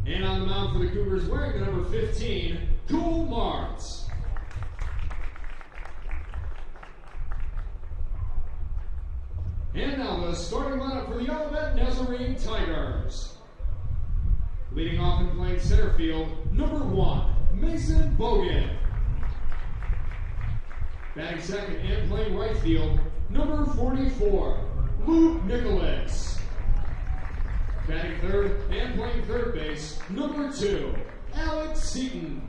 And on the mound for the Cougars, wearing the number 15, Cole Martz. And now the starting lineup for the Olivet Nazarene Tigers. Leading off and playing center field, number 1, Mason Bogan. Batting second and playing right field, number 44, Luke Nicholas. Batting third and playing third base, number 2, Alex Seaton.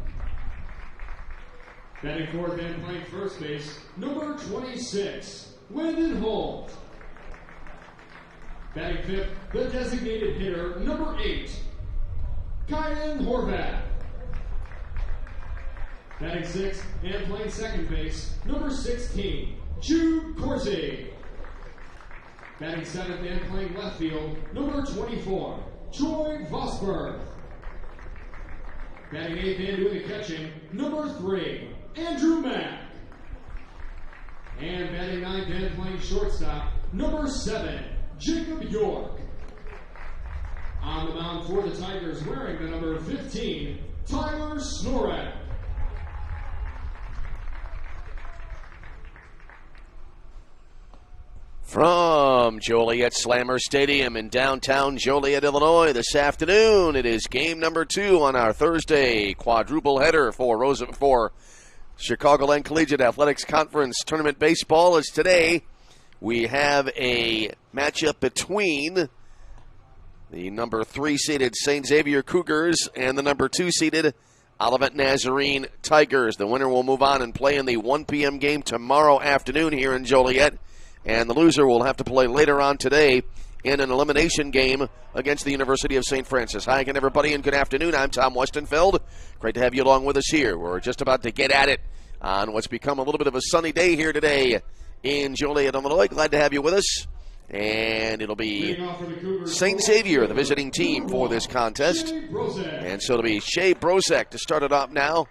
Batting fourth and playing first base, number 26, Landon Holt. Batting fifth, the designated hitter, number 8, Kyan Horvath. Batting sixth and playing second base, number 16, Jude Corsi. Batting seventh and playing left field, number 24, Troy Vosberg. Batting eighth and doing the catching, number 3, Andrew Mack. And batting ninth and playing shortstop, number 7, Jacob York. On the mound for the Tigers, wearing the number 15, Tyler Snorek. From Joliet Slammer Stadium in downtown Joliet, Illinois, this afternoon, it is game number 2 on our Thursday quadruple header for Chicagoland Collegiate Athletics Conference Tournament Baseball. As today, we have a matchup between the number 3 seeded St. Xavier Cougars and the number 2 seeded Olivet Nazarene Tigers. The winner will move on and play in the 1 p.m. game tomorrow afternoon here in Joliet. And the loser will have to play later on today in an elimination game against the University of St. Francis. Hi again, everybody, and good afternoon. I'm Tom Westenfeld. Great to have you along with us here. We're just about to get at it on what's become a little bit of a sunny day here today in Joliet, Illinois. Glad to have you with us. And it'll be St. Xavier, the visiting team for this contest. And so it'll be Shea Brozek to start it off now,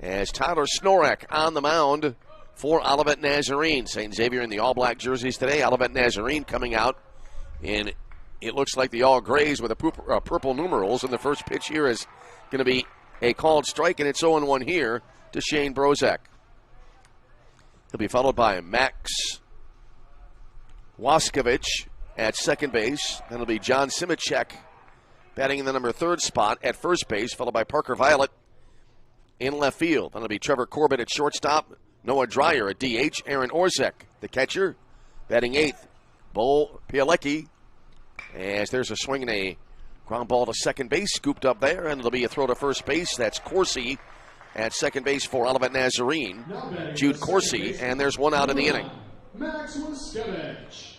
as Tyler Snorek on the mound for Olivet Nazarene. St. Xavier in the all-black jerseys today. Olivet Nazarene coming out in, it looks like the all-grays with the purple numerals. And the first pitch here is going to be a called strike, and it's 0-1 here to Shane Brozek. He'll be followed by Max Waskovich at second base. Then it'll be John Simicek batting in the number 3 spot at first base, followed by Parker Violet in left field. Then it'll be Trevor Corbett at shortstop, Noah Dreyer at DH, Aaron Orzek, the catcher, batting 8th. Bo Pielecki, as there's a swing and a ground ball to second base, scooped up there, and it'll be a throw to first base. That's Corsi at second base for Olivet Nazarene. Jude Corsi, and there's one out in the inning. Max Waskevich.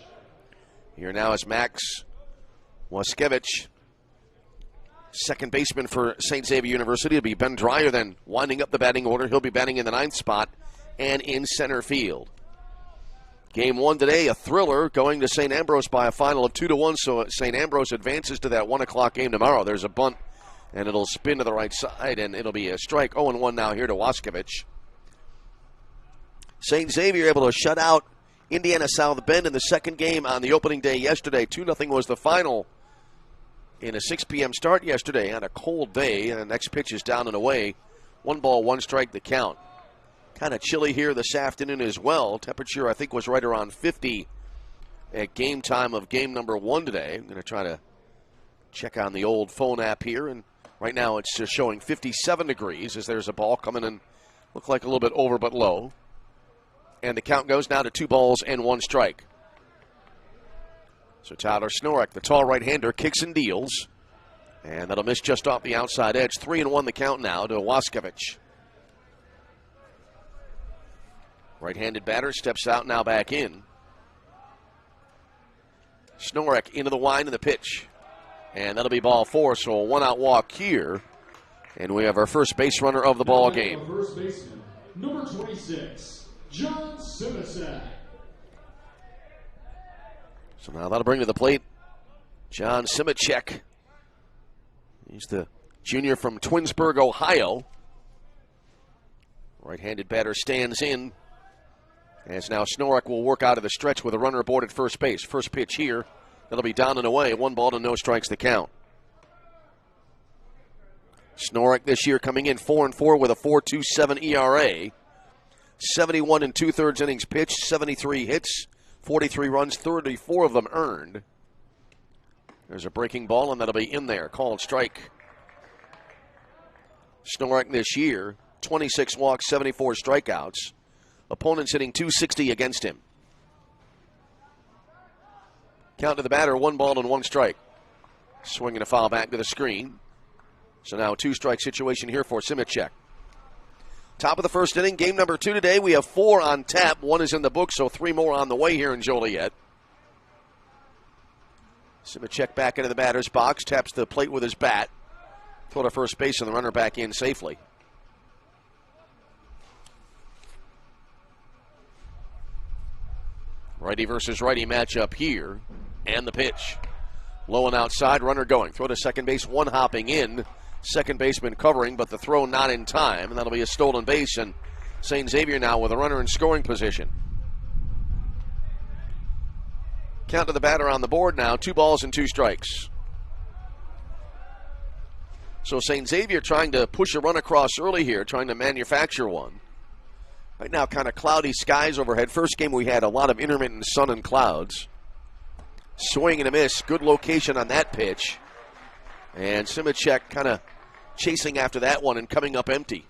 Here now is Max Waskevich, second baseman for St. Xavier University. It'll be Ben Dreyer then winding up the batting order. He'll be batting in the 9th spot and in center field. Game 1 today, a thriller, going to St. Ambrose by a final of 2-1, so St. Ambrose advances to that 1 o'clock game tomorrow. There's a bunt, and it'll spin to the right side, and it'll be a strike. 0-1 now here to Waskevich. St. Xavier able to shut out Indiana South Bend in the second game on the opening day yesterday. 2-0 was the final in a 6 p.m. start yesterday on a cold day, and the next pitch is down and away. 1 ball, 1 strike the count. Kind of chilly here this afternoon as well. Temperature, I think, was right around 50 at game time of game number 1 today. I'm going to try to check on the old phone app here, and right now it's just showing 57 degrees as there's a ball coming in, look like a little bit over but low. And the count goes now to 2 balls and 1 strike. So Tyler Snorek, the tall right-hander, kicks and deals, and that'll miss just off the outside edge. 3-1 the count now to Waskevich. Right-handed batter steps out, now back in. Snorek into the wind and the pitch. And that'll be ball 4, so a 1-out walk here. And we have our first base runner of the ball game. First baseman, number 26, John Simicek. So now that'll bring to the plate John Simicek. He's the junior from Twinsburg, Ohio. Right-handed batter stands in, as now Snorek will work out of the stretch with a runner aboard at first base. First pitch here, that'll be down and away. 1 ball to no strikes the count. Snorek this year coming in 4-4 with a 4.27 ERA. 71 and 2/3 innings pitched, 73 hits, 43 runs, 34 of them earned. There's a breaking ball, and that'll be in there. Called strike. Snorek this year, 26 walks, 74 strikeouts. Opponents hitting .260 against him. Count to the batter, 1 ball and 1 strike. Swinging a foul back to the screen. So now a 2-strike situation here for Simicek. Top of the first inning, game number 2 today. We have 4 on tap. 1 is in the book, so 3 more on the way here in Joliet. Simicek back into the batter's box, taps the plate with his bat. Throw to first base and the runner back in safely. Righty versus righty matchup here. And the pitch. Low and outside, runner going. Throw to second base, 1 hopping in. Second baseman covering, but the throw not in time. And that'll be a stolen base. And St. Xavier now with a runner in scoring position. Count to the batter on the board now. 2 balls and 2 strikes. So St. Xavier trying to push a run across early here, trying to manufacture one. Right now, kind of cloudy skies overhead. First game we had a lot of intermittent sun and clouds. Swing and a miss. Good location on that pitch. And Simicek kind of chasing after that one and coming up empty.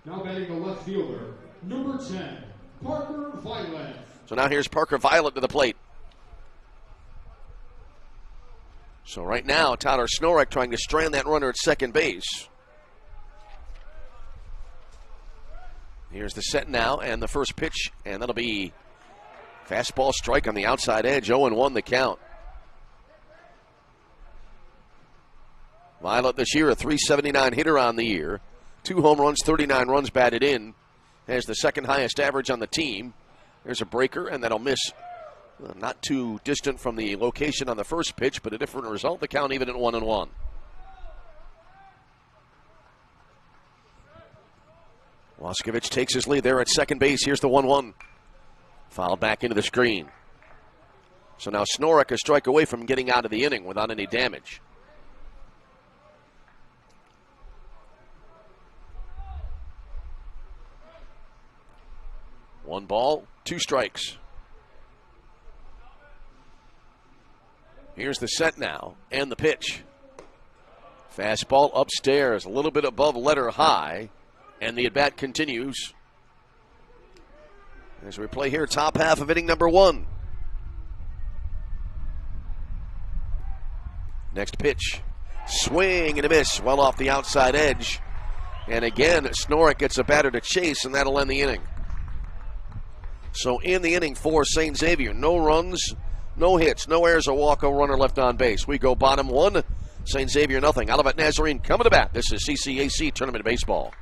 Now batting the left fielder, number 10, Parker Violet. So now here's Parker Violet to the plate. So right now, Tyler Snorek trying to strand that runner at second base. Here's the set now and the first pitch, and that'll be fastball strike on the outside edge. 0-1 the count. Violet this year, a .379 hitter on the year. 2 home runs, 39 runs batted in. Has the second highest average on the team. There's a breaker, and that'll miss. Not too distant from the location on the first pitch, but a different result. The count even at 1-1. Waskovich takes his lead there at second base. Here's the 1-1. Fouled back into the screen. So now Snorek a strike away from getting out of the inning without any damage. One ball, 2 strikes. Here's the set now, and the pitch. Fastball upstairs, a little bit above letter high, and the at-bat continues. As we play here, top half of inning number 1. Next pitch. Swing and a miss, well off the outside edge. And again, Snorek gets a batter to chase, and that'll end the inning. So in the inning for St. Xavier, no runs, no hits, no errors, a walk, a runner left on base. We go bottom 1, St. Xavier nothing. Olivet Nazarene coming to bat. This is CCAC Tournament Baseball.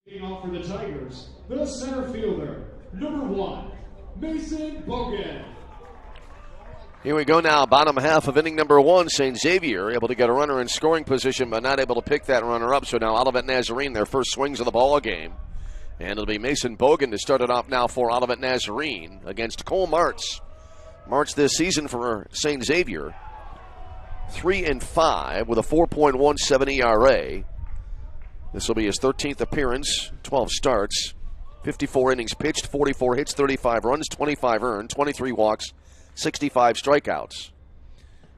Leading off for the Tigers, the center fielder, number 1, Mason Bogan. Here we go now, bottom half of inning number 1. St. Xavier able to get a runner in scoring position, but not able to pick that runner up. So now Olivet Nazarene, their first swings of the ball game. And it'll be Mason Bogan to start it off now for Olivet Nazarene against Cole Martz. Martz this season for St. Xavier, 3-5 with a 4.17 ERA. This will be his 13th appearance, 12 starts, 54 innings pitched, 44 hits, 35 runs, 25 earned, 23 walks, 65 strikeouts.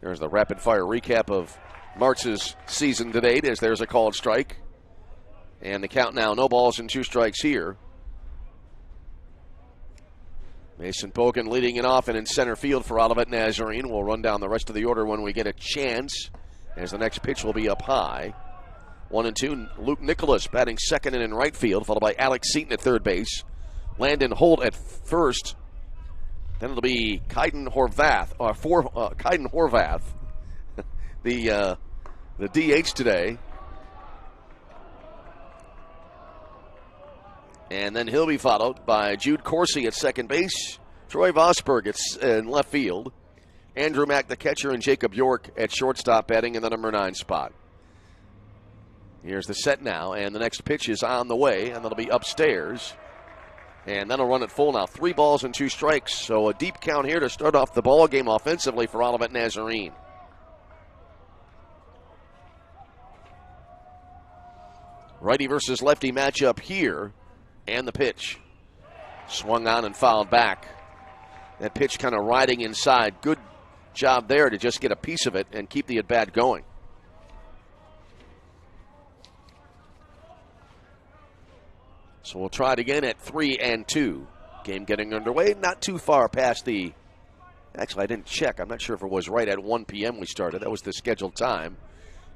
There's the rapid-fire recap of Martz's season to date as there's a called strike. And the count now, no balls and 2 strikes here. Mason Bogan leading it off and in center field for Olivet Nazarene. We'll run down the rest of the order when we get a chance, as the next pitch will be up high. 1 and 2, Luke Nicholas batting second and in right field, followed by Alex Seaton at third base. Landon Holt at first. Then it'll be Kaiden Horvath, the DH today. And then he'll be followed by Jude Corsi at second base, Troy Vosberg in left field, Andrew Mack the catcher, and Jacob York at shortstop batting in the number 9 spot. Here's the set now, and the next pitch is on the way, and that'll be upstairs. And that'll run it full now. 3 balls and 2 strikes. So a deep count here to start off the ball game offensively for Olivet Nazarene. Righty versus lefty matchup here. And the pitch. Swung on and fouled back. That pitch kind of riding inside. Good job there to just get a piece of it and keep the at-bat going. So we'll try it again at 3 and 2. Game getting underway. Not too far past the... Actually, I didn't check. I'm not sure if it was right at 1 p.m. we started. That was the scheduled time.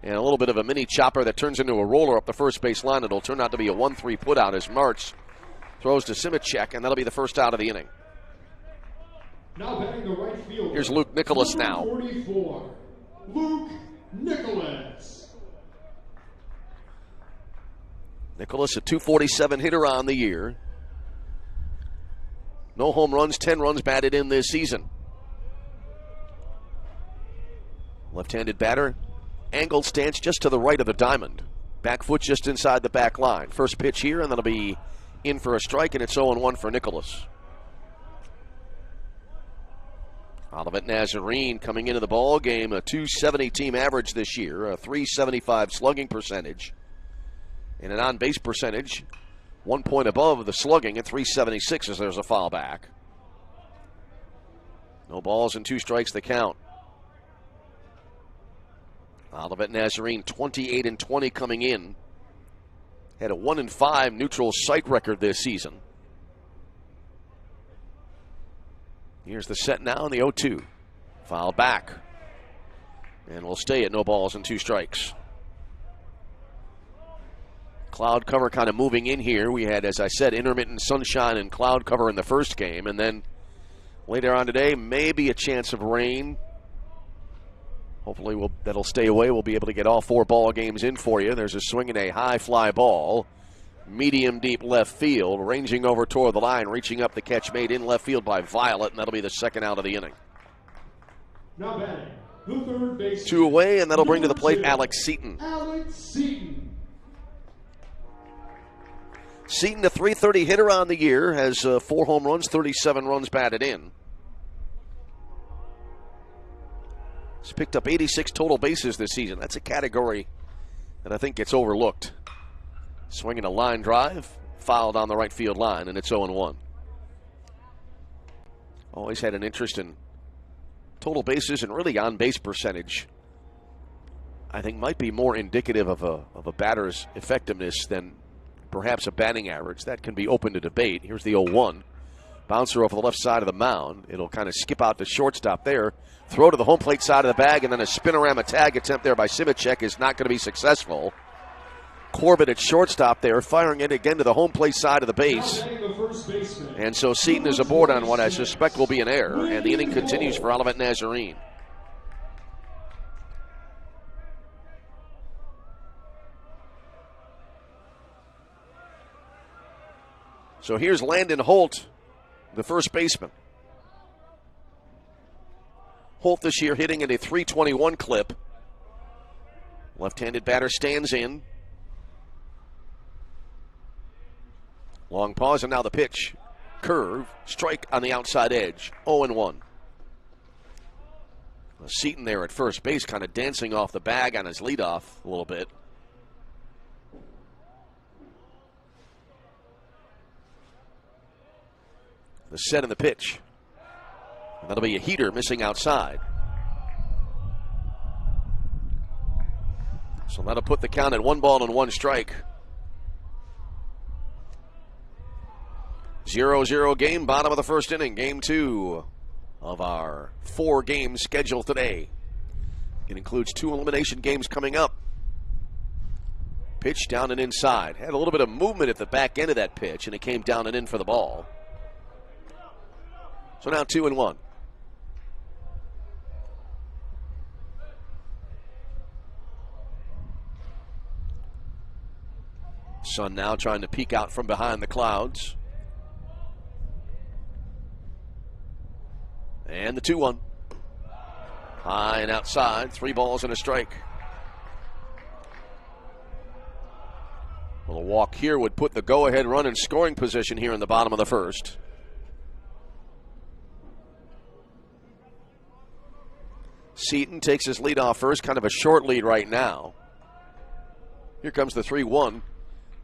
And a little bit of a mini chopper that turns into a roller up the first base line. It'll turn out to be a 1-3 put out as Martz throws to Simicek, and that'll be the first out of the inning. Now batting the right fielder. Here's Luke Nicholas now. 44, Luke Nicholas. Nicholas, a .247 hitter on the year. No home runs, 10 runs batted in this season. Left-handed batter. Angled stance just to the right of the diamond. Back foot just inside the back line. First pitch here, and that'll be in for a strike, and it's 0-1 for Nicholas. Olivet Nazarene coming into the ball game, a .270 team average this year, a .375 slugging percentage, and an on-base percentage 1 point above the slugging at .376 as there's a foul back. No balls and 2 strikes the count. Olivet Nazarene 28-20 coming in. Had a 1-5 neutral site record this season. Here's the set now in the 0-2. Foul back. And we'll stay at no balls and 2 strikes. Cloud cover kind of moving in here. We had, as I said, intermittent sunshine and cloud cover in the first game. And then later on today, maybe a chance of rain. Hopefully that'll stay away. We'll be able to get all 4 ball games in for you. There's a swing and a high fly ball. Medium deep left field. Ranging over toward the line. Reaching up, the catch made in left field by Violet. And that'll be the second out of the inning. Now batting, the third base. 2 away, and that'll bring to the plate Alex Seaton. Alex Seaton. Seaton, a .330 hitter on the year. Has 4 home runs, 37 runs batted in. He's picked up 86 total bases this season. That's a category that I think gets overlooked. Swinging a line drive, fouled on the right field line, and it's 0-1. Always had an interest in total bases and really on-base percentage. I think might be more indicative of a batter's effectiveness than perhaps a batting average. That can be open to debate. Here's the 0-1. Bouncer over the left side of the mound. It'll kind of skip out to shortstop there. Throw to the home plate side of the bag, and then a spinorama tag attempt there by Simicek is not going to be successful. Corbett at shortstop there, firing it again to the home plate side of the base. And so Seaton is aboard on what I suspect will be an error, and the inning continues for Olivet Nazarene. So here's Landon Holt the first baseman. Holt this year hitting at a .321 clip. Left-handed batter stands in. Long pause, and now the pitch. Curve, strike on the outside edge. 0-1. Seaton there at first base, kind of dancing off the bag on his leadoff a little bit. The set and the pitch. And that'll be a heater missing outside. So that'll put the count at 1-1 strike. 0-0 game, bottom of the first inning, game 2 of our 4 games scheduled today. It includes 2 elimination games coming up. Pitch down and inside. Had a little bit of movement at the back end of that pitch, and it came down and in for the ball. So now 2-1. Sun now trying to peek out from behind the clouds. And the 2-1. High and outside, 3 balls and a strike. Well, a walk here would put the go-ahead run in scoring position here in the bottom of the first. Seaton takes his lead off first, kind of a short lead right now. Here comes the 3-1.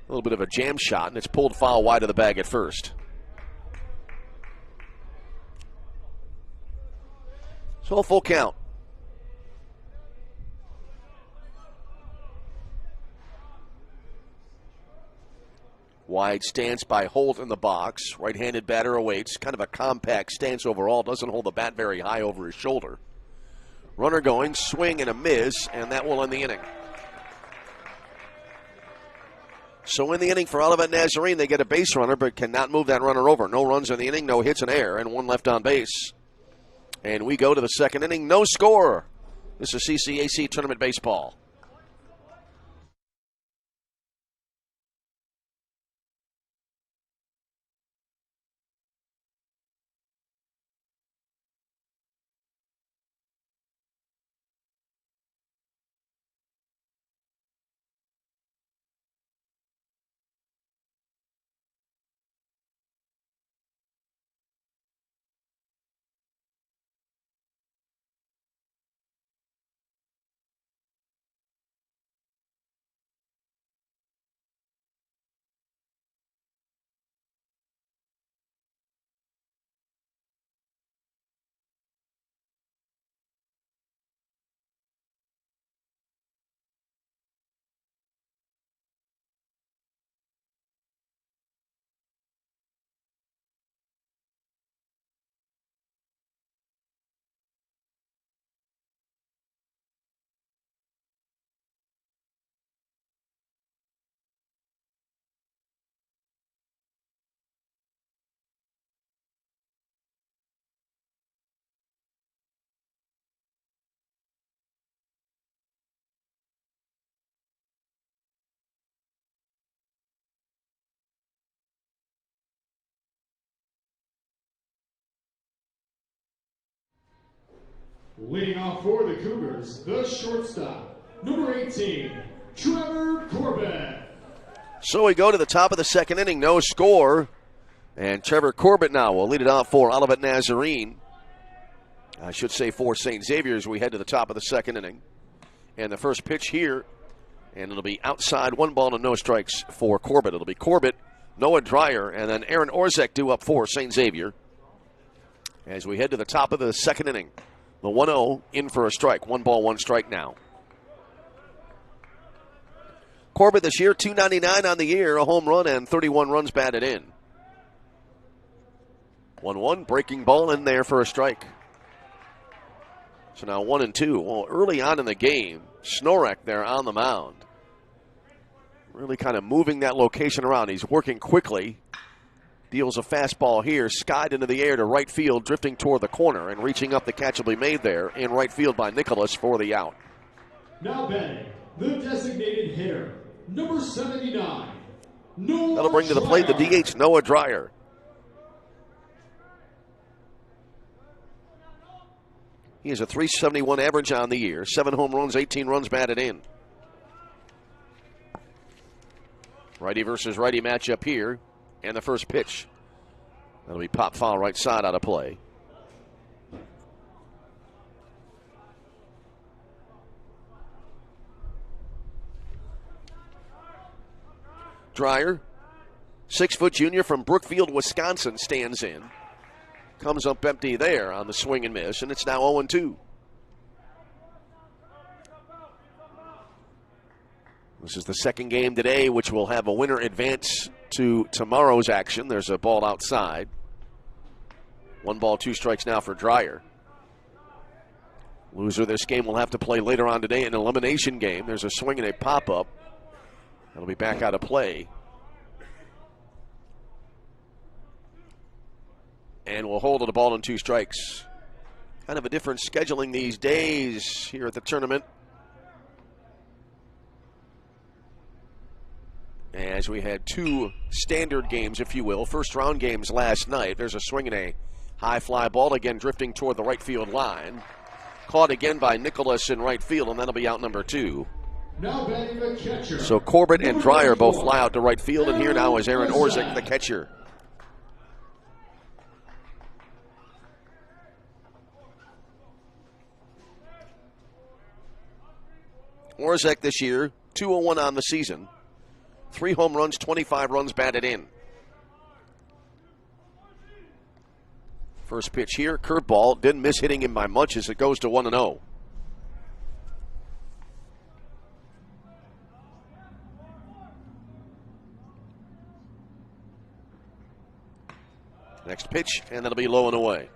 A little bit of a jam shot, and it's pulled foul wide of the bag at first. So a full count. Wide stance by Holt in the box. Right-handed batter awaits. Kind of a compact stance overall. Doesn't hold the bat very high over his shoulder. Runner going, swing and a miss, and that will end the inning. So in the inning for Olivet Nazarene, they get a base runner, but cannot move that runner over. No runs in the inning, no hits in air, and 1 left on base. And we go to the second inning, no score. This is CCAC Tournament Baseball. Leading off for the Cougars, the shortstop, number 18, Trevor Corbett. So we go to the top of the second inning, no score. And Trevor Corbett now will lead it off for Olivet Nazarene. I should say for St. Xavier as we head to the top of the second inning. And the first pitch here, and it'll be outside, 1 ball and no strikes for Corbett. It'll be Corbett, Noah Dreyer, and then Aaron Orzek due up for St. Xavier. As we head to the top of the second inning. The 1-0 in for a strike. 1 ball, 1 strike now. Corbett this year, .299 on the year, a home run and 31 runs batted in. 1-1, breaking ball in there for a strike. So now 1-2. Well, early on in the game, Snorek there on the mound. Really kind of moving that location around. He's working quickly. Deals a fastball here, skied into the air to right field, drifting toward the corner, and reaching up, the catch will be made there in right field by Nicholas for the out. Now batting, the designated hitter, number 79, Noah That'll bring to the plate the DH, Noah Dreyer. He has a .371 average on the year, 7 home runs, 18 runs batted in. Righty versus righty matchup here, and the first pitch. That'll be pop foul right side out of play. Dreyer, 6-foot junior from Brookfield, Wisconsin, stands in. Comes up empty there on the swing and miss, and it's now 0-2. This is the second game today, which will have a winner advance to tomorrow's action. There's a ball outside. 1 ball, 2 strikes now for Dreyer. Loser of this game will have to play later on today an elimination game. There's a swing and a pop-up. That'll be back out of play. And we'll hold it a ball and 2 strikes. Kind of a different scheduling these days here at the tournament, as we had 2 standard games, if you will, first round games last night. There's a swing and a high fly ball, again drifting toward the right field line. Caught again by Nicholas in right field, and that'll be out number 2. Now batting the catcher. So Corbett and Dreyer both fly out to right field, and here now is Aaron Orzik, the catcher. Orzik this year, 201 on the season. 3 home runs, 25 runs batted in. First pitch here, curveball. Didn't miss hitting him by much as it goes to 1-0. Next pitch, and that'll be low and away.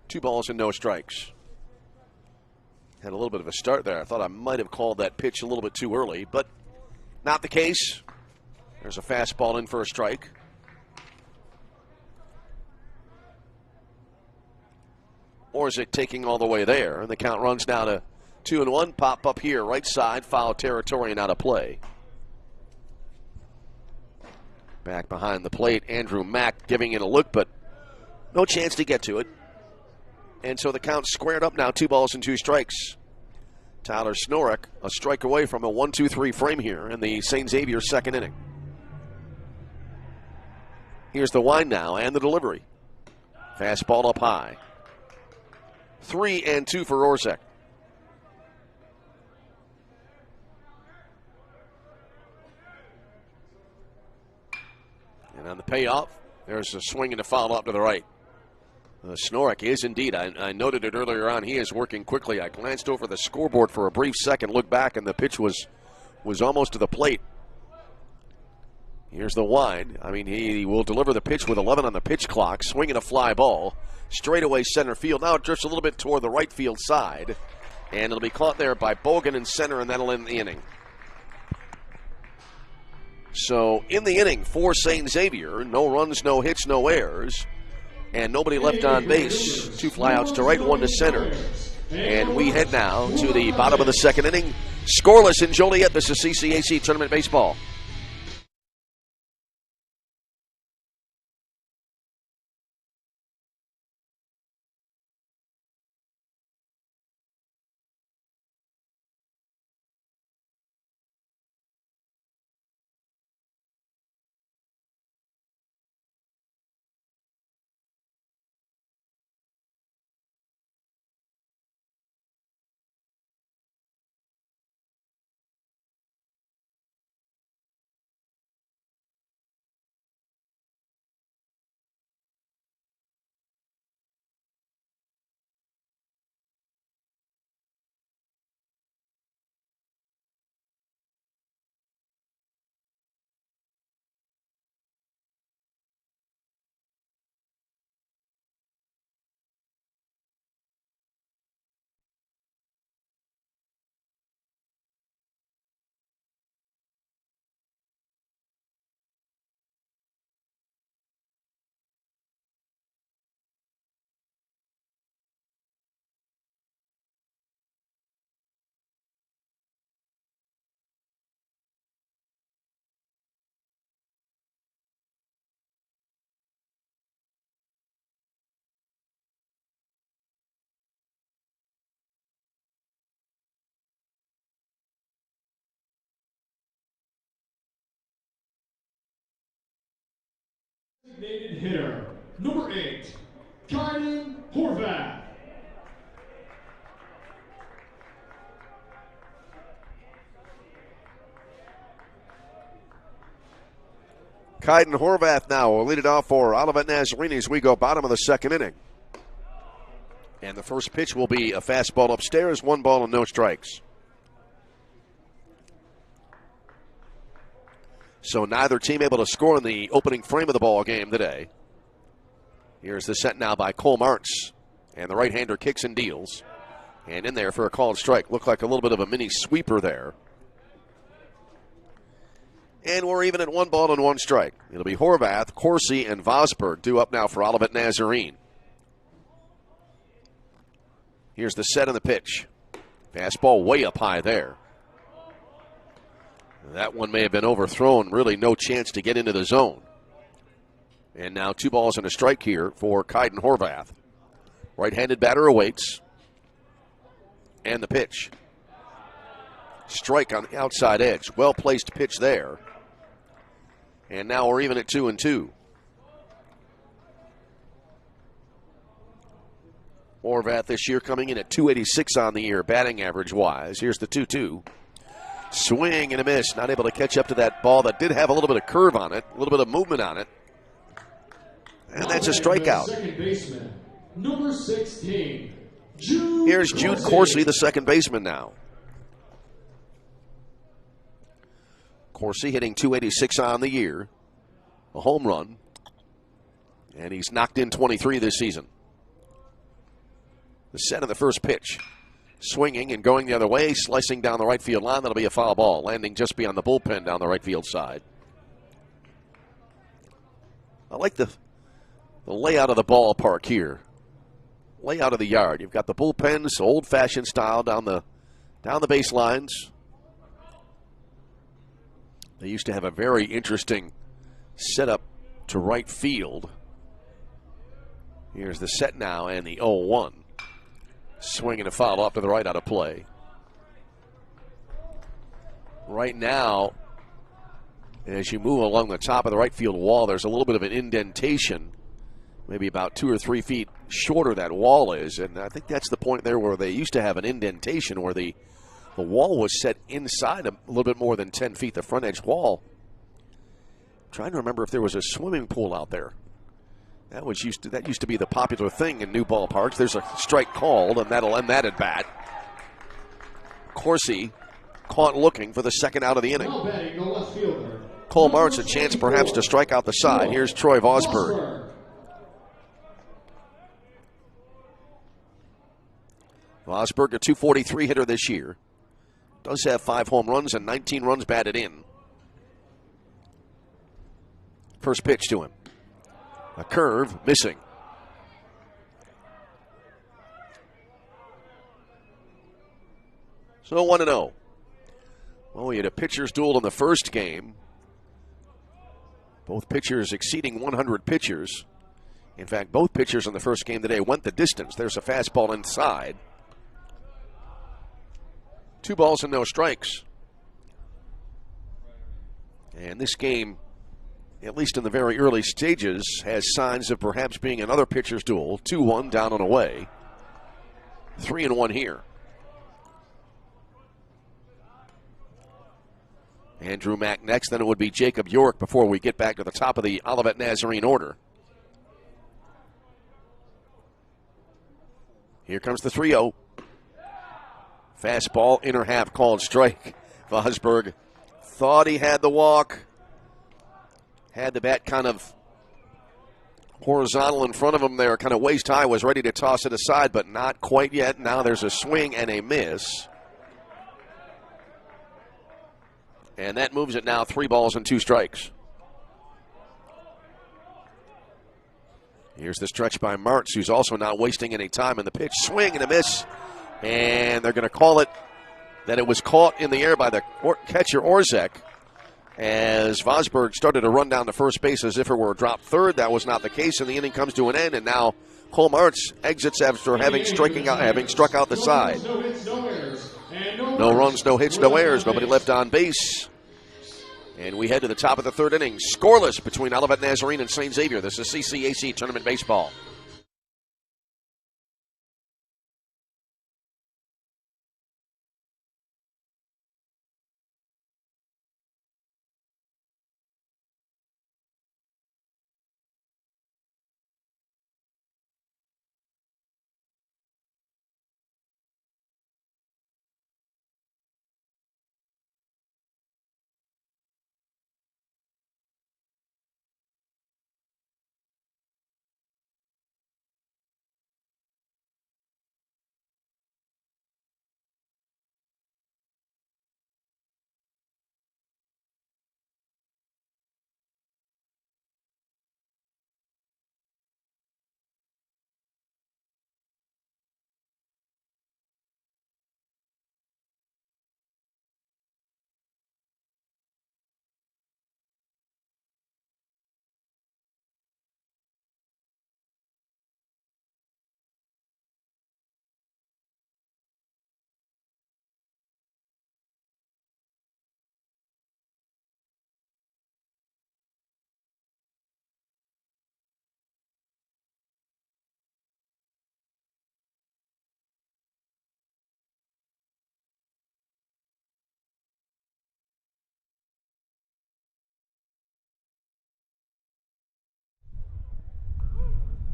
2 balls and no strikes. Had a little bit of a start there. I thought I might have called that pitch a little bit too early, but not the case. There's a fastball in for a strike. Orzik taking all the way there, and the count runs now to 2-1. Pop up here, right side, foul territory and out of play. Back behind the plate, Andrew Mack giving it a look, but no chance to get to it. And so the count's squared up now, 2 balls and 2 strikes. Tyler Snorek, a strike away from a 1-2-3 frame here in the St. Xavier second inning. Here's the wind now and the delivery. Fastball up high. 3-2 for Orzik. And on the payoff, there's a swing and a foul up to the right. Snorek is indeed. I noted it earlier on. He is working quickly. I glanced over the scoreboard for a brief second, looked back, and the pitch was almost to the plate. Here's the wind. I mean, he will deliver the pitch with 11 on the pitch clock. Swinging a fly ball. Straightaway center field. Now it drifts a little bit toward the right field side. And it'll be caught there by Bogan in center, and that'll end the inning. So in the inning for St. Xavier, no runs, no hits, no errors. And nobody left on base. 2 flyouts to right, 1 to center. And we head now to the bottom of the second inning. Scoreless in Joliet. This is CCAC Tournament Baseball. Designated hitter, number 8, Kaiden Horvath. Kaiden Horvath now will lead it off for Olivet Nazarene as we go bottom of the second inning. And the first pitch will be a fastball upstairs, 1 ball and no strikes. So neither team able to score in the opening frame of the ball game today. Here's the set now by Cole Martz. And the right-hander kicks and deals. And in there for a called strike. Looked like a little bit of a mini sweeper there. And we're even at 1 ball and 1 strike. It'll be Horvath, Corsi, and Vosberg due up now for Olivet Nazarene. Here's the set and the pitch. Fastball way up high there. That one may have been overthrown. Really no chance to get into the zone. And now 2 balls and a strike here for Kaiden Horvath. Right-handed batter awaits. And the pitch. Strike on the outside edge. Well-placed pitch there. And now we're even at 2-2. Horvath this year coming in at .286 on the year, batting average-wise. Here's the 2-2. Swing and a miss. Not able to catch up to that ball that did have a little bit of curve on it, a little bit of movement on it. And that's a strikeout. Second baseman, number 16, Jude Here's Jude Corsi, the second baseman now. Corsi hitting .286 on the year. A home run. And he's knocked in 23 this season. The set of the first pitch. Swinging and going the other way, slicing down the right field line. That'll be a foul ball, landing just beyond the bullpen down the right field side. I like the layout of the ballpark here. Layout of the yard. You've got the bullpens, old-fashioned style down the baselines. They used to have a very interesting setup to right field. Here's the set now and the 0-1. Swing and a foul off to the right out of play. Right now, as you move along the top of the right field wall, there's a little bit of an indentation, maybe about 2 or 3 feet shorter that wall is. And I think that's the point there where they used to have an indentation where the wall was set inside a little bit more than 10 feet, the front edge wall. I'm trying to remember if there was a swimming pool out there. That used to be the popular thing in new ballparks. There's a strike called, and that'll end that at bat. Corsi caught looking for the second out of the inning. Cole Martz a chance perhaps to strike out the side. Here's Troy Vosberg. Vosberg, a .243 hitter this year. Does have 5 home runs and 19 runs batted in. First pitch to him. A curve, missing. So 1-0. Well, we had a pitcher's duel in the first game. Both pitchers exceeding 100 pitchers. In fact, both pitchers in the first game today went the distance. There's a fastball inside. 2 balls and no strikes. And this game, at least in the very early stages, has signs of perhaps being another pitcher's duel. 2-1 down and away. 3-1 here. Andrew Mack next, then it would be Jacob York before we get back to the top of the Olivet Nazarene order. Here comes the 3-0. Fastball, inner half, called strike. Vosberg thought he had the walk. Had the bat kind of horizontal in front of him there, kind of waist high, was ready to toss it aside, but not quite yet. Now there's a swing and a miss. And that moves it now 3 balls and 2 strikes. Here's the stretch by Martz, who's also not wasting any time in the pitch. Swing and a miss. And they're going to call it that it was caught in the air by the catcher Orzek. As Vosberg started to run down to first base as if it were a drop third. That was not the case, and the inning comes to an end. And now Cole Martz exits after having struck out the side. No runs, no hits, no errors. Nobody left on base. And we head to the top of the third inning. Scoreless between Olivet, Nazarene, and St. Xavier. This is CCAC Tournament Baseball.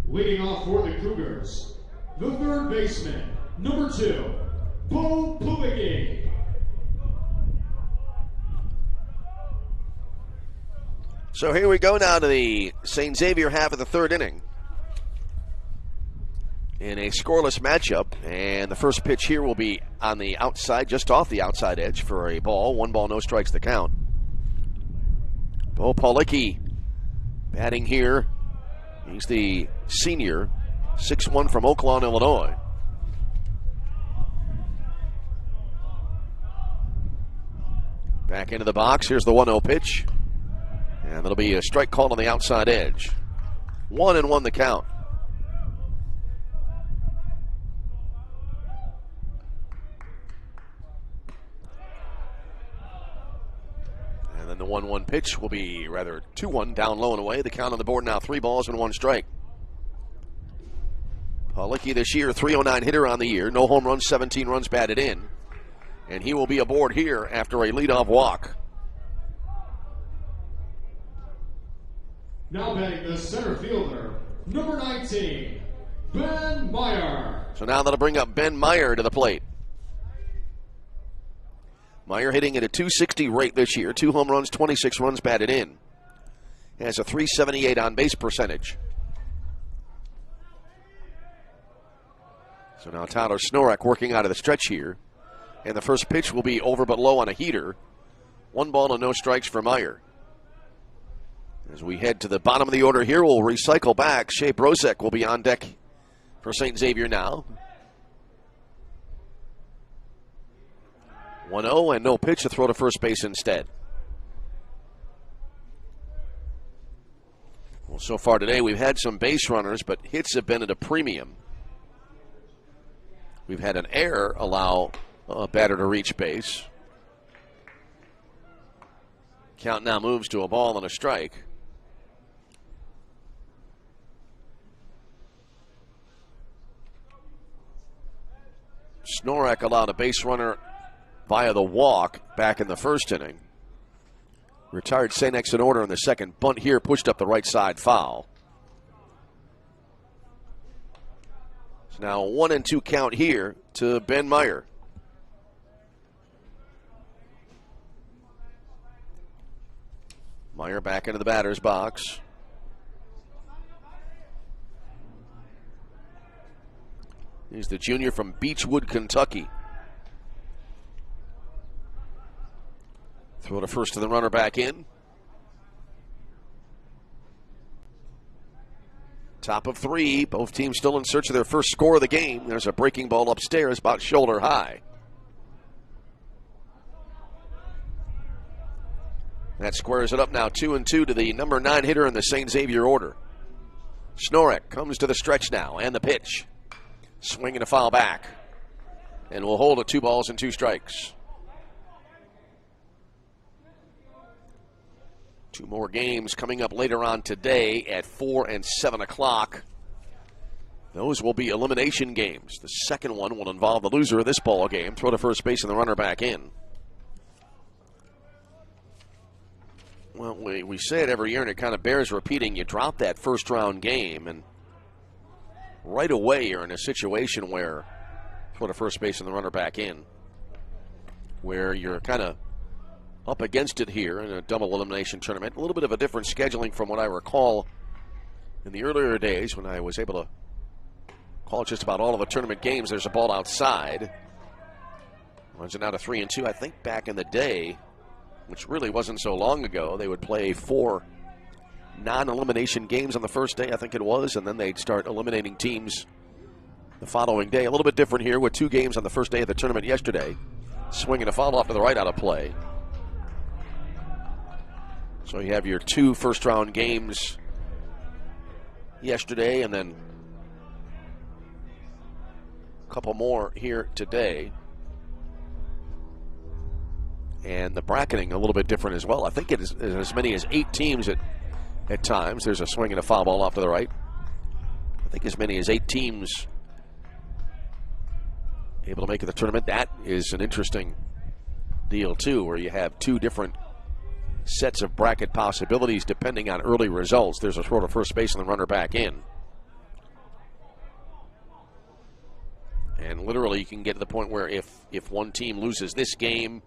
Leading off for the Cougars, the third baseman, number 2, Bo Pulicki. So here we go now to the St. Xavier half of the third inning in a scoreless matchup. And the first pitch here will be on the outside, just off the outside edge for a ball. 1 ball, no strikes the count. Bo Pulicki batting here. He's the senior, 6'1" from Oaklawn, Illinois. Back into the box. Here's the 1-0 pitch. And that'll be a strike called on the outside edge. 1-1 the count. And then the 1-1 pitch will be rather 2-1 down low and away. The count on the board now 3 balls and 1 strike. Pulicki this year, 309 hitter on the year. No home runs, 17 runs batted in. And he will be aboard here after a leadoff walk. Now batting the center fielder, number 19, Ben Meyer. So now that'll bring up Ben Meyer to the plate. Meyer hitting at a .260 rate this year. 2 home runs, 26 runs batted in. Has a .378 on base percentage. So now Tyler Snorek working out of the stretch here. And the first pitch will be over but low on a heater. 1 ball and no strikes for Meyer. As we head to the bottom of the order here, we'll recycle back. Shea Brozek will be on deck for St. Xavier now. 1-0 and no pitch to throw to first base instead. Well, so far today we've had some base runners, but hits have been at a premium. We've had an error allow a batter to reach base. Count now moves to a ball and a strike. Snorek allowed a base runner via the walk back in the first inning. Retired Sanex in order in the second. Bunt here pushed up the right side, foul. So now a 1-2 count here to Ben Meyer. Meyer back into the batter's box. He's the junior from Beechwood, Kentucky. Throw to first to the runner back in. Top of 3. Both teams still in search of their first score of the game. There's a breaking ball upstairs about shoulder high. That squares it up now 2-2 to the number 9 hitter in the St. Xavier order. Snorek comes to the stretch now and the pitch. Swinging a foul back. And will hold at 2 balls and 2 strikes. Two more games coming up later on today at 4 and 7 o'clock. Those will be elimination games. The second one will involve the loser of this ball game. Throw to first base and the runner back in. Well, we say it every year, and it kind of bears repeating. You drop that first round game, and right away you're in a situation where throw to first base and the runner back in, where you're kind of up against it here in a double elimination tournament. A little bit of a different scheduling from what I recall in the earlier days when I was able to call just about all of the tournament games. There's a ball outside. Runs it out to 3 and 2. I think back in the day, which really wasn't so long ago, they would play 4 non-elimination games on the first day, I think it was, and then they'd start eliminating teams the following day. A little bit different here with 2 games on the first day of the tournament yesterday. Swinging a foul off to the right out of play. So you have your 2 first-round games yesterday and then a couple more here today. And the bracketing a little bit different as well. I think it is as many as 8 teams at times. There's a swing and a foul ball off to the right. I think as many as 8 teams able to make it the tournament. That is an interesting deal, too, where you have 2 different sets of bracket possibilities depending on early results. There's a throw to first base and the runner back in. And literally you can get to the point where if one team loses this game,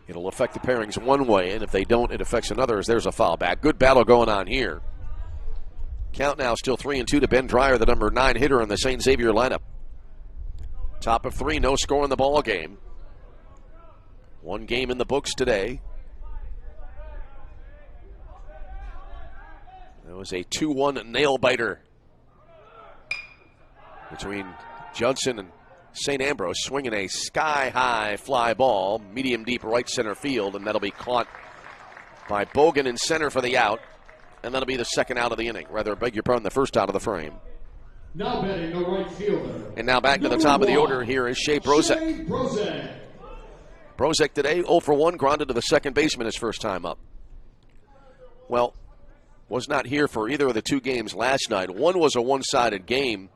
it'll affect the pairings one way, and if they don't, it affects another as there's a foul back. Good battle going on here. Count now still 3 and 2 to Ben Dreyer, the number 9 hitter in the St. Xavier lineup. Top of 3, no score in the ball game. 1 game in the books today. It was a 2-1 nail-biter between Judson and St. Ambrose, swinging a sky-high fly ball, medium-deep right center field, and that'll be caught by Bogan in center for the out, and that'll be the second out of the inning. Rather, beg your pardon, the first out of the frame. Now batting the right fielder. And now back to the top of the order here is Shea Brozek. Brozek today, 0 for 1, grounded to the second baseman his first time up. Well, was not here for either of the 2 games last night. One was a one-sided game.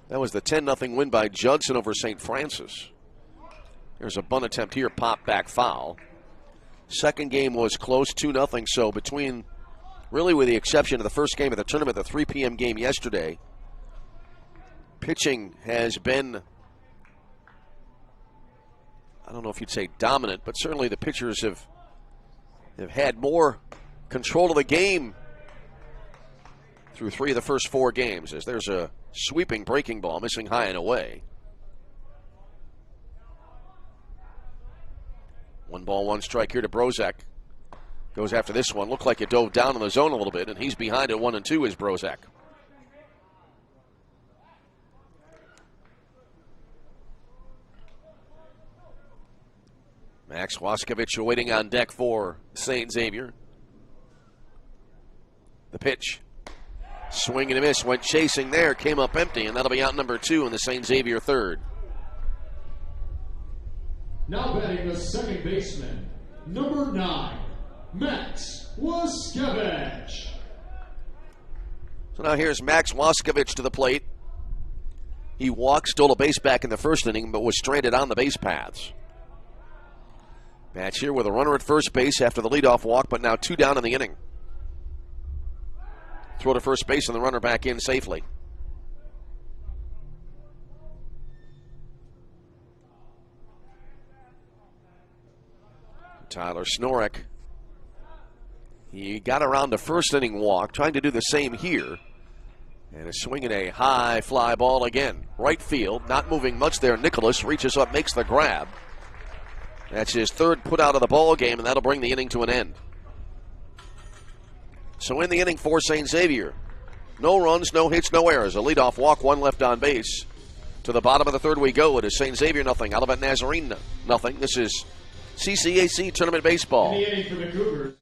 That was the 10-0 win by Judson over St. Francis. There's a bunt attempt here, pop back foul. Second game was close, 2-0. So between, really with the exception of the first game of the tournament, the 3 p.m. game yesterday, pitching has been, I don't know if you'd say dominant, but certainly the pitchers have had more control of the game through 3 of the first 4 games, as there's a sweeping breaking ball missing high and away. 1 ball, 1 strike here to Brozek. Goes after this one. Looked like it dove down in the zone a little bit, and he's behind at 1 and 2 is Brozek. Max Waskovich waiting on deck for St. Xavier. The pitch. Swing and a miss. Went chasing there. Came up empty, and that'll be out number 2 in the St. Xavier third. Now batting the second baseman, number 9, Max Waskovich. So now here's Max Waskovich to the plate. He walked, stole a base back in the first inning, but was stranded on the base paths. Match here with a runner at first base after the leadoff walk, but now 2 down in the inning. Throw to first base and the runner back in safely. Tyler Snorek. He got around the first inning walk, trying to do the same here. And is swinging a high fly ball again. Right field, not moving much there. Nicholas reaches up, makes the grab. That's his 3rd put out of the ball game, and that'll bring the inning to an end. So in the inning for St. Xavier, no runs, no hits, no errors. A leadoff walk, 1 left on base. To the bottom of the 3rd we go. It is St. Xavier nothing, Olivet Nazarene nothing. This is CCAC Tournament Baseball. In the inning for the Cougars.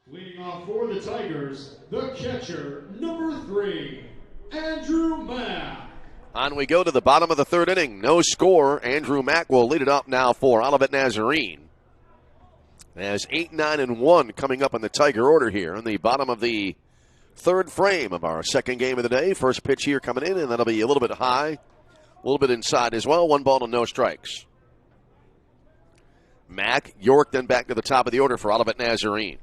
Leading off for the Tigers, the catcher, number 3, Andrew Mack. On we go to the bottom of the third inning. No score. Andrew Mack will lead it up now for Olivet Nazarene. As 8, 9, and 1 coming up in the Tiger order here in the bottom of the third frame of our second game of the day. First pitch here coming in, and that'll be a little bit high, a little bit inside as well. 1 ball and no strikes. Mack, York, then back to the top of the order for Olivet Nazarene.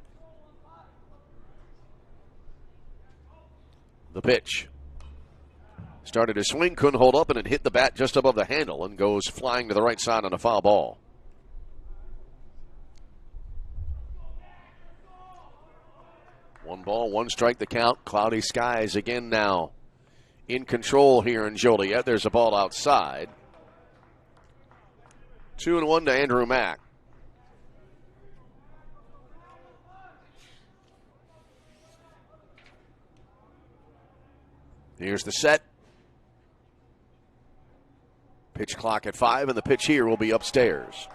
The pitch. Started to swing, couldn't hold up, and it hit the bat just above the handle and goes flying to the right side on a foul ball. One ball, 1 strike the count. Cloudy skies again now in control here in Joliet. There's a ball outside. 2-1 to Andrew Mack. Here's the set. Pitch clock at 5, and the pitch here will be upstairs.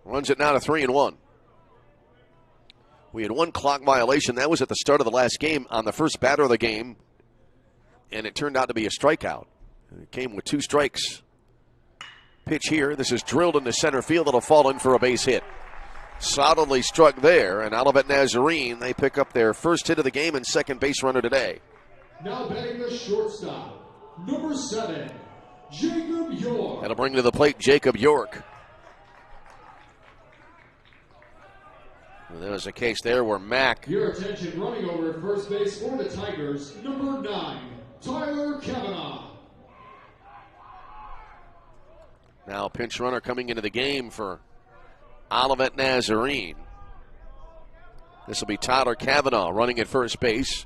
Runs it now to 3-1. We had 1 clock violation. That was at the start of the last game on the first batter of the game, and it turned out to be a strikeout. It came with 2 strikes. Pitch here. This is drilled into center field. It'll fall in for a base hit. Solidly struck there, and Olivet Nazarene, they pick up their first hit of the game and second base runner today. Now batting the shortstop, number 7, Jacob York. That'll bring to the plate Jacob York. And there was a case there where Mack. Your attention, running over at first base for the Tigers, number 9, Tyler Kavanaugh. Now pinch runner coming into the game for Olivet Nazarene. This will be Tyler Kavanaugh running at first base.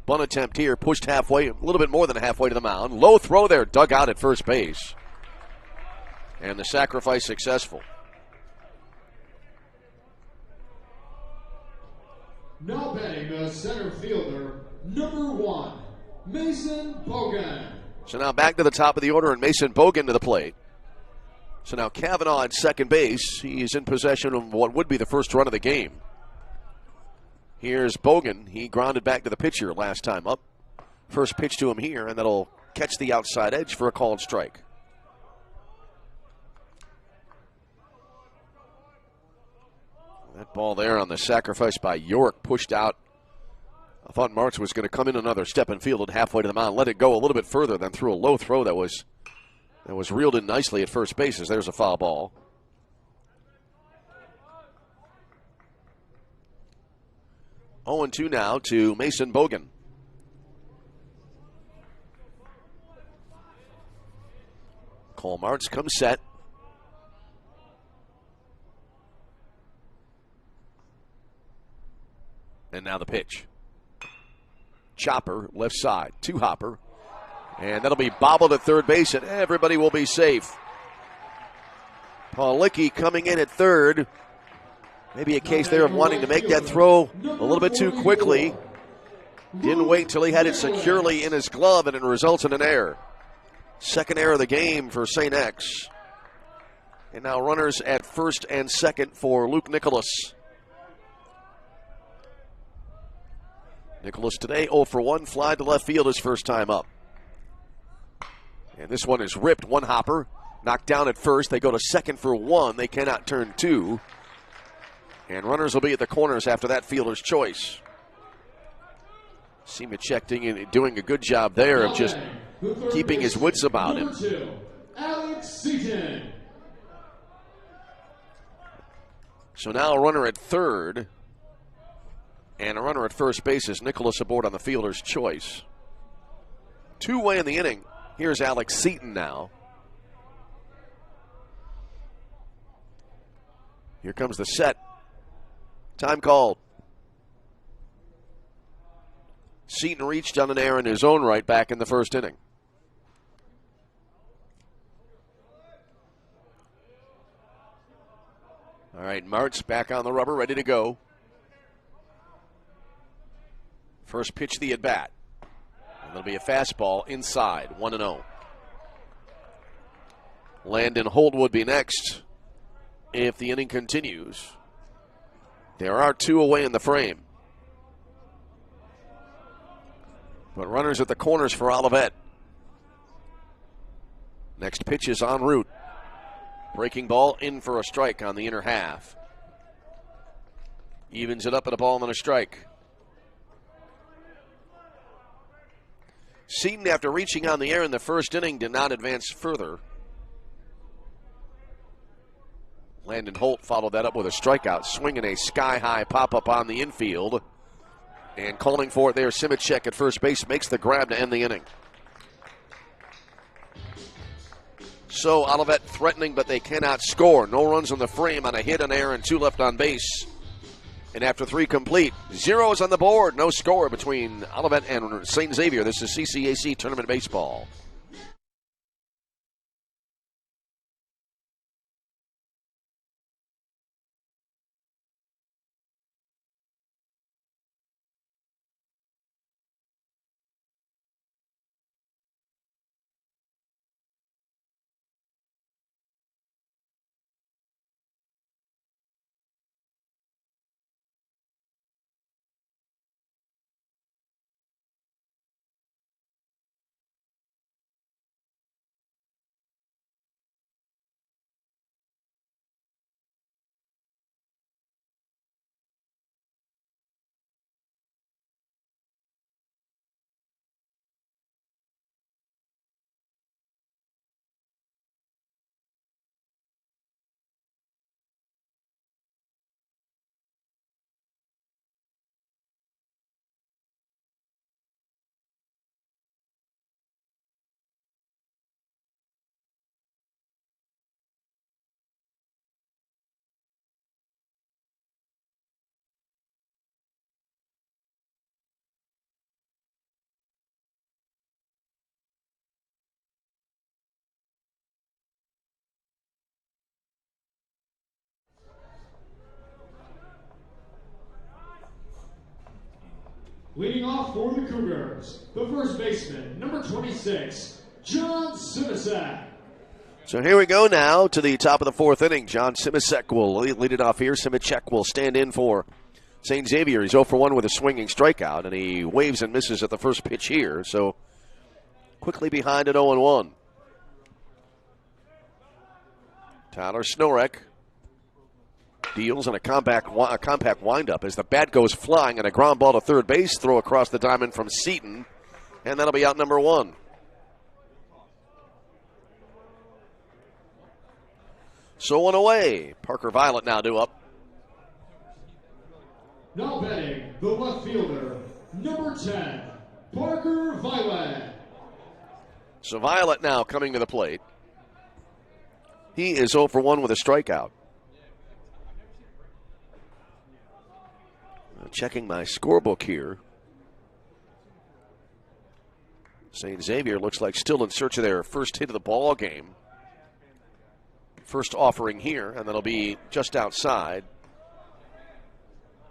Bunt attempt here, pushed halfway, a little bit more than halfway to the mound. Low throw there, dug out at first base. And the sacrifice successful. Now batting the center fielder, number 1, Mason Bogan. So now back to the top of the order, and Mason Bogan to the plate. So now Kavanaugh at second base. He's in possession of what would be the first run of the game. Here's Bogan. He grounded back to the pitcher last time up. First pitch to him here, and that'll catch the outside edge for a called strike. That ball there on the sacrifice by York pushed out. I thought Martz was going to come in another step and field it halfway to the mound. Let it go a little bit further, then threw a low throw that was reeled in nicely at first base as there's a foul ball. Oh, 0-2 now to Mason Bogan. Cole Martz comes set. And now the pitch. Chopper, left side, 2-hopper. And that'll be bobbled at third base, and everybody will be safe. Paulicki coming in at third. Maybe a case there of wanting to make that throw a little bit too quickly. Didn't wait until he had it securely in his glove, and it results in an error. Second error of the game for St. X. And now runners at first and second for Luke Nicholas. Nicholas today 0 for 1, fly to left field his first time up. And this one is ripped, 1-hopper, knocked down at first. They go to second for 1. They cannot turn 2. And runners will be at the corners after that fielder's choice. Simacek doing a good job there of just keeping his wits about him. 2, Alex Seaton. So now a runner at third. And a runner at first base is Nicholas aboard on the fielder's choice. 2-way in the inning. Here's Alex Seaton now. Here comes the set. Time called. Seaton reached on an error in his own right back in the first inning. All right, Martz back on the rubber, ready to go. First pitch, the at-bat. And there'll be a fastball inside, 1-0. Landon Holt would be next. if the inning continues. There are 2 away in the frame. But runners at the corners for Olivet. Next pitch is en route. Breaking ball in for a strike on the inner half. Evens it up at a ball and a strike. Seaton, after reaching on the air in the first inning, did not advance further. Landon Holt followed that up with a strikeout, swinging a sky-high pop-up on the infield. And calling for it there, Simicek at first base makes the grab to end the inning. So Olivet threatening, but they cannot score. No runs on the frame on a hit, an error, and 2 left on base. And after 3 complete, 0s on the board. No score between Olivet and St. Xavier. This is CCAC Tournament Baseball. Leading off for the Cougars, the first baseman, number 26, John Simicek. So here we go now to the top of the 4th inning. John Simicek will lead it off here. Simicek will stand in for St. Xavier. He's 0 for 1 with a swinging strikeout, and he waves and misses at the first pitch here. So quickly behind at 0-1. Tyler Snorek deals in a compact windup as the bat goes flying and a ground ball to third base. Throw across the diamond from Seaton, and that'll be out number 1. So 1 away. Parker Violet now due up. Now batting, the left fielder, number 10, Parker Violet. So Violet now coming to the plate. He is 0 for 1 with a strikeout. Checking my scorebook here. St. Xavier looks like still in search of their first hit of the ball game. First offering here, and that'll be just outside.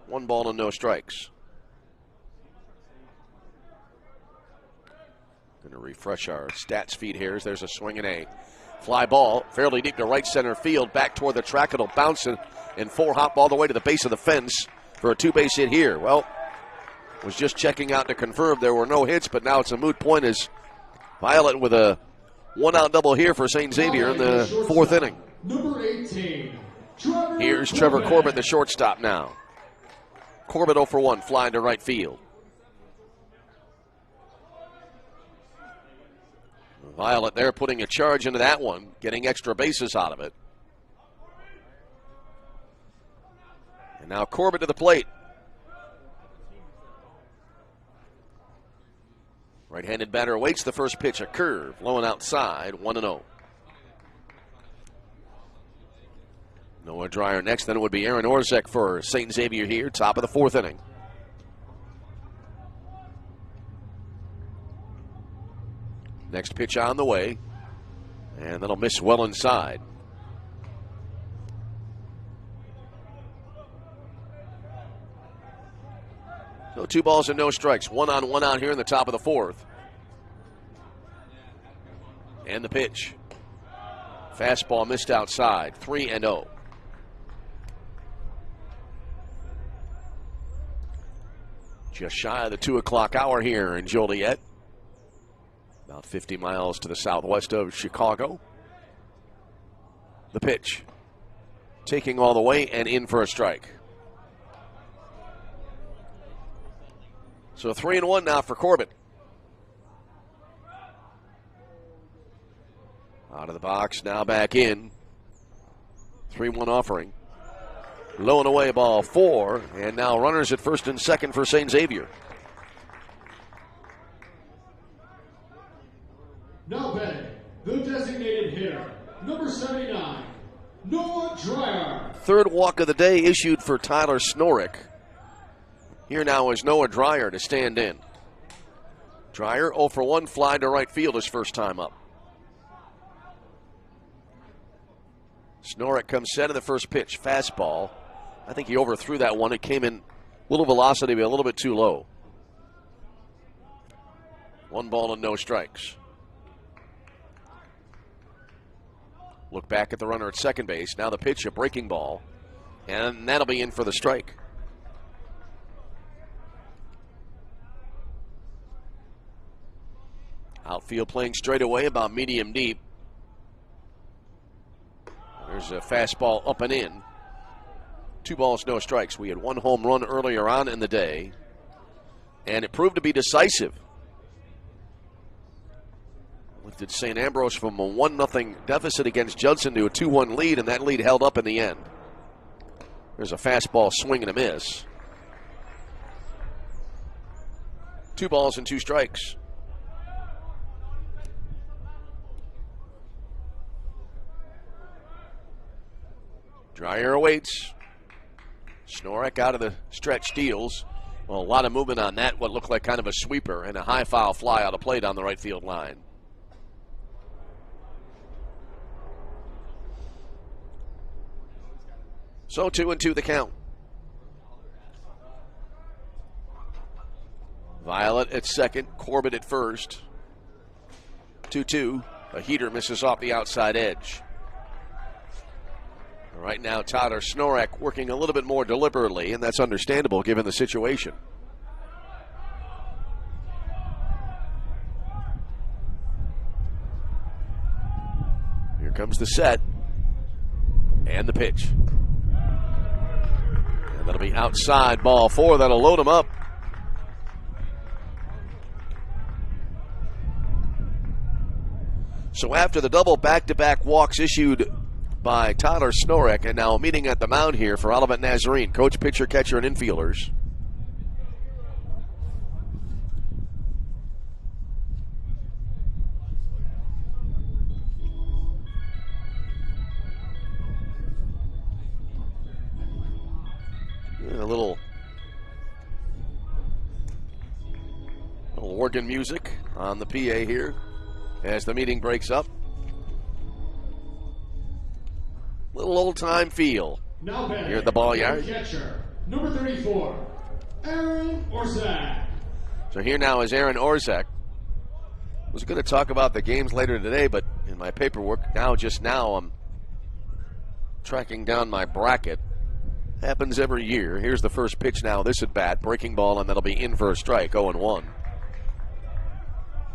1 ball and no strikes. Going to refresh our stats feed here. There's a swing and a fly ball, fairly deep to right center field, back toward the track. It'll bounce and 4-hop all the way to the base of the fence for a 2-base hit here. Well, was just checking out to confirm there were no hits, but now it's a moot point as Violet with a 1-out double here for St. Xavier in the 4th inning. Number 18, Here's Trevor Corbett, the shortstop now. Corbett 0 for 1, flying to right field. Violet there putting a charge into that one, getting extra bases out of it. And now Corbett to the plate. Right-handed batter awaits the first pitch, a curve, low and outside, 1-0. Noah Dreyer next, then it would be Aaron Orzek for St. Xavier here, top of the 4th inning. Next pitch on the way, and that'll miss well inside. So 2 balls and no strikes. 1 on, 1 out here in the top of the 4th. And the pitch. Fastball missed outside. 3-0. Just shy of the 2 o'clock hour here in Joliet. About 50 miles to the southwest of Chicago. The pitch. Taking all the way and in for a strike. So 3-1 now for Corbett. Out of the box, now back in. 3-1 offering. Low and away, ball 4, and now runners at first and second for St. Xavier. Now batting, the designated hitter, number 79, Noah Dreyer. Third walk of the day issued for Tyler Snorek. Here now is Noah Dreyer to stand in. Dreyer 0 for 1, fly to right field his first time up. Snorek comes set of the first pitch, fastball. I think he overthrew that one. It came in little velocity, but a little bit too low. 1 ball and no strikes. Look back at the runner at second base. Now the pitch, a breaking ball. And that'll be in for the strike. Outfield playing straight away, about medium deep. There's a fastball up and in. 2 balls, no strikes. We had 1 home run earlier on in the day, and it proved to be decisive. Lifted St. Ambrose from a 1-0 deficit against Judson to a 2-1 lead, and that lead held up in the end. There's a fastball swing and a miss. 2 balls and 2 strikes. Dreyer awaits. Snorek out of the stretch deals. Well, a lot of movement on that, what looked like kind of a sweeper, and a high foul fly out of play down the right field line. So 2-2 the count. Violet at second, Corbett at first. 2-2. A heater misses off the outside edge. Right now, Tyler Snorek working a little bit more deliberately, and that's understandable given the situation. Here comes the set and the pitch. And that'll be outside, ball 4. That'll load him up. So after the double back-to-back walks issued by Tyler Snorek, and now a meeting at the mound here for Olivet Nazarene, coach, pitcher, catcher, and infielders. A little organ music on the PA here as the meeting breaks up. Little old-time feel here at the ball yard. Catcher, number 34, Aaron Orzak. So here now is Aaron Orzak. Was going to talk about the games later today, but in my paperwork just now I'm tracking down my bracket. Happens every year. Here's the first pitch now. This at bat, breaking ball, and that'll be in for a strike. 0-1.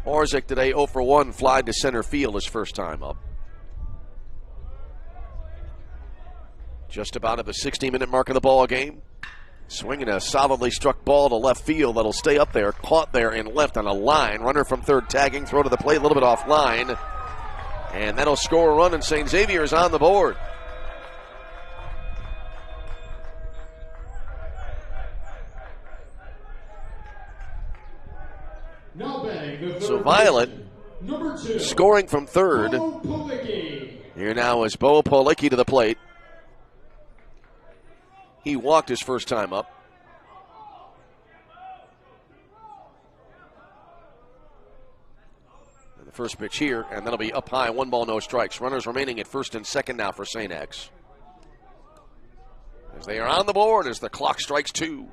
Orzak today 0 for 1, fly to center field his first time up. Just about at the 60-minute mark of the ball game. Swinging a solidly struck ball to left field that'll stay up there. Caught there in left on a line. Runner from third tagging. Throw to the plate a little bit offline. And that'll score a run, and St. Xavier is on the board. So Violet number 2, scoring from third. Here now is Bo Policki to the plate. He walked his first time up. And the first pitch here, and that'll be up high, 1 ball, no strikes. Runners remaining at first and second now for St. X. As they are on the board as the clock strikes 2.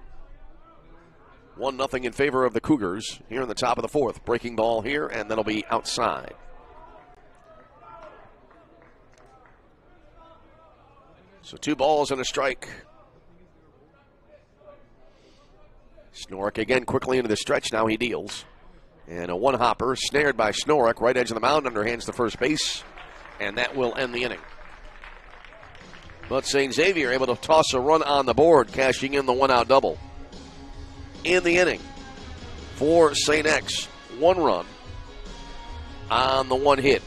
1-0 in favor of the Cougars here in the top of the 4th. Breaking ball here, and that'll be outside. So 2 balls and a strike. Snorek again quickly into the stretch. Now he deals. And a one-hopper snared by Snorek. Right edge of the mound, underhands to first base. And that will end the inning. But St. Xavier able to toss a run on the board, cashing in the one-out double. In the inning for St. X, 1 run on the 1 hit.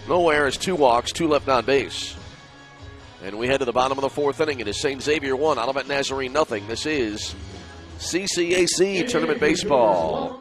No errors, 2 walks, 2 left on base. And we head to the bottom of the 4th inning. It is St. Xavier 1, Olivet Nazarene nothing. This is CCAC Tournament Baseball.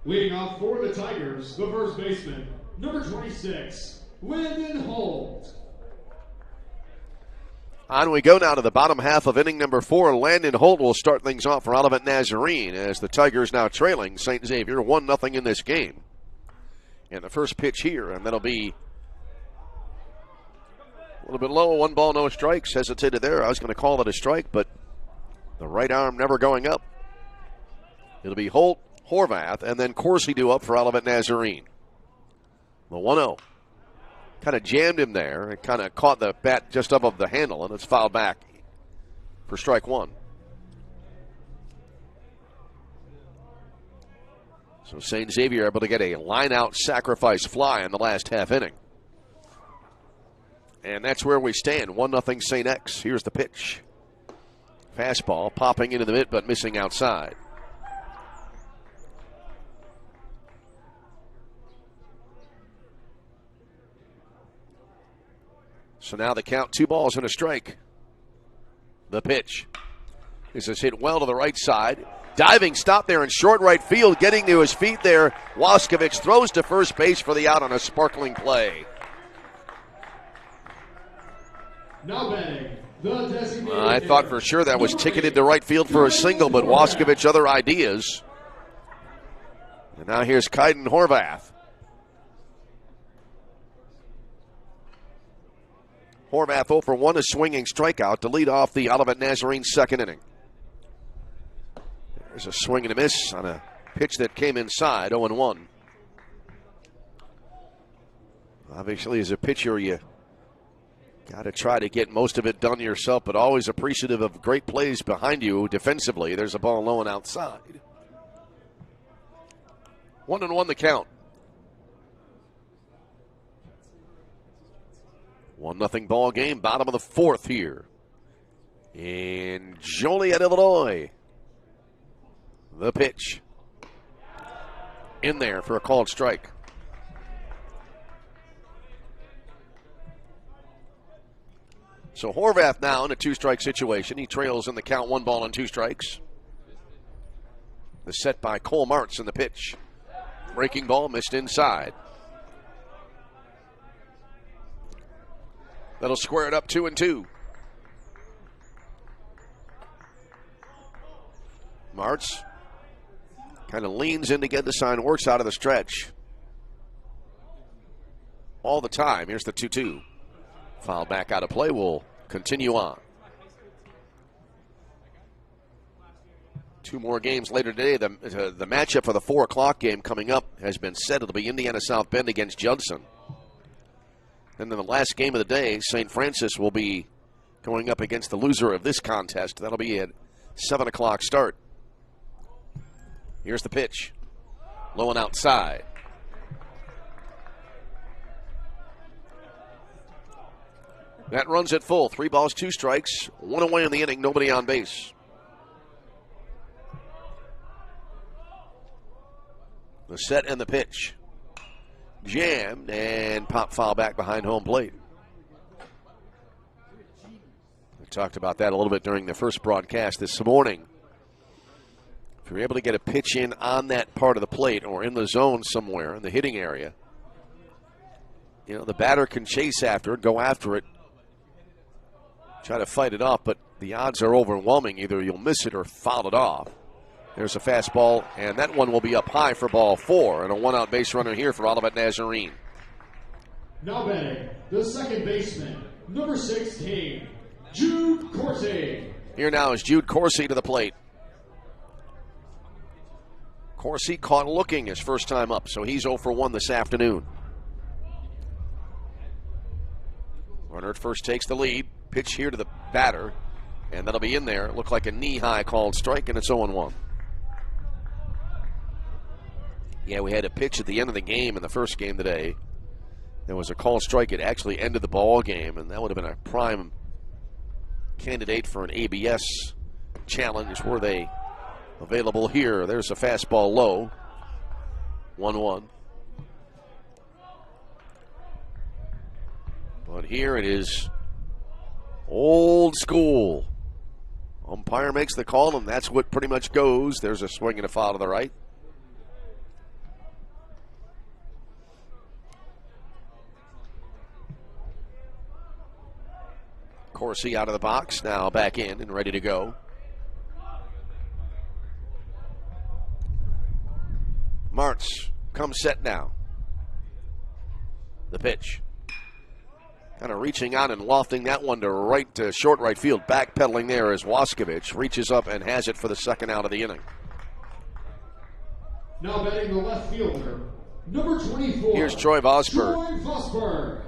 Leading off for the Tigers, the first baseman, number 26, Landon Holt. On we go now to the bottom half of inning number 4. Landon Holt will start things off for Olivet Nazarene as the Tigers now trailing St. Xavier 1-0 in this game. And the first pitch here, and that'll be a little bit low, 1 ball, no strikes. Hesitated there. I was going to call it a strike, but the right arm never going up. It'll be Holt, Horvath, and then Corsi up for Olivet Nazarene. The 1-0. Kind of jammed him there. It kind of caught the bat just above the handle, and it's fouled back for strike 1. So St. Xavier able to get a line-out sacrifice fly in the last half inning. And that's where we stand, 1-0 St. X. Here's the pitch. Fastball popping into the mitt, but missing outside. So now the count, 2 balls and a strike. The pitch. This is hit well to the right side. Diving stop there in short right field, getting to his feet there. Waskovich throws to first base for the out on a sparkling play. Now batting, the designated I thought for sure that was ticketed to right field for a single, but Waskovich other ideas. And now here's Kaiden Horvath. Horvath 0 for 1, a swinging strikeout to lead off the Olivet Nazarene second inning. There's a swing and a miss on a pitch that came inside, 0-1. Obviously, as a pitcher, you got to try to get most of it done yourself, but always appreciative of great plays behind you defensively. There's a ball low and outside. 1-1 the count. 1-0 ball game, bottom of the 4th here in Joliet, Illinois. The pitch. In there for a called strike. So Horvath now in a 2-strike situation. He trails in the count, 1 ball and 2 strikes. The set by Cole Martz in the pitch. Breaking ball missed inside. That'll square it up 2-2. Martz kind of leans in to get the sign, works out of the stretch. All the time. Here's the 2-2. Foul back out of play. Will continue on. 2 more games later today. The matchup for the 4 o'clock game coming up has been set. It'll be Indiana South Bend against Judson. And then the last game of the day, St. Francis will be going up against the loser of this contest. That'll be at 7 o'clock start. Here's the pitch. Low and outside. That runs it full. 3 balls, 2 strikes. 1 away in the inning. Nobody on base. The set and the pitch. Jammed and pop foul back behind home plate. We talked about that a little bit during the first broadcast this morning. If you're able to get a pitch in on that part of the plate or in the zone somewhere in the hitting area, you know, the batter can chase after it, go after it, try to fight it off, but the odds are overwhelming. Either you'll miss it or foul it off. There's a fastball, and that one will be up high for ball 4, and a 1-out base runner here for Olivet Nazarene. Now batting, the second baseman, number 16, Jude Corsi. Here now is Jude Corsi to the plate. Corsi caught looking his first time up, so he's 0 for 1 this afternoon. Runner at first takes the lead. Pitch here to the batter, and that'll be in there. It looked like a knee-high called strike, and it's 0-1. Yeah, we had a pitch at the end of the game in the first game today. There was a called strike. It actually ended the ball game, and that would have been a prime candidate for an ABS challenge. Were they available here? There's a fastball low. 1-1. But here it is old school. Umpire makes the call, and that's what pretty much goes. There's a swing and a foul to the right. Corsi out of the box, now back in and ready to go. Martz comes set now. The pitch. Kind of reaching out and lofting that one to short right field. Backpedaling there as Waskovich reaches up and has it for the second out of the inning. Now batting the left fielder, number 24. Here's Troy Vosberg. Troy Vosberg.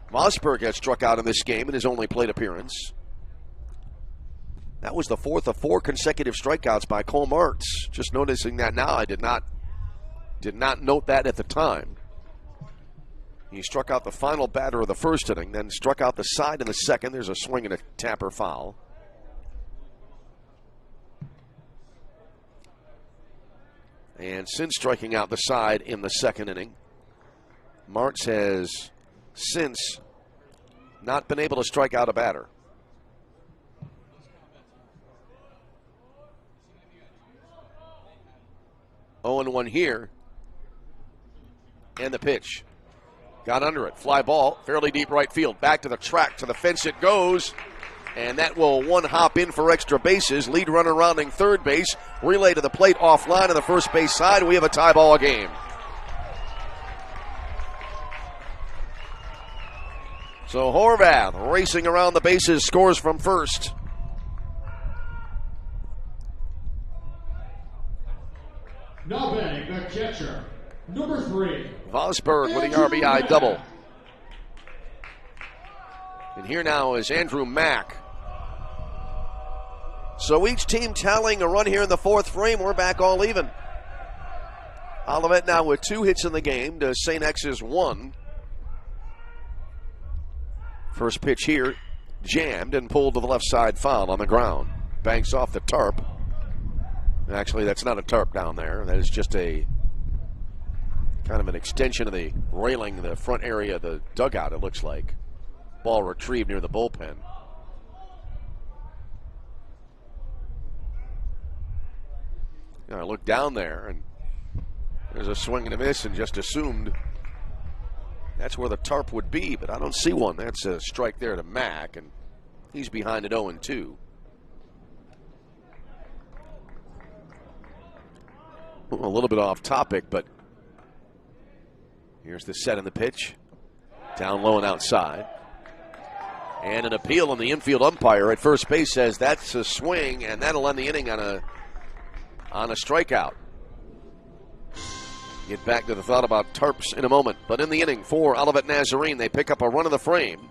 Vosberg has struck out in this game in his only plate appearance. That was the 4th of 4 consecutive strikeouts by Cole Martz. Just noticing that now. I did not note that at the time. He struck out the final batter of the first inning, then struck out the side in the second. There's a swing and a tapper foul. And since striking out the side in the second inning, Martz has since not been able to strike out a batter. Oh, and 1 here. And the pitch. Got under it. Fly ball, fairly deep right field. Back to the track, to the fence it goes. And that will 1 hop in for extra bases. Lead runner rounding third base. Relay to the plate offline on the first base side. We have a tie ball game. So Horvath racing around the bases, scores from first. Now batting the catcher, number 3. Vosberg with the RBI double. And here now is Andrew Mack. So each team tallying a run here in the 4th frame. We're back all even. Olivet now with 2 hits in the game to St. X's 1. First pitch here, jammed and pulled to the left side, foul on the ground. Banks off the tarp. Actually, that's not a tarp down there. That is just a kind of an extension of the railing, the front area of the dugout, it looks like. Ball retrieved near the bullpen. I looked down there, and there's a swing and a miss, and just assumed that's where the tarp would be, but I don't see one. That's a strike there to Mack, and he's behind at 0-2. A little bit off topic, but here's the set and the pitch. Down low and outside. And an appeal on the infield umpire at first base says that's a swing, and that'll end the inning on a strikeout. Get back to the thought about Tarps in a moment. But in the inning for Olivet Nazarene, they pick up a run in the frame.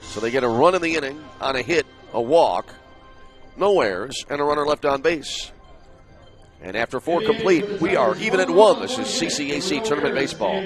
So they get a run in the inning on a hit, a walk, no errors, and a runner left on base. And after 4 complete, we are even at 1. This is CCAC Tournament Baseball.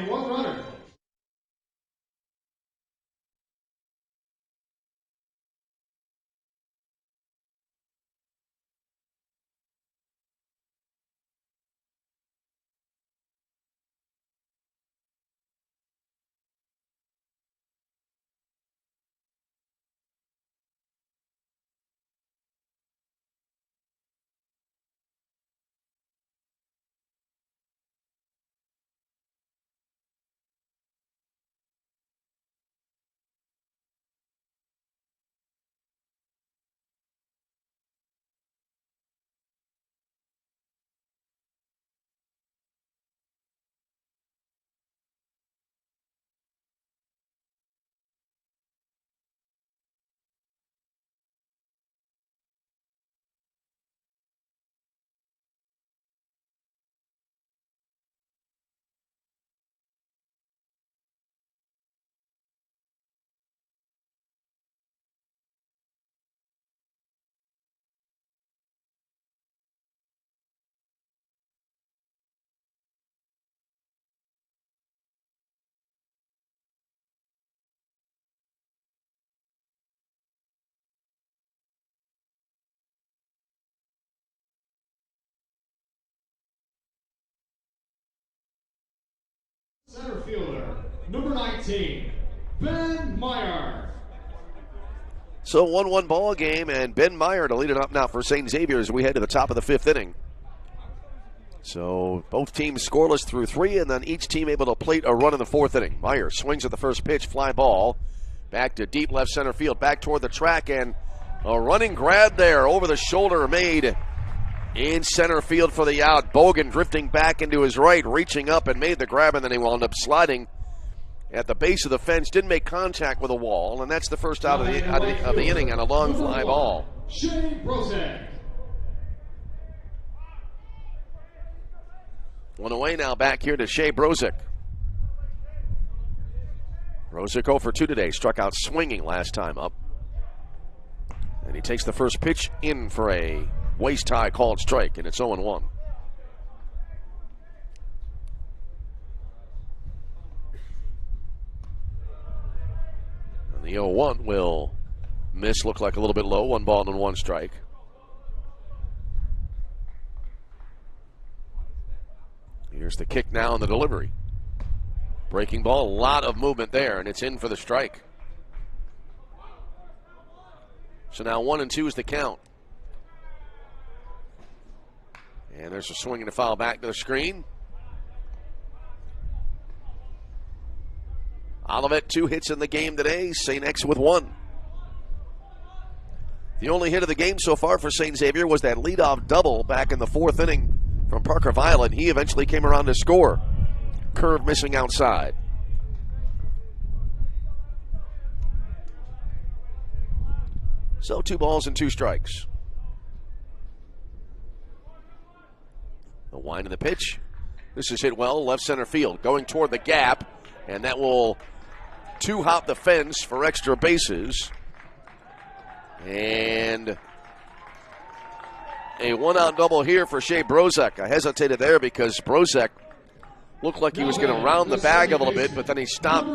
Center fielder, number 19, Ben Meyer. So 1-1 ball game, and Ben Meyer to lead it up now for St. Xavier as we head to the top of the 5th inning. So both teams scoreless through 3, and then each team able to plate a run in the 4th inning. Meyer swings at the first pitch, fly ball, back to deep left center field, back toward the track, and a running grab there over the shoulder made in center field for the out. Bogan drifting back into his right, reaching up and made the grab, and then he wound up sliding at the base of the fence. Didn't make contact with a wall, and that's the first out of the inning on a long fly ball. Shea Brozak. One away now, back here to Shea Brozak. Brozak 0 for 2 today, struck out swinging last time up. And he takes the first pitch in for a waist high called strike, and it's 0-1. And the 0-1 will miss, look like a little bit low, 1 ball and 1 strike. Here's the kick now and the delivery. Breaking ball, a lot of movement there, and it's in for the strike. So now 1-2 is the count. And there's a swing and a foul back to the screen. Olivet 2 hits in the game today. St. X with 1. The only hit of the game so far for St. Xavier was that leadoff double back in the 4th inning from Parker Violet. He eventually came around to score. Curve missing outside. So 2 balls and 2 strikes. The wind of the pitch. This is hit well, left center field, going toward the gap, and that will 2-hop the fence for extra bases. And a 1-out double here for Shea Brozak. I hesitated there because Brozak looked like he was going to round the bag a little bit, but then he stopped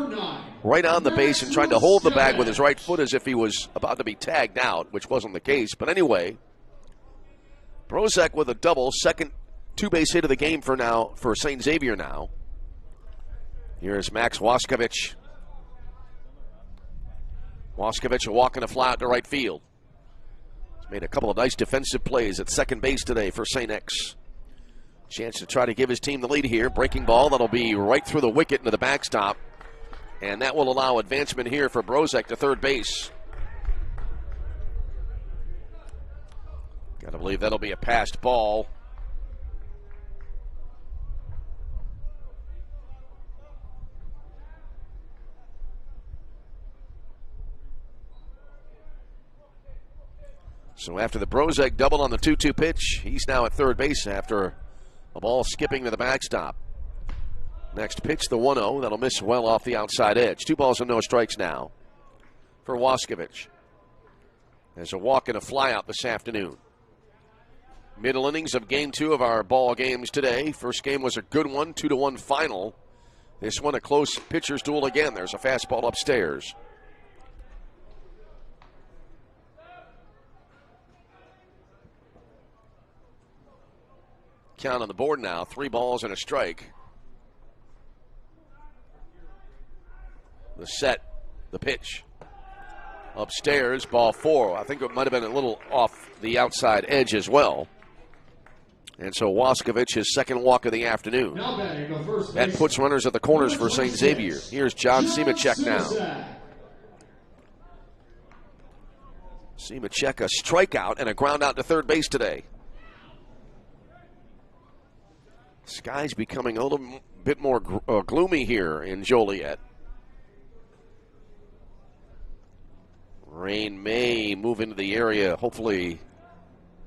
right on the base and tried to hold the bag with his right foot as if he was about to be tagged out, which wasn't the case. But anyway, Brozak with a double, second 2-base hit of the game for St. Xavier now. Here's Max Waskovich. Waskovich walking a fly out to right field. He's made a couple of nice defensive plays at second base today for St. X. Chance to try to give his team the lead here. Breaking ball that'll be right through the wicket into the backstop. And that will allow advancement here for Brozak to third base. Gotta believe that'll be a passed ball. So after the Brozek doubled on the 2-2 pitch, he's now at third base after a ball skipping to the backstop. Next pitch, the 1-0. That'll miss well off the outside edge. 2 balls and no strikes now for Waskovich. There's a walk and a flyout this afternoon. Middle innings of game 2 of our ball games today. First game was a good one, 2-1 final. This one a close pitcher's duel again. There's a fastball upstairs. Count on the board now, 3 balls and a strike. The set, the pitch. Upstairs, ball 4. I think it might have been a little off the outside edge as well. And so Waskovich, his second walk of the afternoon. That puts runners at the corners for St. Xavier. Here's John Simacek now. Simacek, a strikeout and a ground out to third base today. Sky's becoming a little bit more gloomy here in Joliet. Rain may move into the area, hopefully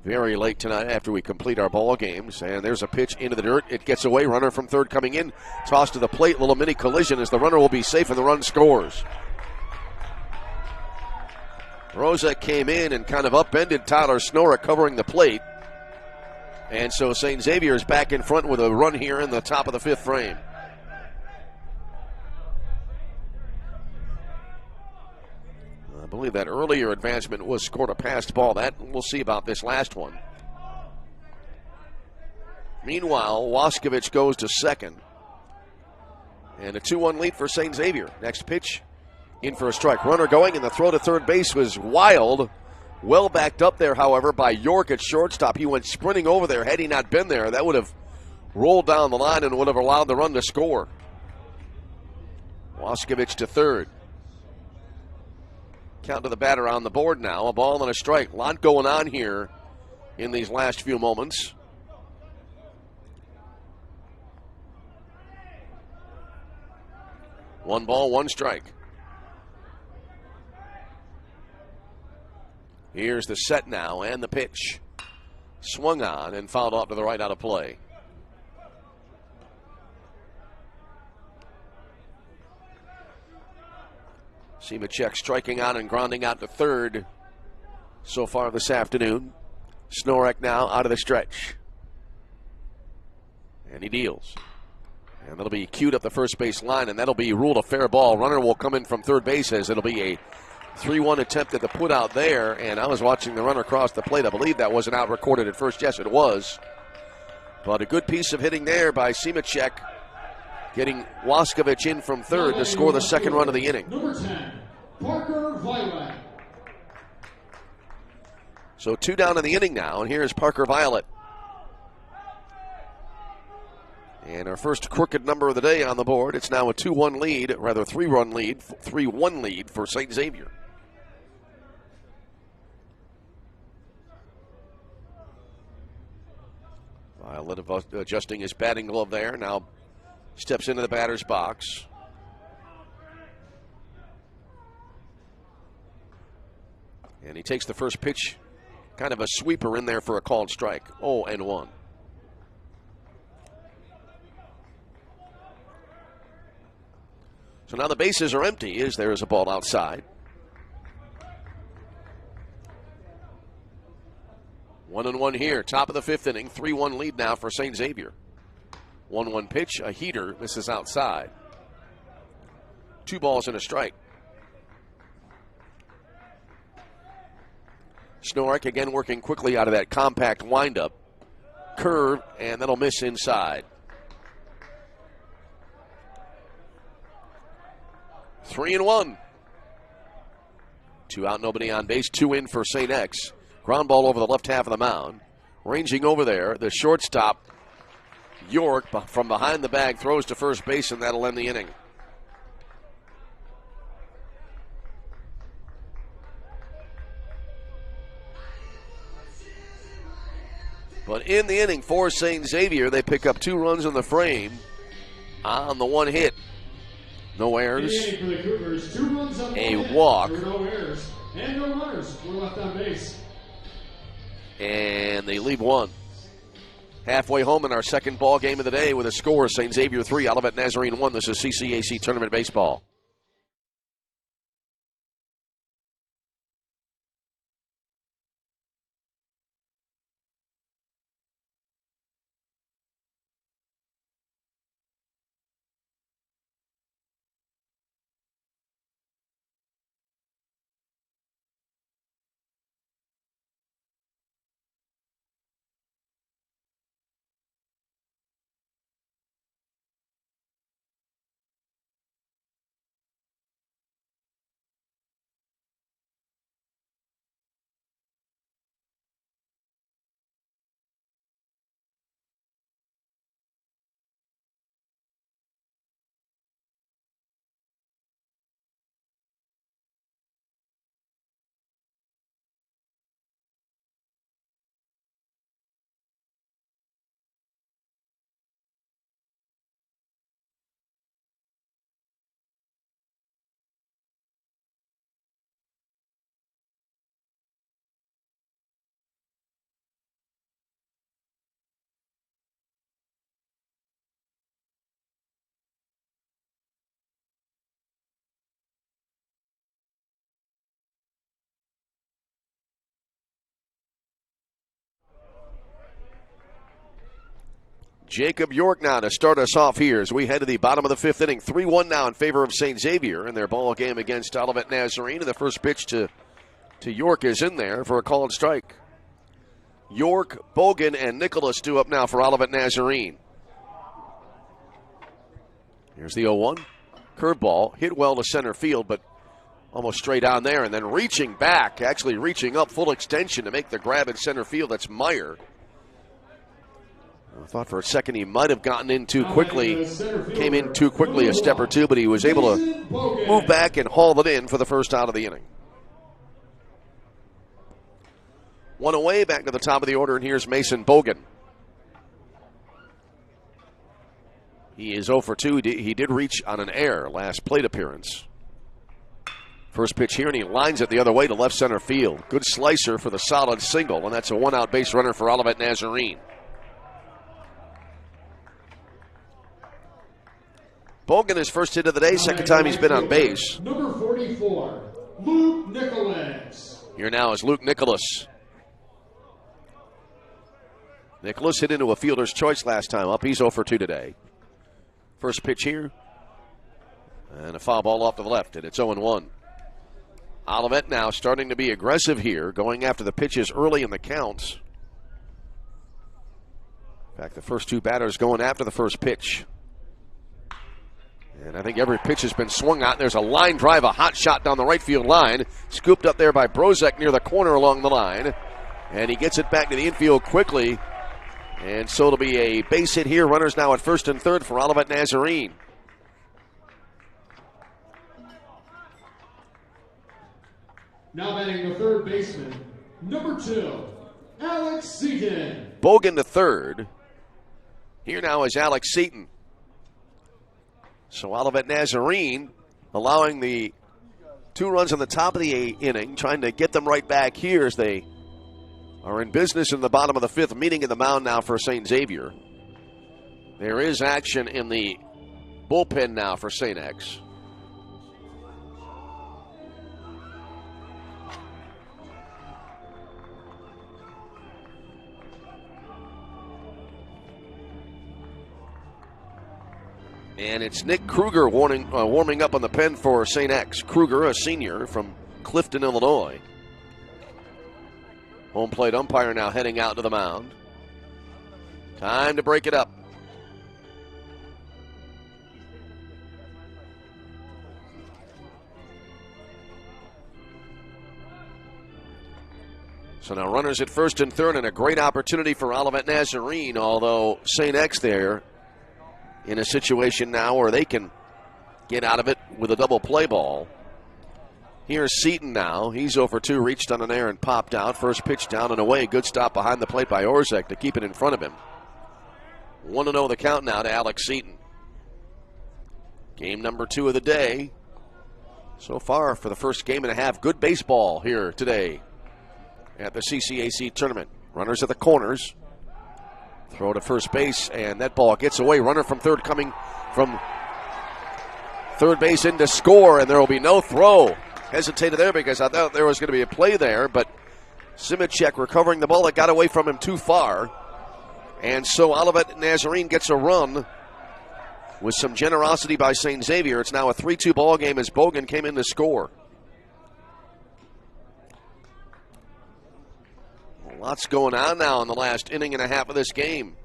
very late tonight after we complete our ball games. And there's a pitch into the dirt. It gets away. Runner from third coming in. Tossed to the plate. Little mini collision as the runner will be safe and the run scores. Rosa came in and kind of upended Tyler Snorek covering the plate. And so St. Xavier is back in front with a run here in the top of the 5th frame. I believe that earlier advancement was scored a passed ball. That we'll see about this last one. Meanwhile, Waskovich goes to second. And a 2-1 lead for St. Xavier. Next pitch, in for a strike. Runner going, and the throw to third base was wild. Well backed up there, however, by York at shortstop. He went sprinting over there. Had he not been there, that would have rolled down the line and would have allowed the run to score. Waskovich to third. Count to the batter on the board now. A ball and a strike. A lot going on here in these last few moments. One ball, one strike. Here's the set now and the pitch. Swung on and fouled off to the right out of play. Simacek striking out and grounding out to third so far this afternoon. Snorek now out of the stretch. And he deals. And that'll be queued up the first base line, and that'll be ruled a fair ball. Runner will come in from third base as it'll be a 3-1 attempt at the put out there. And I was watching the runner cross the plate. I believe that wasn't out recorded at first. Yes, it was. But a good piece of hitting there by Simacek, getting Waskovich in from third to score the second run of the inning. Number 10, Parker Violet. So 2 down in the inning now, and here's Parker Violet. And our first crooked number of the day on the board. It's now a 2-1 lead, rather 3-1 lead, 3-1 lead for St. Xavier. Violet adjusting his batting glove there. Now steps into the batter's box. And he takes the first pitch, kind of a sweeper in there for a called strike. 0-1. So now the bases are empty as there is a ball outside. 1-1 here, top of the 5th inning. 3-1 lead now for St. Xavier. 1-1 pitch, a heater, misses outside. 2 balls and a strike. Snorek again working quickly out of that compact windup. Curve, and that'll miss inside. 3-1. 2 out, nobody on base. 2 in for St. X. Ground ball over the left half of the mound. Ranging over there, the shortstop, York, from behind the bag, throws to first base, and that'll end the inning. But in the inning for St. Xavier, they pick up 2 runs in the frame on the 1 hit. No errors, a walk, no errors, and no runners were left on base. And they leave one. Halfway home in our second ball game of the day with a score, St. Xavier 3, Olivet Nazarene 1. This is CCAC Tournament Baseball. Jacob York now to start us off here as we head to the bottom of the fifth inning. 3-1 now in favor of St. Xavier in their ball game against Olivet Nazarene. And the first pitch to York is in there for a called strike. York, Bogan, and Nicholas due up now for Olivet Nazarene. Here's the 0-1. Curveball, hit well to center field, but almost straight on there. And then reaching back, actually reaching up full extension to make the grab in center field. That's Meyer. I thought for a second he might have gotten in too quickly, came in too quickly a step or two, but he was able to move back and haul it in for the first out of the inning. One away, back to the top of the order, and here's Mason Bogan. He is 0 for 2. He did reach on an error last plate appearance. First pitch here, and he lines it the other way to left center field. Good slicer for the solid single, and that's a one-out base runner for Olivet Nazarene. Bogan, his first hit of the day, second time he's been on base. Number 44, Luke Nicholas. Here now is Luke Nicholas. Nicholas hit into a fielder's choice last time up. He's 0 for 2 today. First pitch here. And a foul ball off to the left, and it's 0-1. Olivet now starting to be aggressive here, going after the pitches early in the counts. In fact, the first two batters going after the first pitch. And I think every pitch has been swung out. There's a line drive, a hot shot down the right field line. Scooped up there by Brozek near the corner along the line. And he gets it back to the infield quickly. And so it'll be a base hit here. Runners now at first and third for Olivet Nazarene. Now batting the third baseman, number 2, Alex Seaton. Bogan to third. Here now is Alex Seaton. So Olivet Nazarene allowing the 2 runs on the top of the inning, trying to get them right back here as they are in business in the bottom of the fifth, meeting in the mound now for St. Xavier. There is action in the bullpen now for St. X. And it's Nick Kruger warming up on the pen for St. X. Kruger, a senior from Clifton, Illinois. Home plate umpire now heading out to the mound. Time to break it up. So now runners at first and third, and a great opportunity for Olivet Nazarene, although St. X there in a situation now where they can get out of it with a double play ball. Here's Seaton now. He's 0 for 2, reached on an air and popped out. First pitch down and away. Good stop behind the plate by Orzek to keep it in front of him. 1-0 the count now to Alex Seaton. Game number 2 of the day. So far for the first game and a half, good baseball here today at the CCAC tournament. Runners at the corners. Throw to first base, and that ball gets away. Runner from third coming from third base in to score, and there will be no throw. Hesitated there because I thought there was going to be a play there, but Simicek recovering the ball that got away from him too far. And so Olivet Nazarene gets a run with some generosity by St. Xavier. It's now a 3-2 ball game as Bogan came in to score. Lots going on now in the last inning and a half of this game.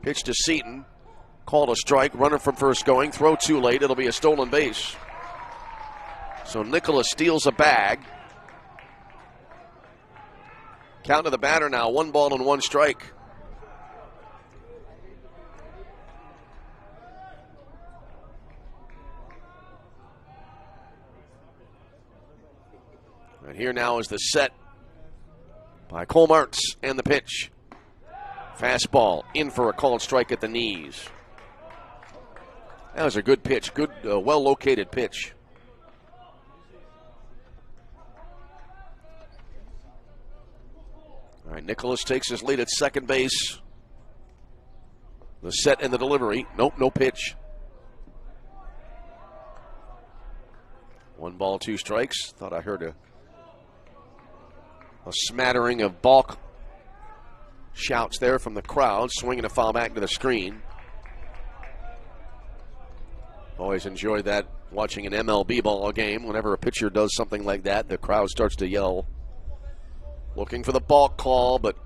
Pitch to Seaton. Called a strike. Runner from first going. Throw too late. It'll be a stolen base. So Nicholas steals a bag. Count to the batter now. 1 ball and 1 strike. And here now is the set by Colmartz and the pitch. Fastball in for a called strike at the knees. That was a good pitch, good, well-located pitch. All right, Nicholas takes his lead at second base. The set and the delivery. Nope, no pitch. 1 ball, 2 strikes. Thought I heard a smattering of balk shouts there from the crowd. Swinging a foul back to the screen. Always enjoyed that, watching an MLB ball game. Whenever a pitcher does something like that, the crowd starts to yell. Looking for the balk call, but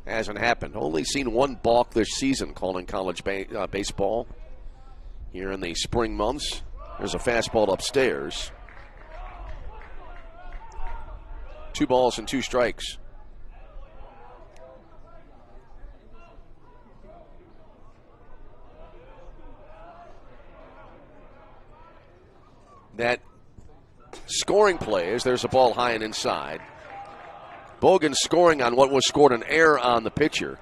hasn't happened. Only seen 1 balk this season calling college baseball here in the spring months. There's a fastball upstairs. 2 balls and 2 strikes. That scoring play is there's a ball high and inside. Bogan scoring on what was scored an error on the pitcher.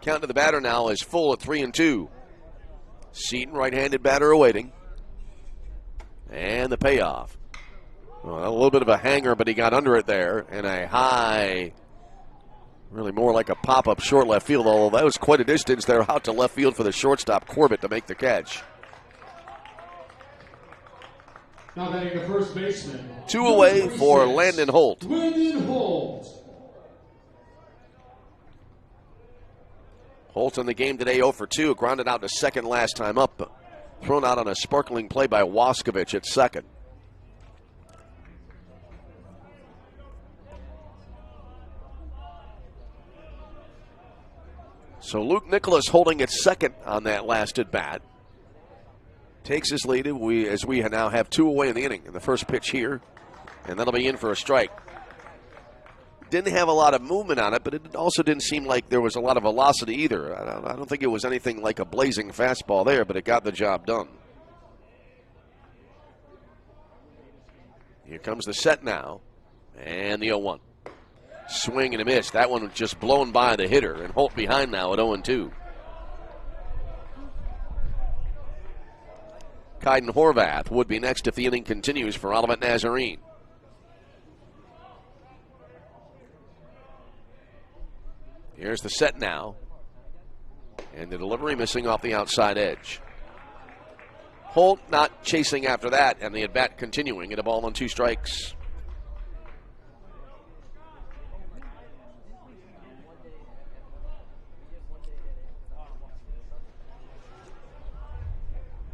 Count to the batter now is full at 3-2. Seaton, right-handed batter, awaiting. And the payoff. Well, a little bit of a hanger, but he got under it there. And a high, really more like a pop-up short left field, although that was quite a distance there out to left field for the shortstop, Corbett, to make the catch. Now batting the first baseman. 2 away for Landon Holt. Landon Holt. Holt in the game today 0 for 2, grounded out to second last time up. Thrown out on a sparkling play by Waskovich at second. So Luke Nicholas holding at second on that last at bat. Takes his lead as we now have 2 away in the inning. In the first pitch here, and that'll be in for a strike. Didn't have a lot of movement on it, but it also didn't seem like there was a lot of velocity either. I don't think it was anything like a blazing fastball there, but it got the job done. Here comes the set now, and the 0-1. Swing and a miss. That one was just blown by the hitter, and Holt behind now at 0-2. Kaiden Horvath would be next if the inning continues for Olivet Nazarene. Here's the set now. And the delivery missing off the outside edge. Holt not chasing after that, and the at-bat continuing at a ball and 2 strikes.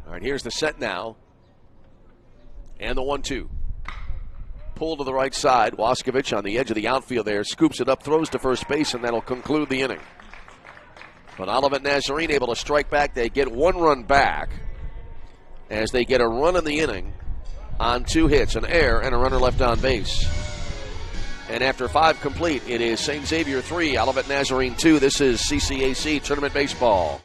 All right, here's the set now. And the 1-2. Pull to the right side. Waskovich on the edge of the outfield there. Scoops it up, throws to first base, and that'll conclude the inning. But Olivet Nazarene able to strike back. They get 1 run back as they get a run in the inning on 2 hits, an error, and a runner left on base. And after 5 complete, it is St. Xavier 3, Olivet Nazarene 2. This is CCAC Tournament Baseball.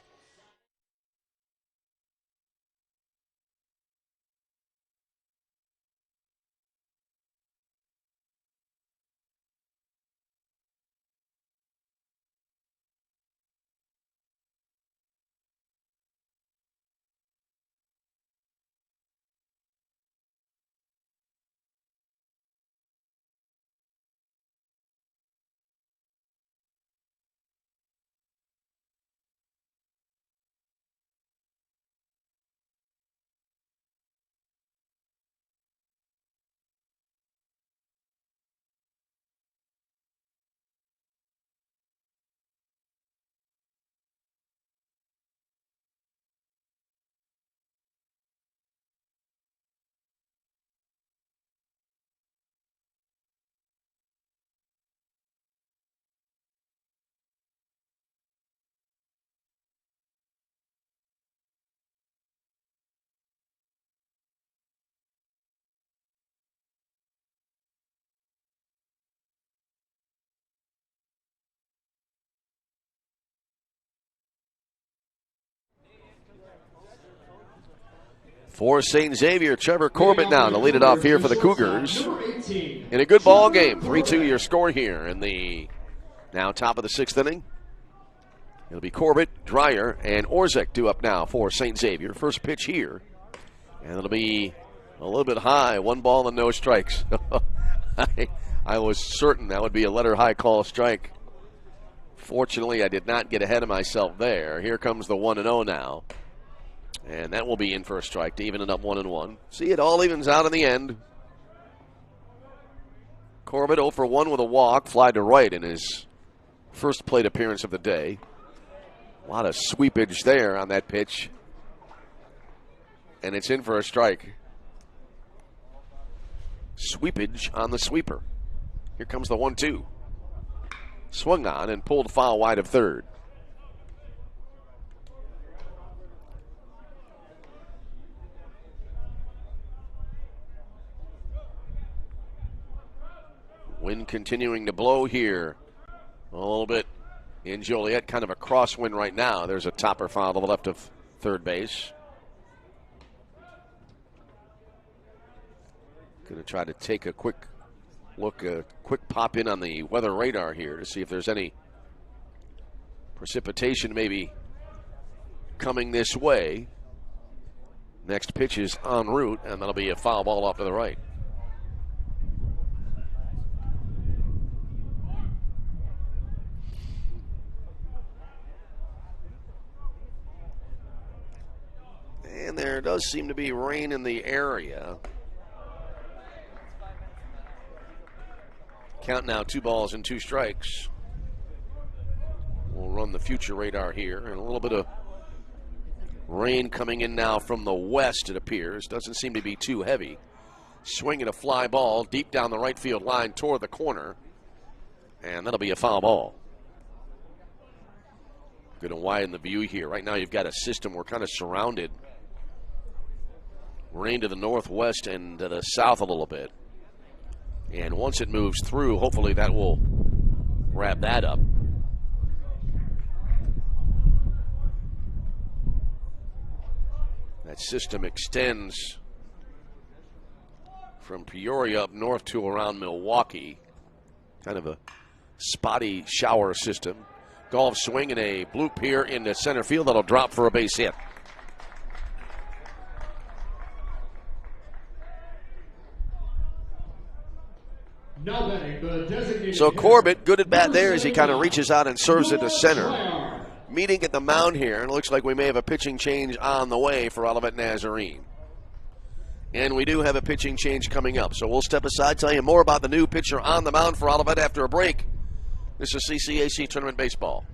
For St. Xavier, Trevor Corbett now to lead it off here for the Cougars. In a good ball game, 3-2 your score here in the now top of the 6th inning. It'll be Corbett, Dreyer, and Orzek due up now for St. Xavier. First pitch here, and it'll be a little bit high, 1 ball and no strikes. I was certain that would be a letter high call strike. Fortunately, I did not get ahead of myself there. Here comes the 1-0 now. And that will be in for a strike to even it up 1-1. See, it all evens out in the end. Corbett 0 for 1 with a walk, fly to right in his first plate appearance of the day. A lot of sweepage there on that pitch. And it's in for a strike. Sweepage on the sweeper. Here comes the 1-2. Swung on and pulled foul wide of third. Wind continuing to blow here a little bit in Joliet. Kind of a crosswind right now. There's a topper foul to the left of third base. Going to try to take a quick look, a quick pop in on the weather radar here to see if there's any precipitation maybe coming this way. Next pitch is en route, and that'll be a foul ball off to the right. And there does seem to be rain in the area. Count now 2 balls and 2 strikes. We'll run the future radar here. And a little bit of rain coming in now from the west, it appears. Doesn't seem to be too heavy. Swinging a fly ball deep down the right field line toward the corner. And that'll be a foul ball. Going to widen the view here. Right now you've got a system we're kind of surrounded. Rain to the northwest and to the south a little bit. And once it moves through, hopefully that will wrap that up. That system extends from Peoria up north to around Milwaukee. Kind of a spotty shower system. Golf swing and a bloop here in the center field that'll drop for a base hit. Now betting the designated So Corbett, good at bat there as he kind of reaches out and serves it to center. Meeting at the mound here, and it looks like we may have a pitching change on the way for Olivet Nazarene. And we do have a pitching change coming up. So we'll step aside, tell you more about the new pitcher on the mound for Olivet after a break. This is CCAC Tournament Baseball.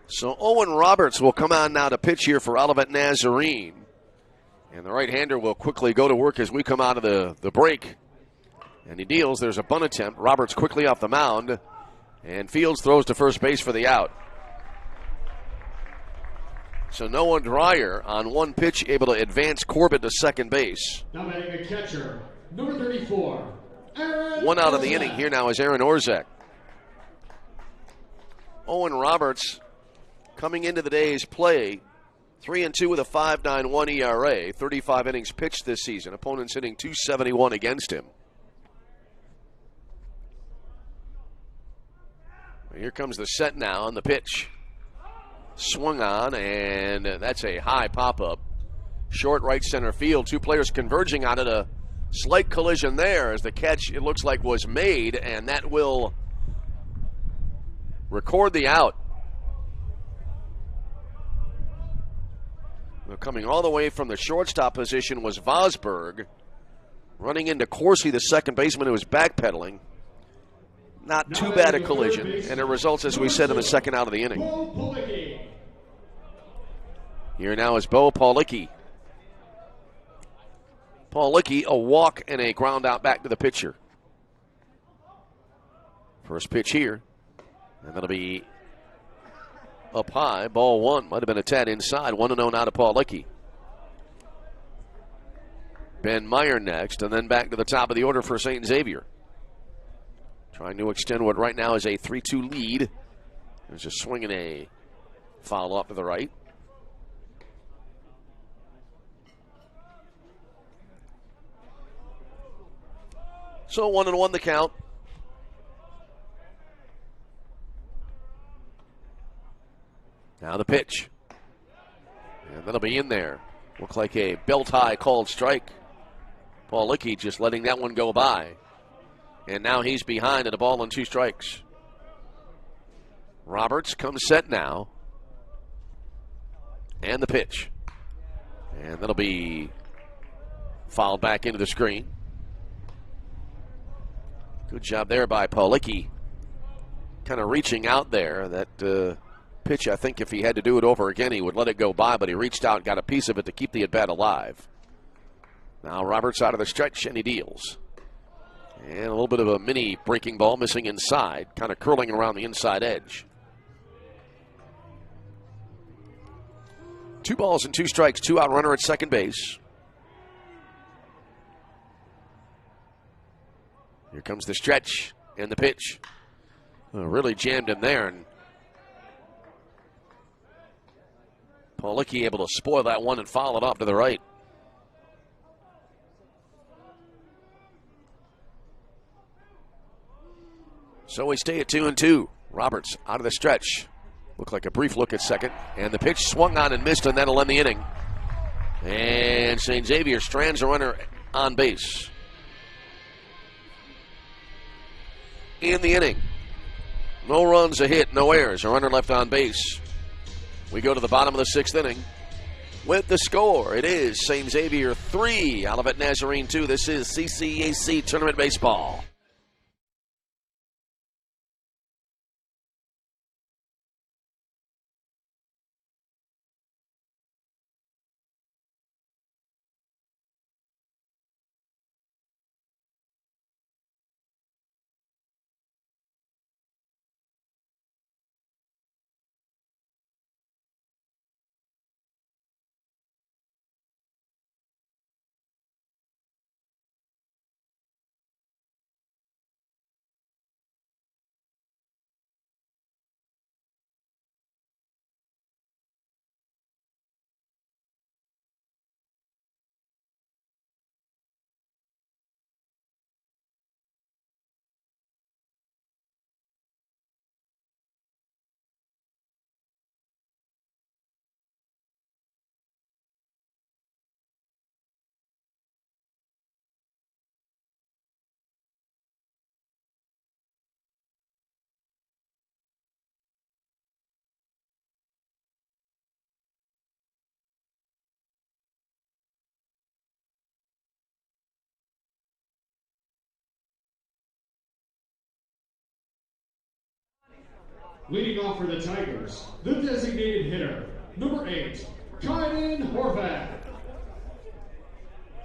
So Owen Roberts will come on now to pitch here for Olivet Nazarene. And the right-hander will quickly go to work as we come out of the break. And he deals. There's a bunt attempt. Roberts quickly off the mound. And Fields throws to first base for the out. So Noah Dreyer on one pitch able to advance Corbett to second base. Now batting the catcher, number 34, Aaron One out of the Orzak. inning here now is Aaron Orzak. Owen Roberts coming into the day's play, 3-2 with a 5.91 ERA, 35 innings pitched this season. Opponents hitting .271 against him. Here comes the set now on the pitch. Swung on, and that's a high pop-up. Short right center field. Two players converging on it. A slight collision there as the catch, it looks like, was made, and that will record the out. Well, coming all the way from the shortstop position was Vosberg. Running into Corsi, the second baseman, who was backpedaling. Not too bad a collision, and it results, as we said, in the second out of the inning. Here now is Bo Paulicki. Paulicki, a walk and a ground out back to the pitcher. First pitch here, and that'll be up high. Ball one, might have been a tad inside. 1-0 now to Paulicki. Ben Meyer next, and then back to the top of the order for St. Xavier. Trying to extend what right now is a 3-2 lead. There's a swing and a foul off to the right. So 1-1 the count. Now the pitch. And that'll be in there. Look like a belt-high called strike. Paulicki just letting that one go by. And now he's behind at a ball and 2 strikes. Roberts comes set now. And the pitch. And that'll be fouled back into the screen. Good job there by Paulicki. Kind of reaching out there. That pitch, I think if he had to do it over again, he would let it go by, but he reached out and got a piece of it to keep the at-bat alive. Now Roberts out of the stretch, and he deals. And a little bit of a mini breaking ball missing inside, kind of curling around the inside edge. 2 balls and 2 strikes, 2 out runner at second base. Here comes the stretch and the pitch. Really jammed him there, and Paulicki able to spoil that one and foul it off to the right. So we stay at 2-2. Roberts out of the stretch. Looked like a brief look at second. And the pitch swung on and missed, and that'll end the inning. And St. Xavier strands a runner on base. In the inning. No runs, a hit, no errors. A runner left on base. We go to the bottom of the 6th inning with the score. It is St. Xavier 3, Olivet Nazarene 2. This is CCAC Tournament Baseball. Leading off for the Tigers, the designated hitter, number 8, Kaiden Horvath.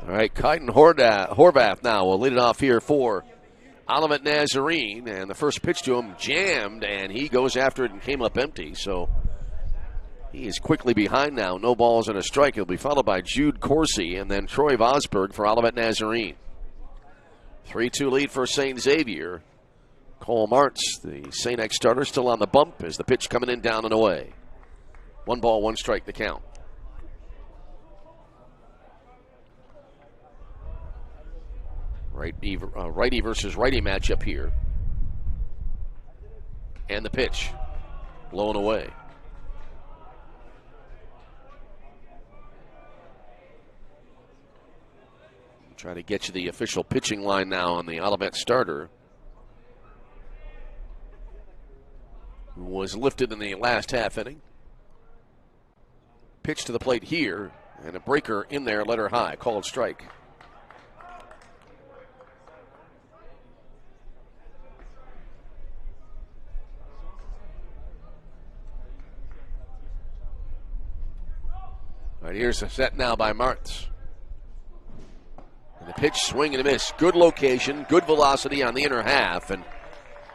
All right, Kaiden Horvath now will lead it off here for Olivet Nazarene. And the first pitch to him jammed, and he goes after it and came up empty. So he is quickly behind now. No balls and a strike. He'll be followed by Jude Corsi and then Troy Vosberg for Olivet Nazarene. 3-2 lead for St. Xavier. Cole Martz, the St. X starter, still on the bump as the pitch coming in down and away. 1 ball, 1 strike the count. Righty versus righty matchup here. And the pitch blown away. Try to get you the official pitching line now on the Olivet starter, who was lifted in the last half inning. Pitch to the plate here, and a breaker in there, letter high, called strike. All right, here's a set now by Martz. And the pitch, swing and a miss. Good location, good velocity on the inner half. And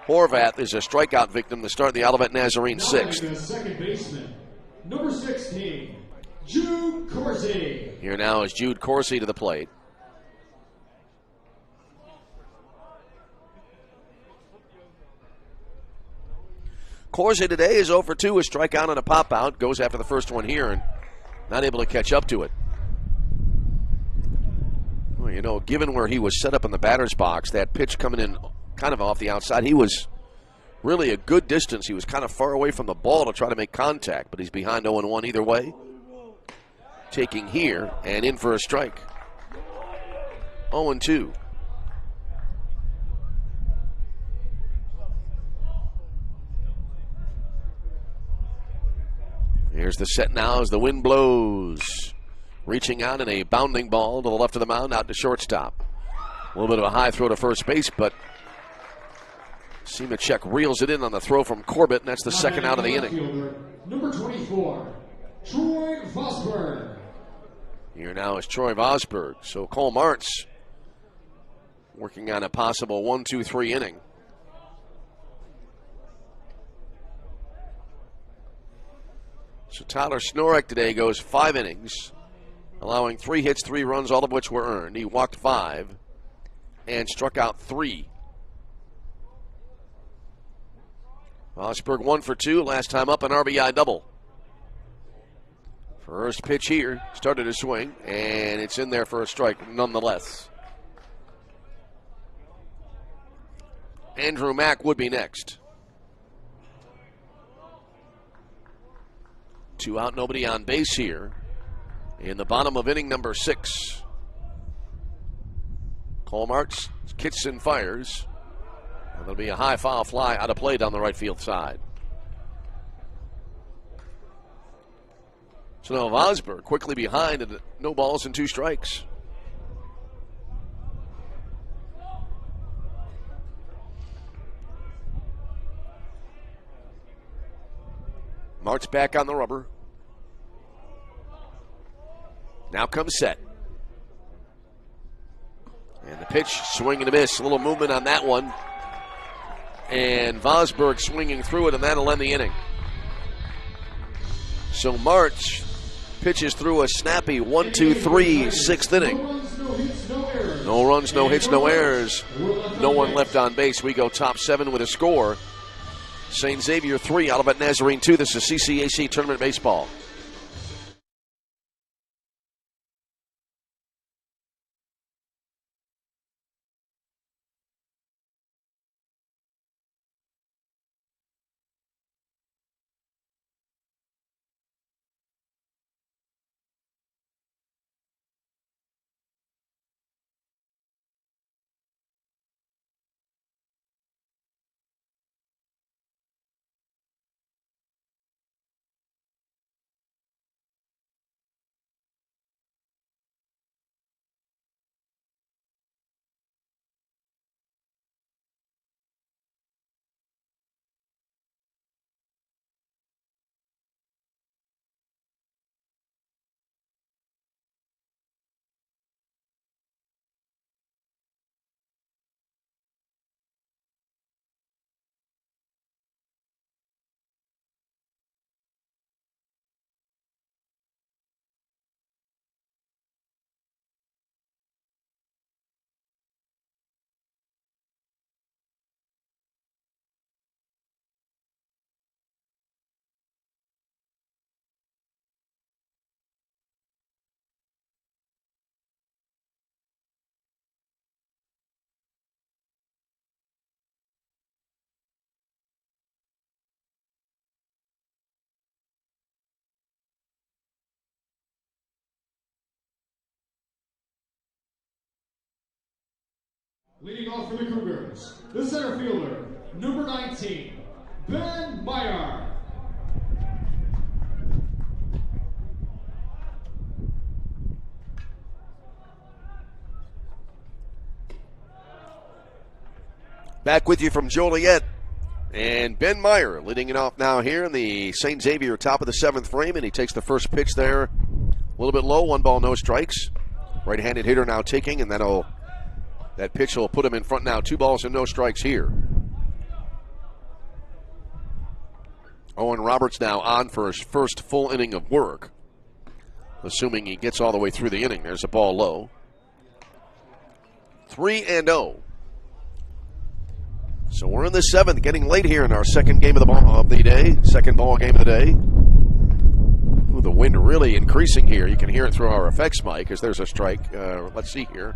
Horvath is a strikeout victim to start the Olivet Nazarene sixth. The second baseman, number 16, Jude Corsi. Here now is Jude Corsi to the plate. Corsi today is 0 for 2, a strikeout and a pop out. Goes after the first one here and not able to catch up to it. Well, you know, given where he was set up in the batter's box, that pitch coming in kind of off the outside, he was really a good distance. He was kind of far away from the ball to try to make contact, but he's behind 0-1 either way. Taking here and in for a strike. 0-2. Here's the set now as the wind blows. Reaching out in a bounding ball to the left of the mound, out to shortstop. A little bit of a high throw to first base, but Simacek reels it in on the throw from Corbett, and that's the second out of the inning. Number 24, Troy Vosberg. Here now is Troy Vosberg. So Cole Martz working on a possible 1-2-3 inning. So Tyler Snorek today goes 5 innings, allowing 3 hits, 3 runs, all of which were earned. He walked 5 and struck out 3. Vosberg 1 for 2, last time up an RBI double. First pitch here, started to swing, and it's in there for a strike nonetheless. Andrew Mack would be next. 2 out, nobody on base here in the bottom of inning number 6. Cole Martz kicks and fires. And there'll be a high foul fly out of play down the right field side. So now Vosberg quickly behind and no balls and 2 strikes. Martz back on the rubber. Now comes set. And the pitch, swing and a miss. A little movement on that one. And Vosberg swinging through it, and that'll end the inning. So Martz pitches through a snappy 1-2-3 6th inning. No runs, no hits, no errors. No one left on base. We go top 7 with a score. St. Xavier 3, Olivet Nazarene 2. This is CCAC Tournament Baseball. Leading off for the Cougars, the center fielder, number 19, Ben Meyer. Back with you from Joliet. And Ben Meyer leading it off now here in the St. Xavier top of the 7th frame, and he takes the first pitch there a little bit low, 1 ball, no strikes. Right-handed hitter now taking, and that pitch will put him in front now, 2 balls and no strikes here. Owen Roberts now on for his first full inning of work, assuming he gets all the way through the inning. There's a ball low. 3-0. So we're in the 7th, getting late here in our second game of the day, second ball game of the day. Ooh, the wind really increasing here. You can hear it through our effects mic as there's a strike. Let's see here.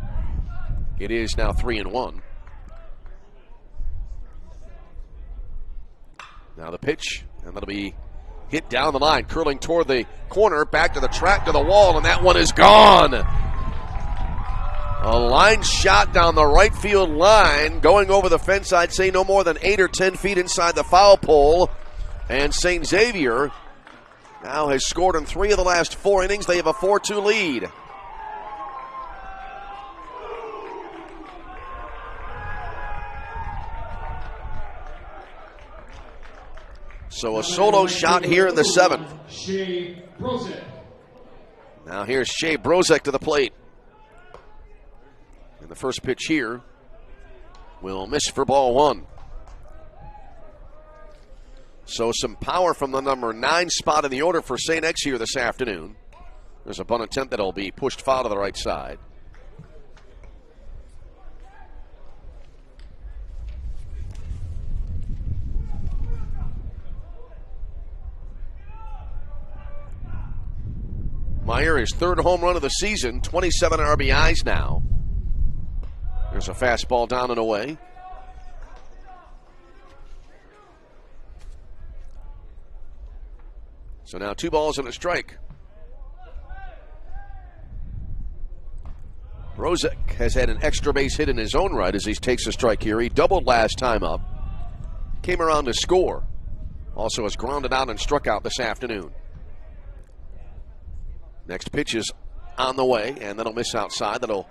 It is now 3-1. Now the pitch, and that'll be hit down the line, curling toward the corner, back to the track, to the wall, and that one is gone. A line shot down the right field line, going over the fence, I'd say no more than 8 or 10 feet inside the foul pole. And St. Xavier now has scored in 3 of the last 4 innings. They have a 4-2 lead. So a solo shot here in the 7th. Now here's Shea Brozek to the plate. And the first pitch here will miss for ball 1. So some power from the number 9 spot in the order for St. X here this afternoon. There's a bunt attempt that'll be pushed foul to the right side. Meyer, his 3rd home run of the season, 27 RBIs now. There's a fastball down and away. So now 2 balls and a strike. Brozek has had an extra base hit in his own right as he takes a strike here. He doubled last time up. Came around to score. Also has grounded out and struck out this afternoon. Next pitch is on the way, and that'll miss outside. That'll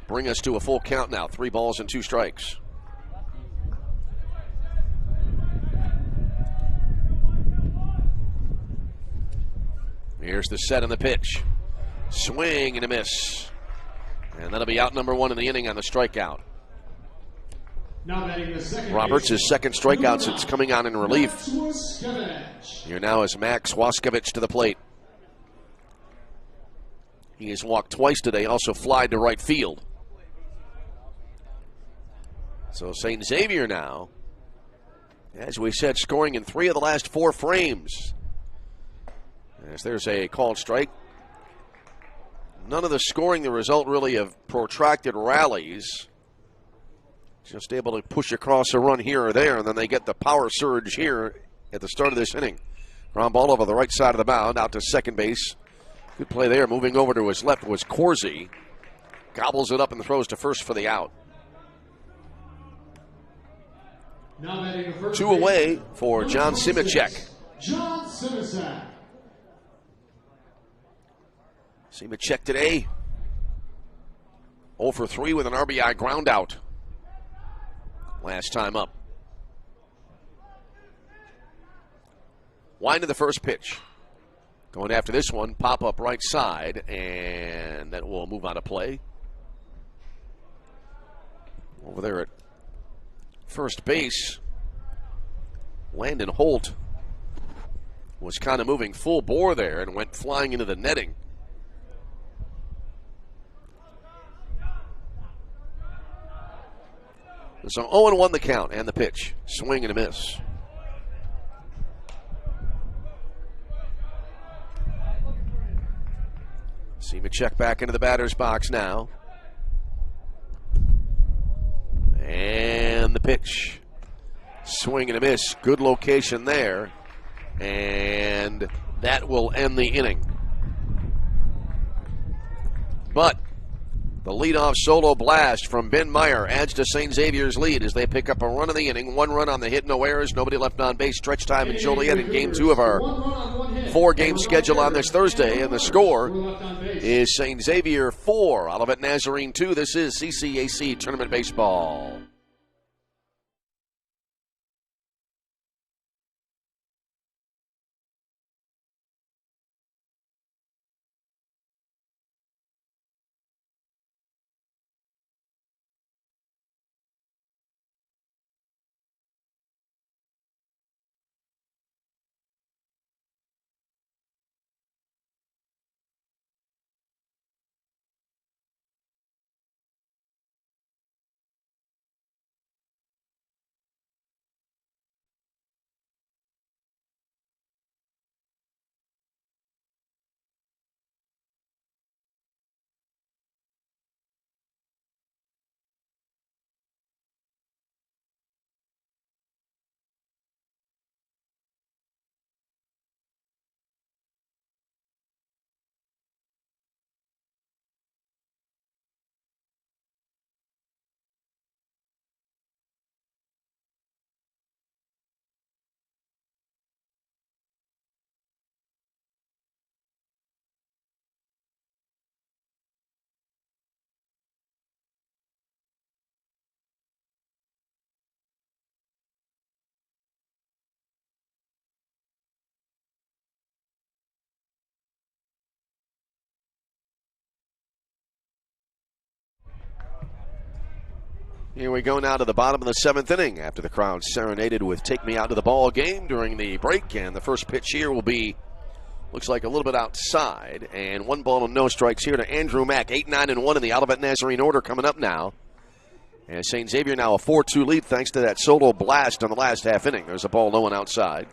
bring us to a full count now. 3 balls and 2 strikes. Here's the set and the pitch. Swing and a miss. And that'll be out number 1 in the inning on the strikeout. Now batting the second Roberts, his 2nd strikeout since coming on in relief. Here now is Max Waskevich to the plate. He has walked twice today, also flied to right field. So St. Xavier now, as we said, scoring in 3 of the last 4 frames. As there's a called strike. None of the scoring the result really of protracted rallies. Just able to push across a run here or there, and then they get the power surge here at the start of this inning. Ground ball over the right side of the mound, out to second base. Good play there. Moving over to his left was Corsi. Gobbles it up and throws to first for the out. 2 away for John Simicek. John Simicek. Simicek today 0 for 3 with an RBI ground out. Last time up. Wind to the first pitch. Going after this one, pop up right side, and that will move out of play. Over there at first base, Landon Holt was kind of moving full bore there and went flying into the netting. So 0-1 the count and the pitch. Swing and a miss. Simicek back into the batter's box now. And the pitch. Swing and a miss. Good location there. And that will end the inning. But The leadoff solo blast from Ben Meyer adds to St. Xavier's lead as they pick up a run in the inning. 1 run on the hit, no errors, nobody left on base. Stretch time in Joliet in game 2 of our 4-game schedule on this Thursday. And the score is St. Xavier 4, Olivet Nazarene 2. This is CCAC Tournament Baseball. Here we go now to the bottom of the 7th inning after the crowd serenaded with Take Me Out to the Ball Game during the break. And the first pitch here will be, looks like a little bit outside. And 1 ball and no strikes here to Andrew Mack. 8-9-1 in the Olivet Nazarene order coming up now. And St. Xavier now a 4-2 lead thanks to that solo blast on the last half inning. There's a ball low and outside.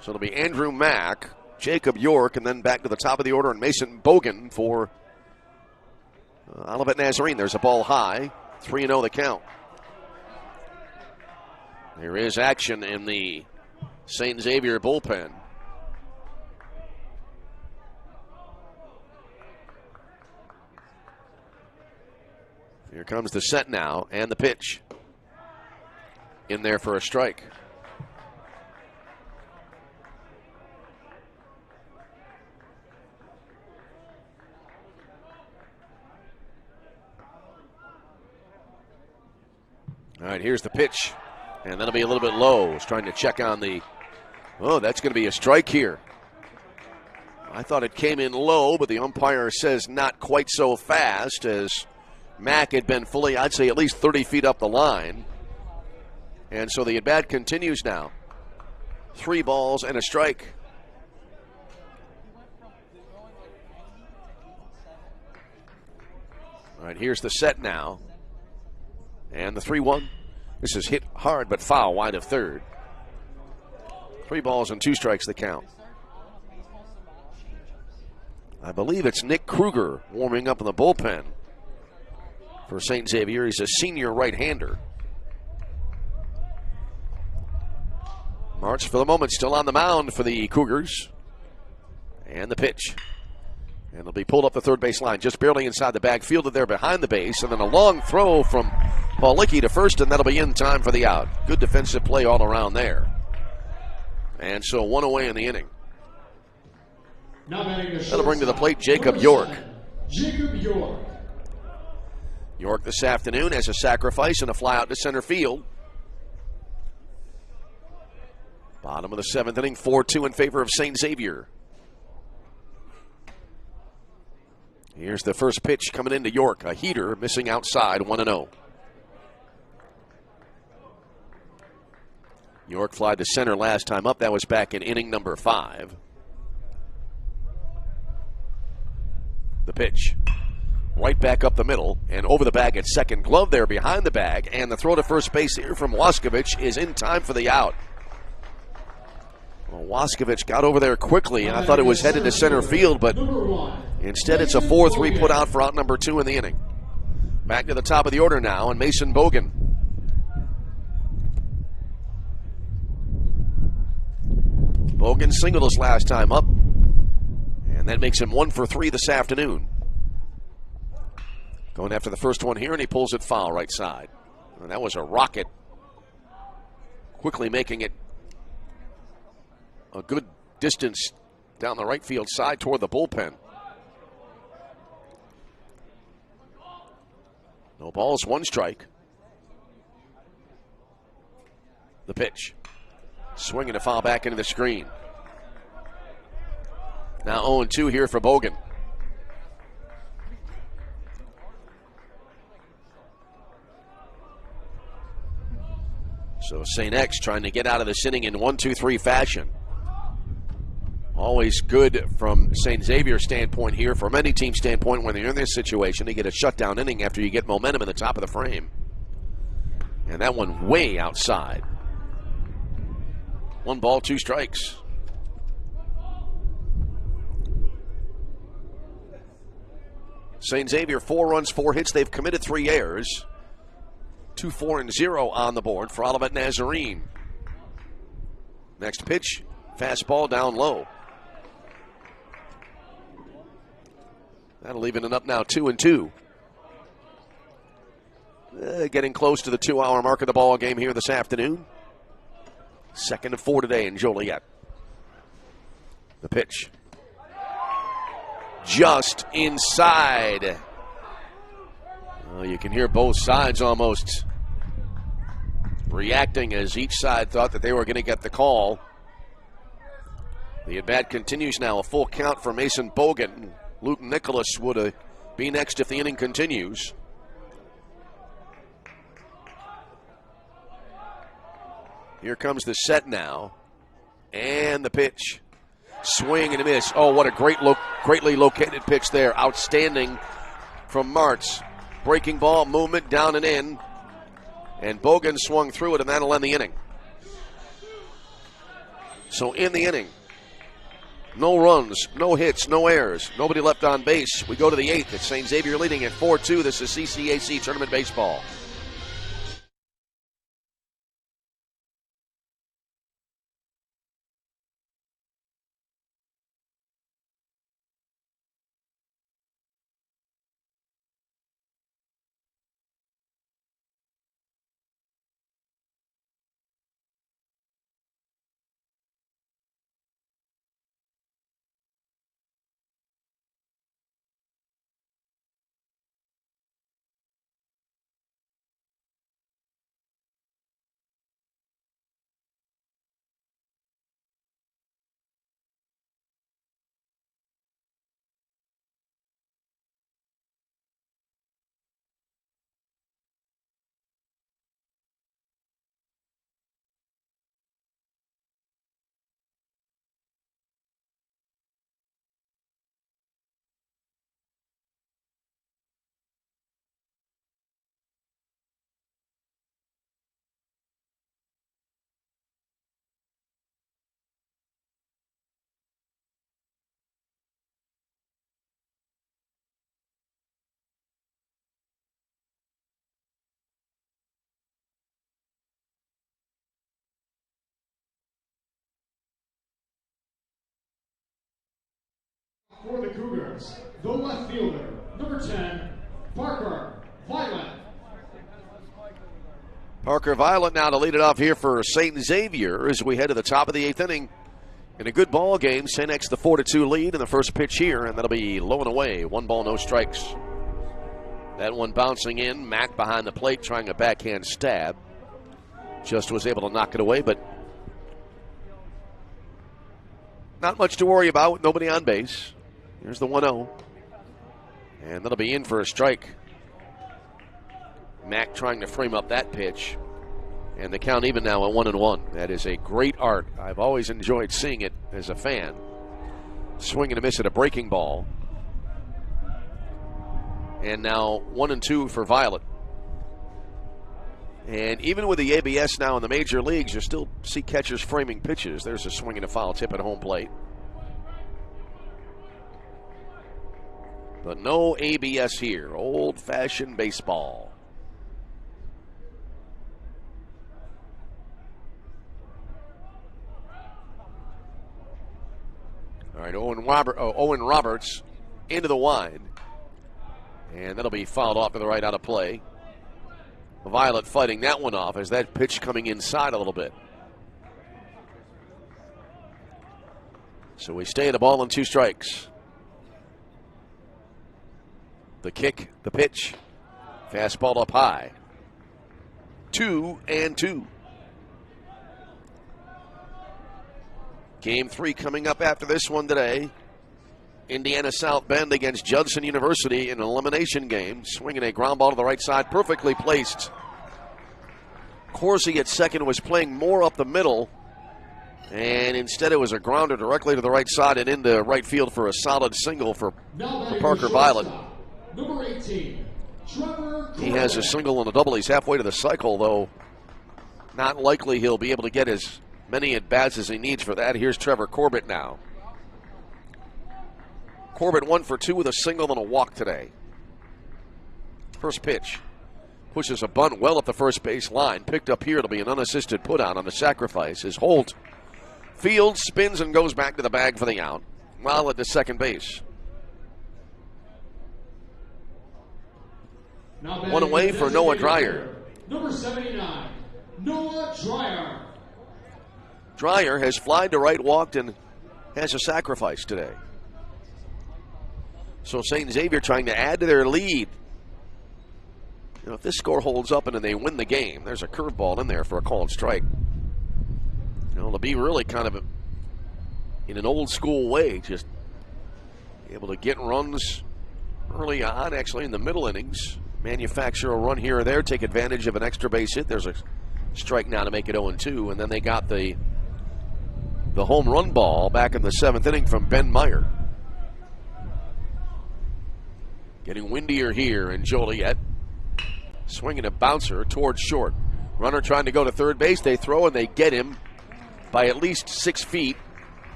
So it'll be Andrew Mack, Jacob York, and then back to the top of the order, and Mason Bogan for Olivet Nazarene. There's a ball high. 3-0 the count. There is action in the St. Xavier bullpen. Here comes the set now and the pitch. In there for a strike. All right, here's the pitch, and that'll be a little bit low. He's trying to check on the, oh, that's going to be a strike here. I thought it came in low, but the umpire says not quite so fast, as Mack had been fully, I'd say, at least 30 feet up the line. And so the at-bat continues now. 3 balls and a strike. All right, here's the set now. And the 3-1. This is hit hard but foul wide of third. 3 balls and 2 strikes the count. I believe it's Nick Kruger warming up in the bullpen for St. Xavier. He's a senior right-hander. March for the moment still on the mound for the Cougars. And the pitch. And it'll be pulled up the third base line, just barely inside the bag, fielded there behind the base, and then a long throw from Paulicki to first, and that'll be in time for the out. Good defensive play all around there. And so 1 away in the inning. That'll bring to the plate Jacob York. Jacob York. York this afternoon has a sacrifice and a fly out to center field. Bottom of the 7th inning, 4-2 in favor of St. Xavier. Here's the first pitch coming into York. A heater missing outside, 1-0. York flied to center last time up. That was back in inning number 5. The pitch. Right back up the middle and over the bag at second. Glove there behind the bag. And the throw to first base here from Waskovich is in time for the out. Well, Waskovich got over there quickly, and I thought it was headed to center field, but instead it's a 4-3 put out for out number 2 in the inning. Back to the top of the order now, and Mason Bogan. Bogan singled us last time up, and That makes him 1 for 3 this afternoon. Going after the first one here, and he pulls it foul right side. And that was a rocket. Quickly making it a good distance down the right field side toward the bullpen. No balls, 1 strike. The pitch. Swinging a foul back into the screen. Now 0-2 here for Bogan. So St. X trying to get out of this inning in 1-2-3 fashion. Always good from St. Xavier's standpoint here, from any team standpoint, when they're in this situation, to get a shutdown inning after you get momentum in the top of the frame. And that one way outside. 1 ball, 2 strikes. St. Xavier, 4 runs, 4 hits. They've committed 3 errors. 2-4-0 on the board for Olivet Nazarene. Next pitch, fastball down low. That'll even it up now, 2-2. Getting close to the 2-hour mark of the ball game here this afternoon. 2nd and 4 today in Joliet. The pitch. Just inside. You can hear both sides almost reacting as each side thought that they were going to get the call. The at-bat continues now. A full count for Mason Bogan. Luke Nicholas would be next if the inning continues. Here comes the set now. And the pitch. Swing and a miss. Oh, what a greatly located pitch there. Outstanding from Martz. Breaking ball, movement, down and in. And Bogan swung through it, and that'll end the inning. So in the inning, no runs, no hits, no errors, nobody left on base. We go to the 8th. It's St. Xavier leading at 4-2. This is CCAC Tournament Baseball. For the Cougars, the left fielder, number 10, Parker Violet. Parker Violet now to lead it off here for St. Xavier as we head to the top of the 8th inning. In a good ball game, St. X the 4-2 lead in the first pitch here, and that'll be low and away. 1 ball, no strikes. That one bouncing in. Mack behind the plate trying a backhand stab. Just was able to knock it away, but not much to worry about with nobody on base. Here's the 1-0. And that'll be in for a strike. Mack trying to frame up that pitch. And the count even now at 1-1. That is a great art. I've always enjoyed seeing it as a fan. Swing and a miss at a breaking ball. And now 1-2 for Violet. And even with the ABS now in the major leagues, you still see catchers framing pitches. There's a swing and a foul tip at home plate. But no ABS here. Old-fashioned baseball. All right, Owen Roberts into the wide. And that'll be fouled off to the right out of play. Violet fighting that one off as that pitch coming inside a little bit. So we stay at the ball and 2 strikes. The kick, the pitch. Fastball up high. 2-2. Game 3 coming up after this one today. Indiana South Bend against Judson University in an elimination game. Swinging a ground ball to the right side, perfectly placed. Corsi at second was playing more up the middle. And instead it was a grounder directly to the right side and into right field for a solid single for Parker Violet. Number 18, Trevor. He has a single and a double. He's halfway to the cycle, though not likely he'll be able to get as many at-bats as he needs for that. Here's Trevor Corbett now. Corbett 1 for 2 with a single and a walk today. First pitch. Pushes a bunt well up the first base line. Picked up here. It'll be an unassisted put out on the sacrifice as Holt fields, spins, and goes back to the bag for the out. While at the second base. One away for Noah Dreyer. Number 79, Noah Dreyer. Dreyer has flied to right, walked, and has a sacrifice today. So St. Xavier trying to add to their lead. You know, if this score holds up and then they win the game, there's a curveball in there for a called strike. You know, it'll be really kind of in an old school way, just able to get runs early on, actually in the middle innings. Manufacture a run here or there, take advantage of an extra base hit. There's a strike now to make it 0-2, and then they got the home run ball back in the 7th inning from Ben Meyer. Getting windier here in Joliet. Swinging a bouncer towards short. Runner trying to go to third base. They throw and they get him by at least 6 feet.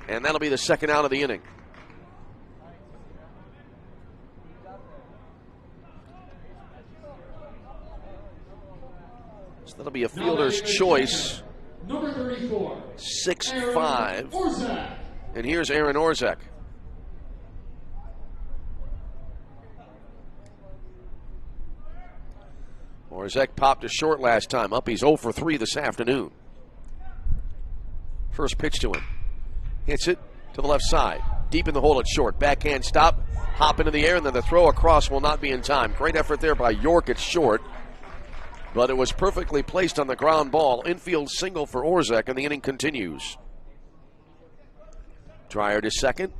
And that'll be the second out of the inning. So that'll be a fielder's choice. Number 34. 6'5". And here's Aaron Orzek. Orzek popped a short last time up. He's 0 for 3 this afternoon. First pitch to him. Hits it to the left side. Deep in the hole at short. Backhand stop. Hop into the air, and then the throw across will not be in time. Great effort there by York at short. But it was perfectly placed on the ground ball. Infield single for Orzek, and the inning continues. Dreyer to second.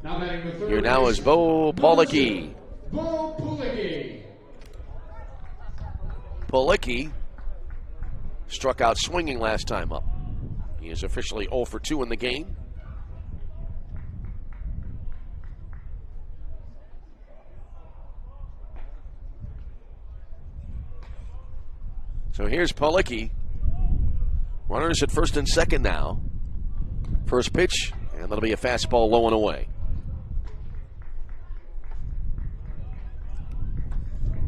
Here now is Bo Policki. Bo Policki. Policki struck out swinging last time up. He is officially 0 for 2 in the game. So here's Policki. Runners at first and second now. First pitch, and that'll be a fastball low and away.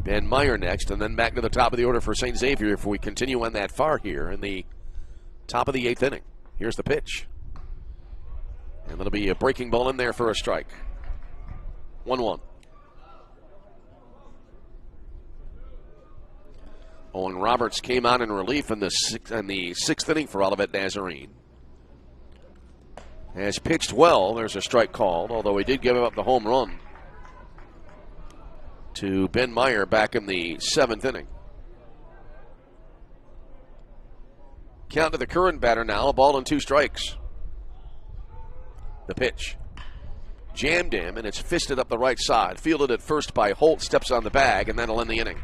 Ben Meyer next, and then back to the top of the order for St. Xavier if we continue on that far here in the top of the 8th inning. Here's the pitch. And that'll be a breaking ball in there for a strike. 1-1. Owen Roberts came on in relief in the 6th inning for Olivet Nazarene. Has pitched well. There's a strike called, although he did give up the home run to Ben Meyer back in the 7th inning. Count to the current batter now, a ball and 2 strikes. The pitch. Jammed him, and it's fisted up the right side. Fielded at first by Holt, steps on the bag, and that'll end the inning.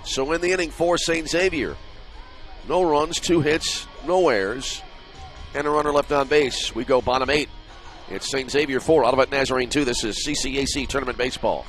So in the inning for St. Xavier. No runs, 2 hits, no errors, and a runner left on base. We go bottom 8. It's St. Xavier 4, Olivet Nazarene 2. This is CCAC Tournament Baseball.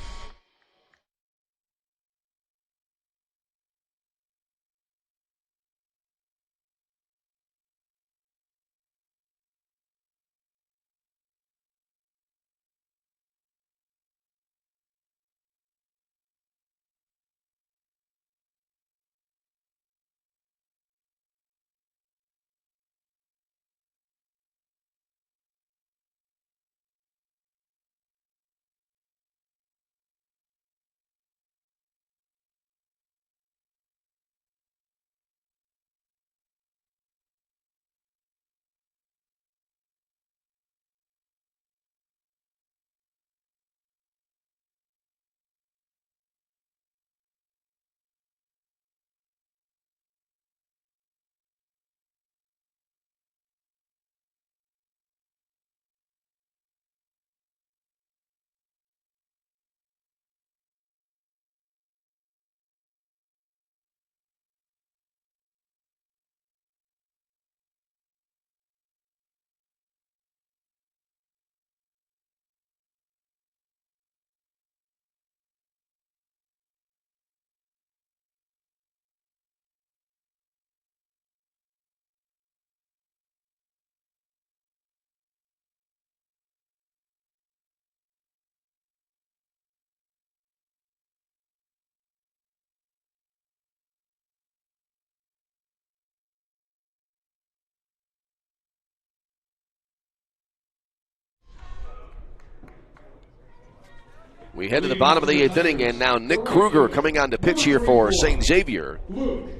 We head to the bottom of the 8th inning, and now Nick Kruger coming on to pitch here for St. Xavier. Luke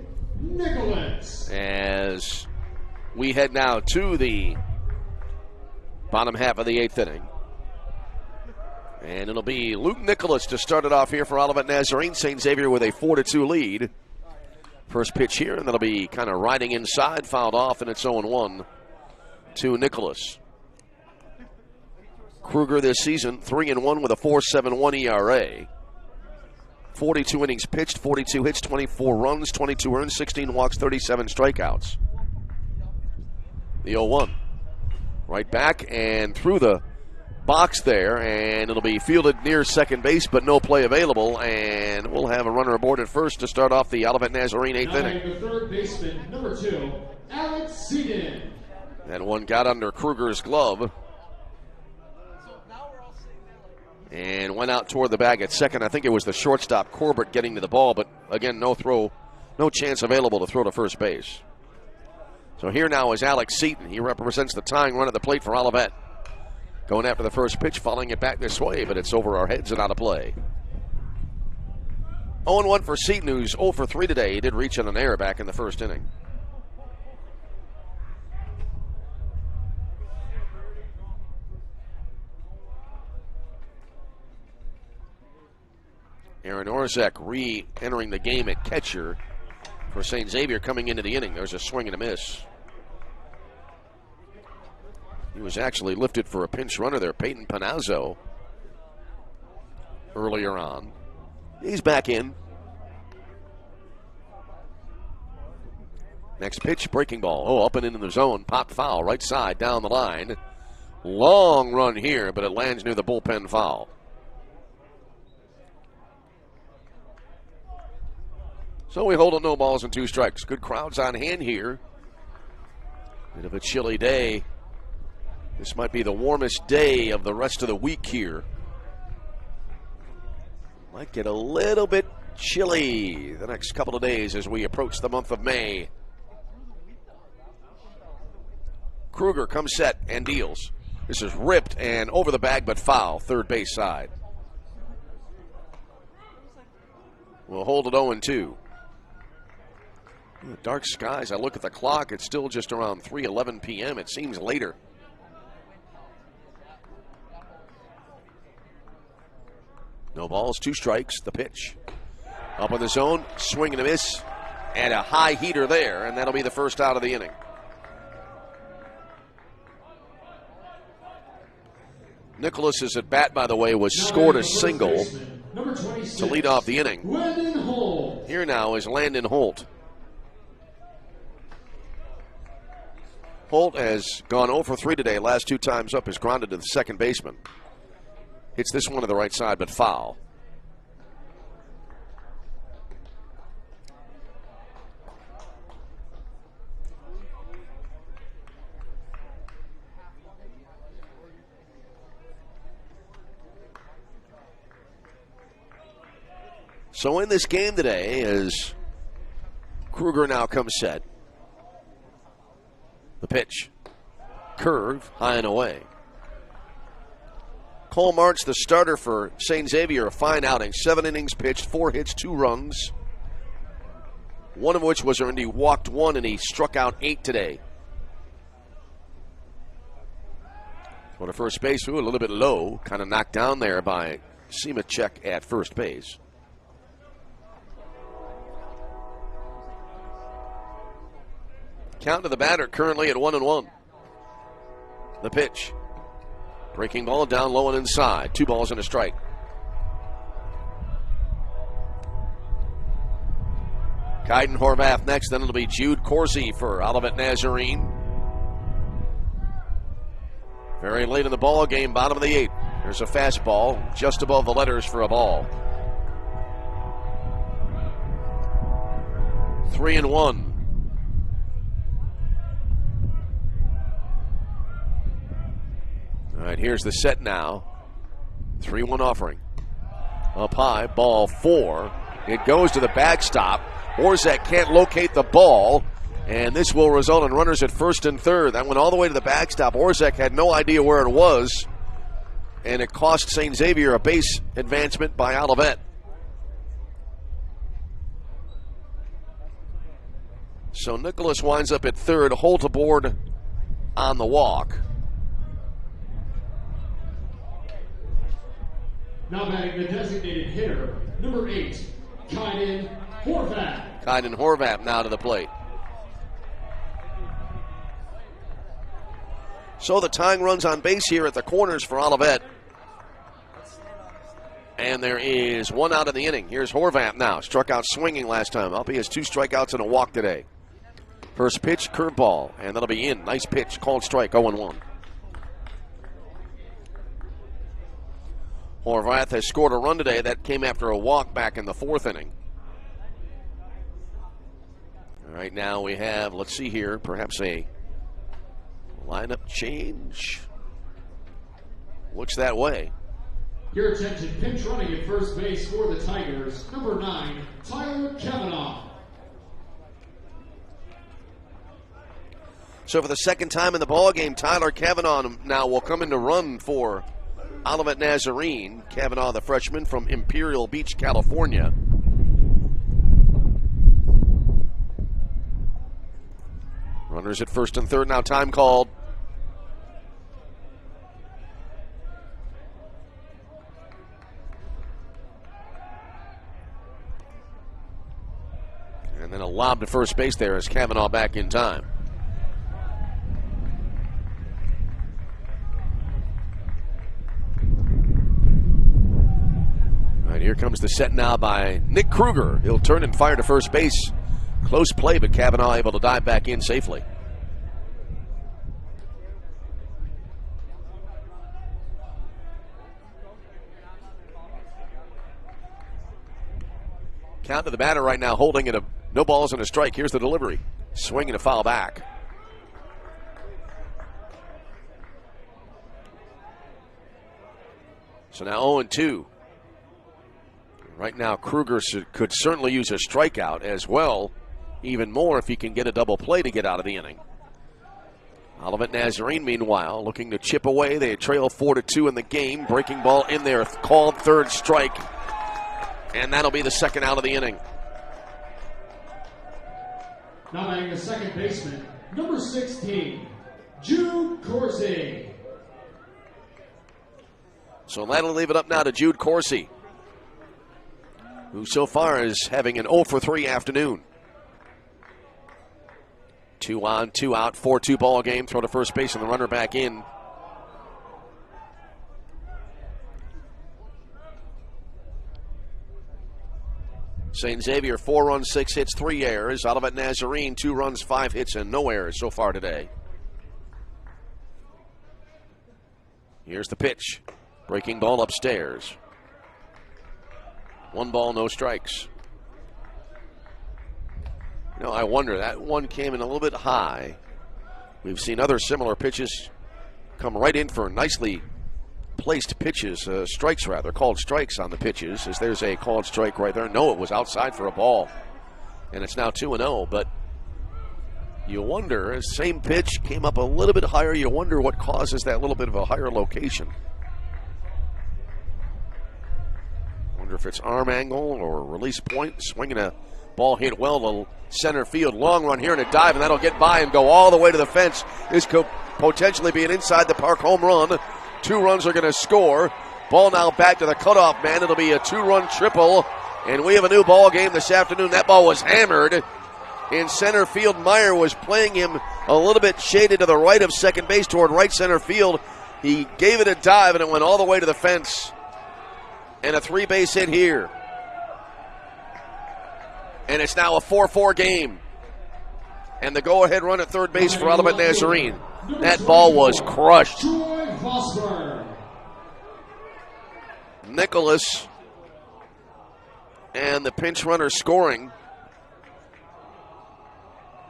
Nicholas. As we head now to the bottom half of the 8th inning. And it'll be Luke Nicholas to start it off here for Olivet Nazarene. St. Xavier with a 4-2 lead. First pitch here, and that'll be kind of riding inside, fouled off, and it's 0-1 to Nicholas. Kruger this season, 3-1 with a 4.71 ERA. 42 innings pitched, 42 hits, 24 runs, 22 earned, 16 walks, 37 strikeouts. The 0-1. Right back and through the box there, and it'll be fielded near second base, but no play available, and we'll have a runner aboard at first to start off the Olivet Nazarene 8th inning. The third baseman, number 2, Alex Seaton. That one got under Kruger's glove and went out toward the bag at second. I think it was the shortstop Corbett getting to the ball, but again, no chance available to throw to first base. So here now is Alex Seaton. He represents the tying run at the plate for Olivet. Going after the first pitch, following it back this way, but it's over our heads and out of play. 0-1 for Seaton, who's 0 for 3 today. He did reach on an error back in the first inning. Aaron Orzek re-entering the game at catcher for St. Xavier coming into the inning. There's a swing and a miss. He was actually lifted for a pinch runner there, Peyton Panazzo, earlier on. He's back in. Next pitch, breaking ball. Oh, up and into the zone. Popped foul, right side, down the line. Long run here, but it lands near the bullpen foul. So we hold it, no balls and 2 strikes. Good crowds on hand here. Bit of a chilly day. This might be the warmest day of the rest of the week here. Might get a little bit chilly the next couple of days as we approach the month of May. Kruger comes set and deals. This is ripped and over the bag, but foul, third base side. We'll hold it 0-2. Dark skies. I look at the clock. It's still just around 3:11 p.m. It seems later. No balls, 2 strikes. The pitch. Up in the zone. Swing and a miss. And a high heater there. And that'll be the first out of the inning. Nicholas's at bat, by the way, was scored a single to lead off the inning. Here now is Landon Holt. Holt has gone 0 for 3 today. Last 2 times up is grounded to the second baseman. Hits this one to the right side, but foul. So in this game today, as Kruger now comes set. The pitch. Curve, high and away. Cole March, the starter for St. Xavier, a fine outing. 7 innings pitched, 4 hits, 2 runs. One of which was earned. He walked 1 and he struck out 8 today. On the first base, a little bit low. Kind of knocked down there by Simacek at first base. Count to the batter currently at 1-1. The pitch. Breaking ball down low and inside. 2 balls and a strike. Kaiden Horvath next. Then it'll be Jude Corsi for Olivet Nazarene. Very late in the ball game, bottom of the 8th. There's a fastball just above the letters for a ball. 3-1. All right, here's the set now. 3-1 offering. Up high, ball 4. It goes to the backstop. Orzek can't locate the ball, and this will result in runners at first and third. That went all the way to the backstop. Orzek had no idea where it was, and it cost St. Xavier a base advancement by Olivet. So Nicholas winds up at third, Holt aboard on the walk. Now batting the designated hitter, number 8, Kaiden Horvath. Kaiden Horvath now to the plate. So the tying runs on base here at the corners for Olivet. And there is one out in the inning. Here's Horvath now. Struck out swinging last time. Up he has 2 strikeouts and a walk today. First pitch, curveball, and that'll be in. Nice pitch, called strike, 0-1. Horvath has scored a run today. That came after a walk back in the 4th inning. All right, now we have, let's see here, perhaps a lineup change. Looks that way. Your attention, pinch running at first base for the Tigers, number 9, Tyler Kavanaugh. So for the second time in the ballgame, Tyler Kavanaugh now will come in to run for Olivet Nazarene. Kavanaugh, the freshman from Imperial Beach, California. Runners at first and third, now time called. And then a lob to first base there as Kavanaugh back in time. Here comes the set now by Nick Kruger. He'll turn and fire to first base. Close play, but Kavanaugh able to dive back in safely. Count to the batter right now, holding it a no balls and a strike. Here's the delivery. Swing and a foul back. So now 0-2. Right now, Kruger could certainly use a strikeout as well, even more if he can get a double play to get out of the inning. Olivet Nazarene, meanwhile, looking to chip away. They trail 4-2 in the game. Breaking ball in there, called third strike, and that'll be the second out of the inning. Now batting the second baseman, number 16, Jude Corsi. So that'll leave it up now to Jude Corsi, who so far is having an 0-for-3 afternoon. 2 on, 2 out, 4-2 ball game. Throw to first base and the runner back in. St. Xavier, 4 runs, 6 hits, 3 errors. Olivet Nazarene, 2 runs, 5 hits, and no errors so far today. Here's the pitch. Breaking ball upstairs. 1 ball, no strikes. You know, I wonder, that one came in a little bit high. We've seen other similar pitches come right in for nicely placed pitches, strikes rather, called strikes on the pitches, as there's a called strike right there. No, it was outside for a ball. And it's now 2-0, but you wonder, same pitch came up a little bit higher, you wonder what causes that little bit of a higher location. Wonder if it's arm angle or release point. Swinging a ball hit well to center field. Long run here and a dive, and that'll get by and go all the way to the fence. This could potentially be an inside the park home run. 2 runs are going to score. Ball now back to the cutoff man. It'll be a 2-run triple, and we have a new ball game this afternoon. That ball was hammered in center field. Meyer was playing him a little bit shaded to the right of second base toward right center field. He gave it a dive, and it went all the way to the fence. And a 3-base hit here. And it's now a 4-4 game. And the go-ahead run at third base for Olivet Nazarene. That ball was crushed. Nicholas and the pinch runner scoring.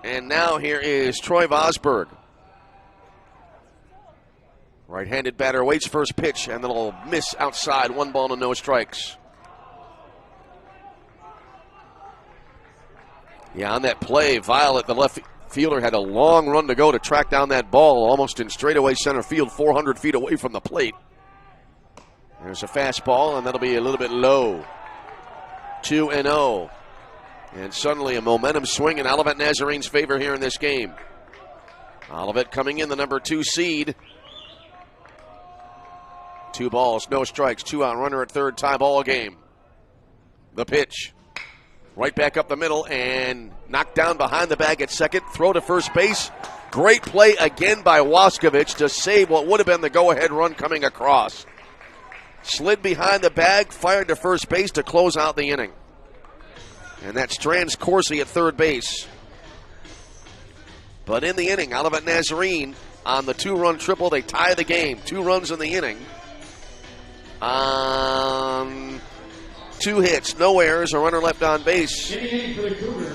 And now here is Troy Vosberg. Right-handed batter waits first pitch, and then it'll miss outside. 1 ball and no strikes. Yeah, on that play, Violet, the left fielder, had a long run to go to track down that ball almost in straightaway center field, 400 feet away from the plate. There's a fastball, and that'll be a little bit low. 2-0. And suddenly a momentum swing in Olivet Nazarene's favor here in this game. Olivet coming in the number 2 seed. 2 balls, no strikes, 2 out, runner at third, tie ball game. The pitch. Right back up the middle and knocked down behind the bag at second. Throw to first base. Great play again by Waskovich to save what would have been the go-ahead run coming across. Slid behind the bag, fired to first base to close out the inning. And that strands Corsi at third base. But in the inning, Olivet Nazarene on the 2-run triple, they tie the game. 2 runs in the inning. 2 hits, no errors, a runner left on base.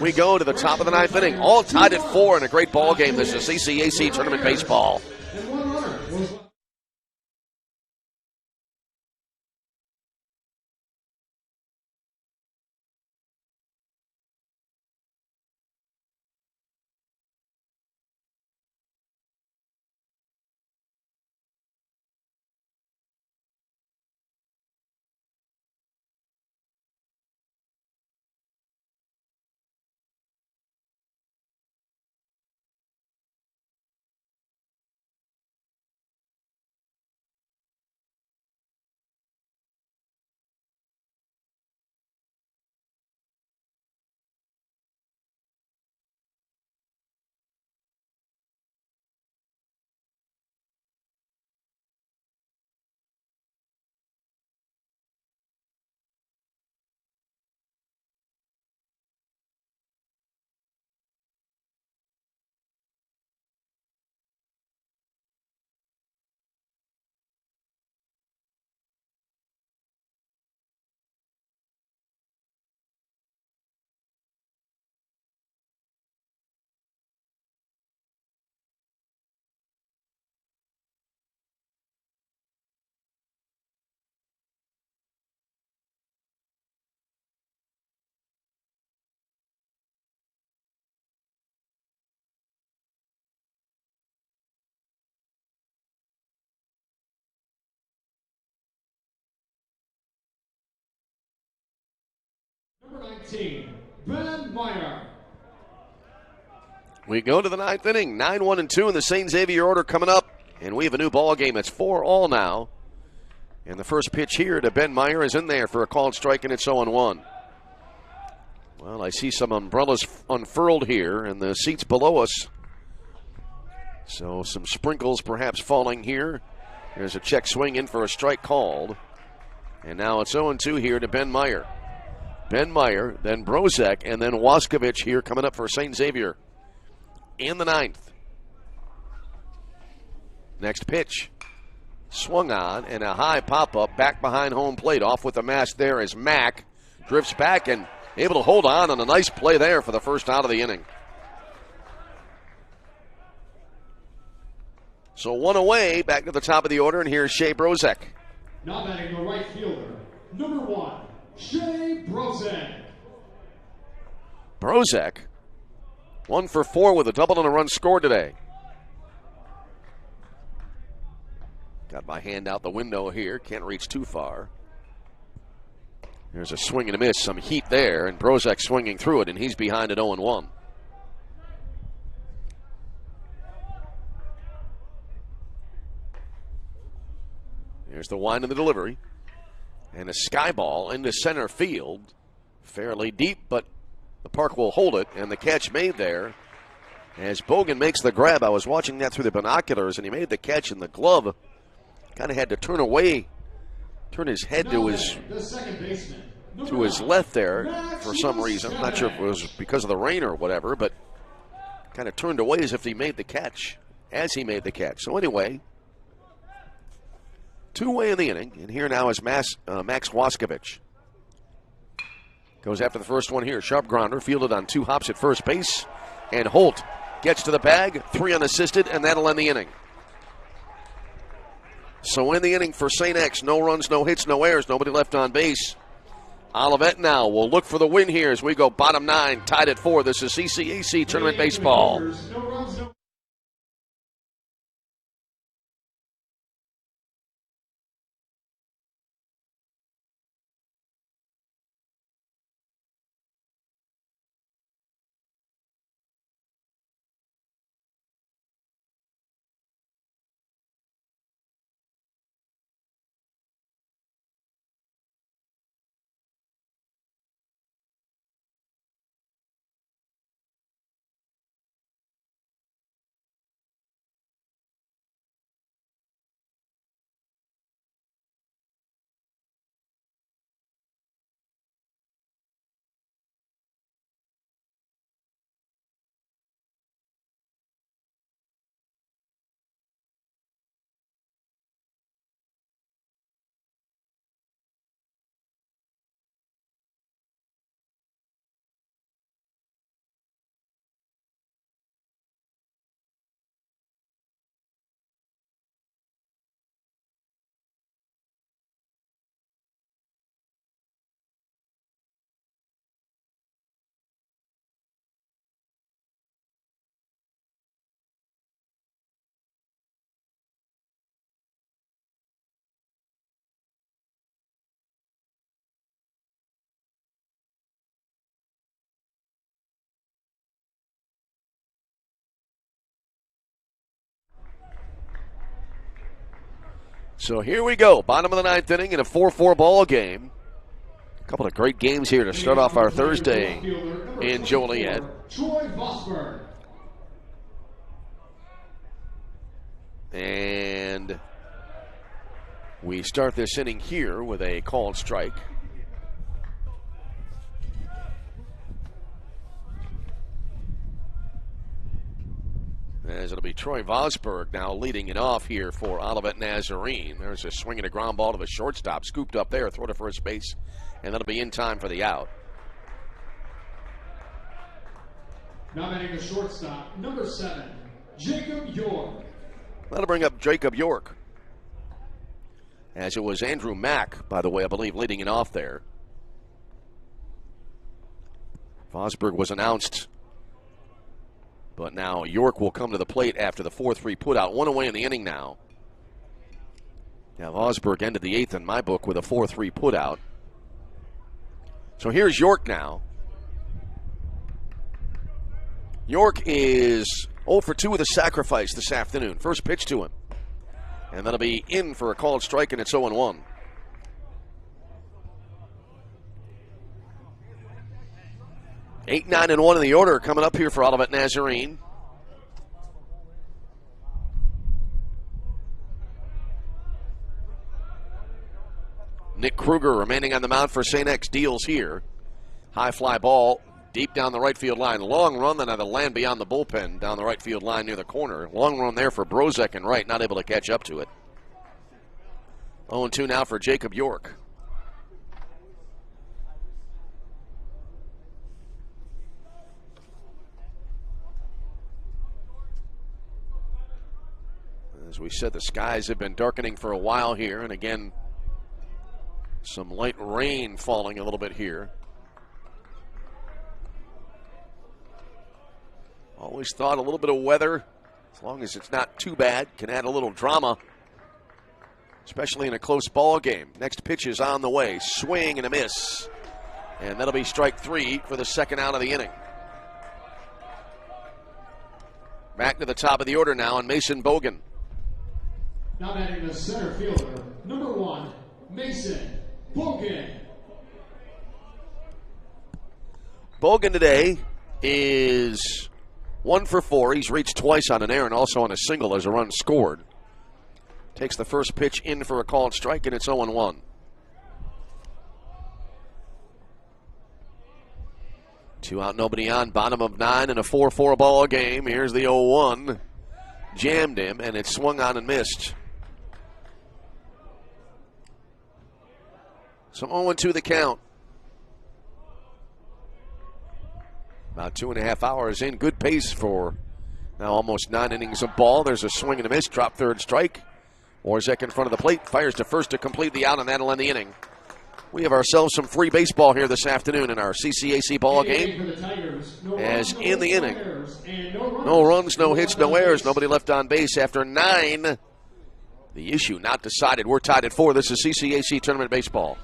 We go to the top of the 9th inning. All tied at 4 in a great ball game. This is CCAC Tournament Baseball. Number 19, Ben Meyer. We go to the 9th inning. 9-1-2 in the St. Xavier order coming up. And we have a new ball game. It's 4-all now. And the first pitch here to Ben Meyer is in there for a called strike, and it's 0-1. Well, I see some umbrellas unfurled here and the seats below us. So some sprinkles perhaps falling here. There's a check swing in for a strike called. And now it's 0-2 here to Ben Meyer. Ben Meyer, then Brozek, and then Waskovich here coming up for St. Xavier in the 9th. Next pitch. Swung on, and a high pop-up back behind home plate. Off with the mask there is Mack. Drifts back and able to hold on a nice play there for the first out of the inning. So 1 away, back to the top of the order, and here's Shea Brozek. Now batting the right fielder, number 1, Shea Brozek. Brozek, 1 for 4 with a double and a run scored today. Got my hand out the window here. Can't reach too far. There's a swing and a miss. Some heat there, and Brozek swinging through it, and he's behind at 0-1. Here's the wind and the delivery. And a sky ball into center field. Fairly deep, but the park will hold it, and the catch made there. As Bogan makes the grab, I was watching that through the binoculars, and he made the catch, and the glove kind of had to turn away, turn his head to his left there for some reason. I'm not sure if it was because of the rain or whatever, but kind of turned away as if he made the catch, as he made the catch. So anyway, 2 away in the inning, and here now is Max Waskovich. Goes after the first one here. Sharp grounder, fielded on 2 hops at first base, and Holt gets to the bag, 3 unassisted, and that'll end the inning. So in the inning for St. X, no runs, no hits, no errors, nobody left on base. Olivet now will look for the win here as we go bottom 9, tied at 4. This is CCAC Tournament Baseball. So here we go. Bottom of the ninth inning in a 4-4 ball game. A couple of great games here to start off our Thursday in Joliet. Troy Vosberg. And we start this inning here with a called strike. As it'll be Troy Vosberg now leading it off here for Olivet Nazarene. There's a swing and a ground ball to the shortstop. Scooped up there, throw to first base, and that'll be in time for the out. Now batting the shortstop, number 7, Jacob York. That'll bring up Jacob York. As it was Andrew Mack, by the way, I believe, leading it off there. Vosberg was announced. But now York will come to the plate after the 4-3 putout. One away in the inning now. Now Vosberg ended the 8th in my book with a 4-3 putout. So here's York now. York is 0 for 2 with a sacrifice this afternoon. First pitch to him. And that'll be in for a called strike, and it's 0-1. Eight, 9, and 1 in the order coming up here for Olivet Nazarene. Nick Kruger remaining on the mound for St. X. Deals here. High fly ball deep down the right field line. Long run, then it'll land beyond the bullpen down the right field line near the corner. Long run there for Brozek and right, not able to catch up to it. 0-2 now for Jacob York. As we said, the skies have been darkening for a while here, and again, some light rain falling a little bit here. Always thought a little bit of weather, as long as it's not too bad, can add a little drama, especially in a close ball game. Next pitch is on the way. Swing and a miss. And that'll be strike 3 for the second out of the inning. Back to the top of the order now, and Mason Bogan. Now batting the center fielder, number 1, Mason Bogan. Bogan today is 1 for 4. He's reached twice on an error and also on a single as a run scored. Takes the first pitch in for a called strike, and it's 0-1. Two out, nobody on. Bottom of 9 in a 4-4 ball game. Here's the 0-1. Jammed him, and it swung on and missed. So 0-2 the count. About 2.5 hours in. Good pace for now almost 9 innings of ball. There's a swing and a miss. Drop third strike. Orzek in front of the plate. Fires to first to complete the out, and that'll end the inning. We have ourselves some free baseball here this afternoon in our CCAC ball game. As in the inning, no runs, no hits, no errors. Nobody left on base after 9. The issue not decided. We're tied at 4. This is CCAC Tournament Baseball.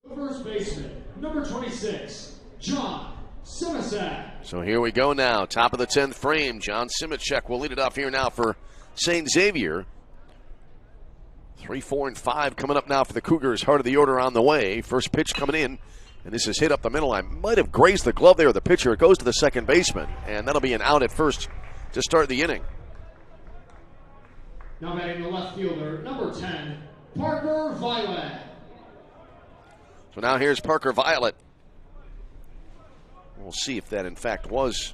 First baseman, number 26, John Simasak. So here we go now. Top of the 10th frame. John Simacek will lead it off here now for St. Xavier. 3, 4, and 5 coming up now for the Cougars. Heart of the order on the way. First pitch coming in. And this is hit up the middle. I might have grazed the glove there of the pitcher. It goes to the second baseman. And that'll be an out at first to start the inning. Now batting the left fielder, number 10, Parker Violet. So now here's Parker Violet. We'll see if that in fact was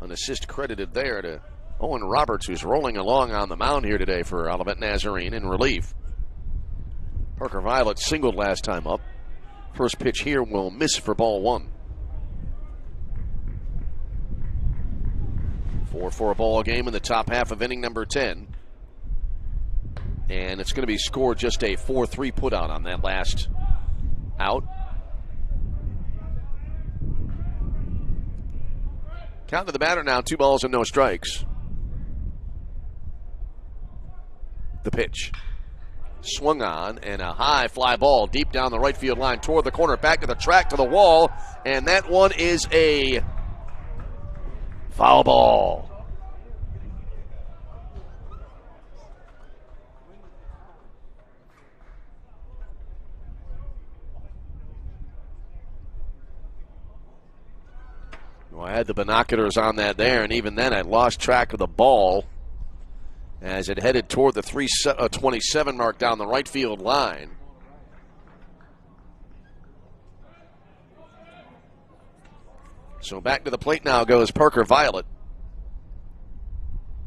an assist credited there to Owen Roberts, who's rolling along on the mound here today for Olivet Nazarene in relief. Parker Violet singled last time up. First pitch here will miss for ball 1. 4-4 ball game in the top half of inning number 10. And it's going to be scored just a 4-3 putout on that last out. Count to the batter now, 2 balls and no strikes. The pitch. Swung on, and a high fly ball deep down the right field line toward the corner, back to the track, to the wall, and that one is a foul ball. Well, I had the binoculars on that there, and even then I lost track of the ball as it headed toward the 3:27 mark down the right field line. So back to the plate now goes Parker Violet.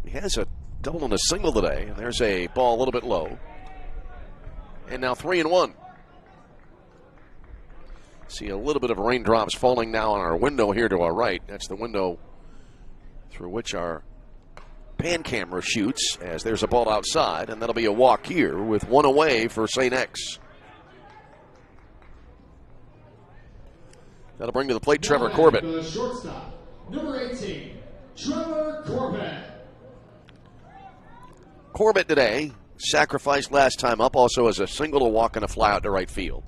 He has a double and a single today, and there's a ball a little bit low. And now 3-1. See a little bit of raindrops falling now on our window here to our right. That's the window through which our pan camera shoots, as there's a ball outside, and that'll be a walk here with 1 away for St. X. That'll bring to the plate Trevor Corbett. The shortstop, number 18, Trevor Corbett. Corbett today sacrificed last time up, also as a single, a walk, and a fly out to right field.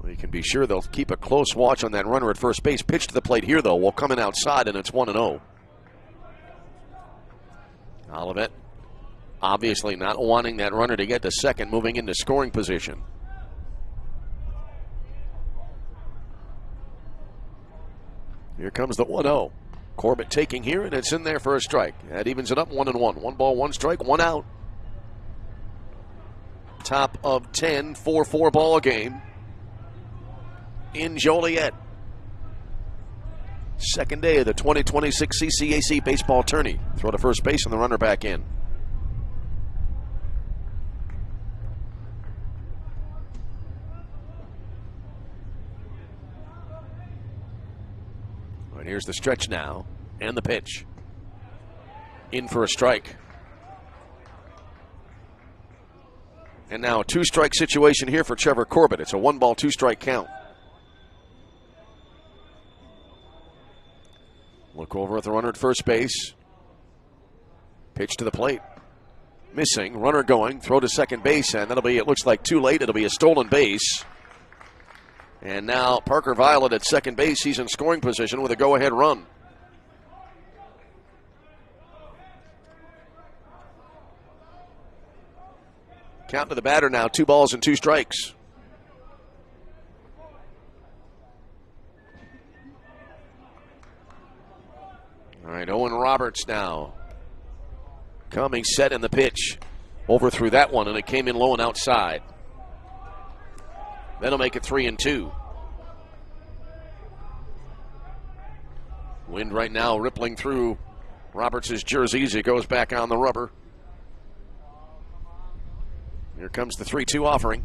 You can be sure they'll keep a close watch on that runner at first base. Pitch to the plate here, though, will come in outside, and it's 1-0. Olivet obviously not wanting that runner to get to second, moving into scoring position. Here comes the 1-0. Corbett taking here, and it's in there for a strike. That evens it up 1-1. 1 ball, 1 strike, 1 out. Top of 10, 4-4 ball game in Joliet. Second day of the 2026 CCAC baseball tourney. Throw to first base and the runner back in. All right, here's the stretch now and the pitch. In for a strike. And now a 2-strike situation here for Trevor Corbett. It's a 1 ball, 2 strike count. Look over at the runner at first base. Pitch to the plate. Missing. Runner going. Throw to second base, and that'll be, it looks like too late. It'll be a stolen base. And now Parker Violet at second base. He's in scoring position with a go-ahead run. Count to the batter now. 2 balls and 2 strikes. All right, Owen Roberts now. Coming set in the pitch. Overthrew that one, and it came in low and outside. That'll make it 3-2. Wind right now rippling through Roberts' jersey as he goes back on the rubber. Here comes the 3-2 offering.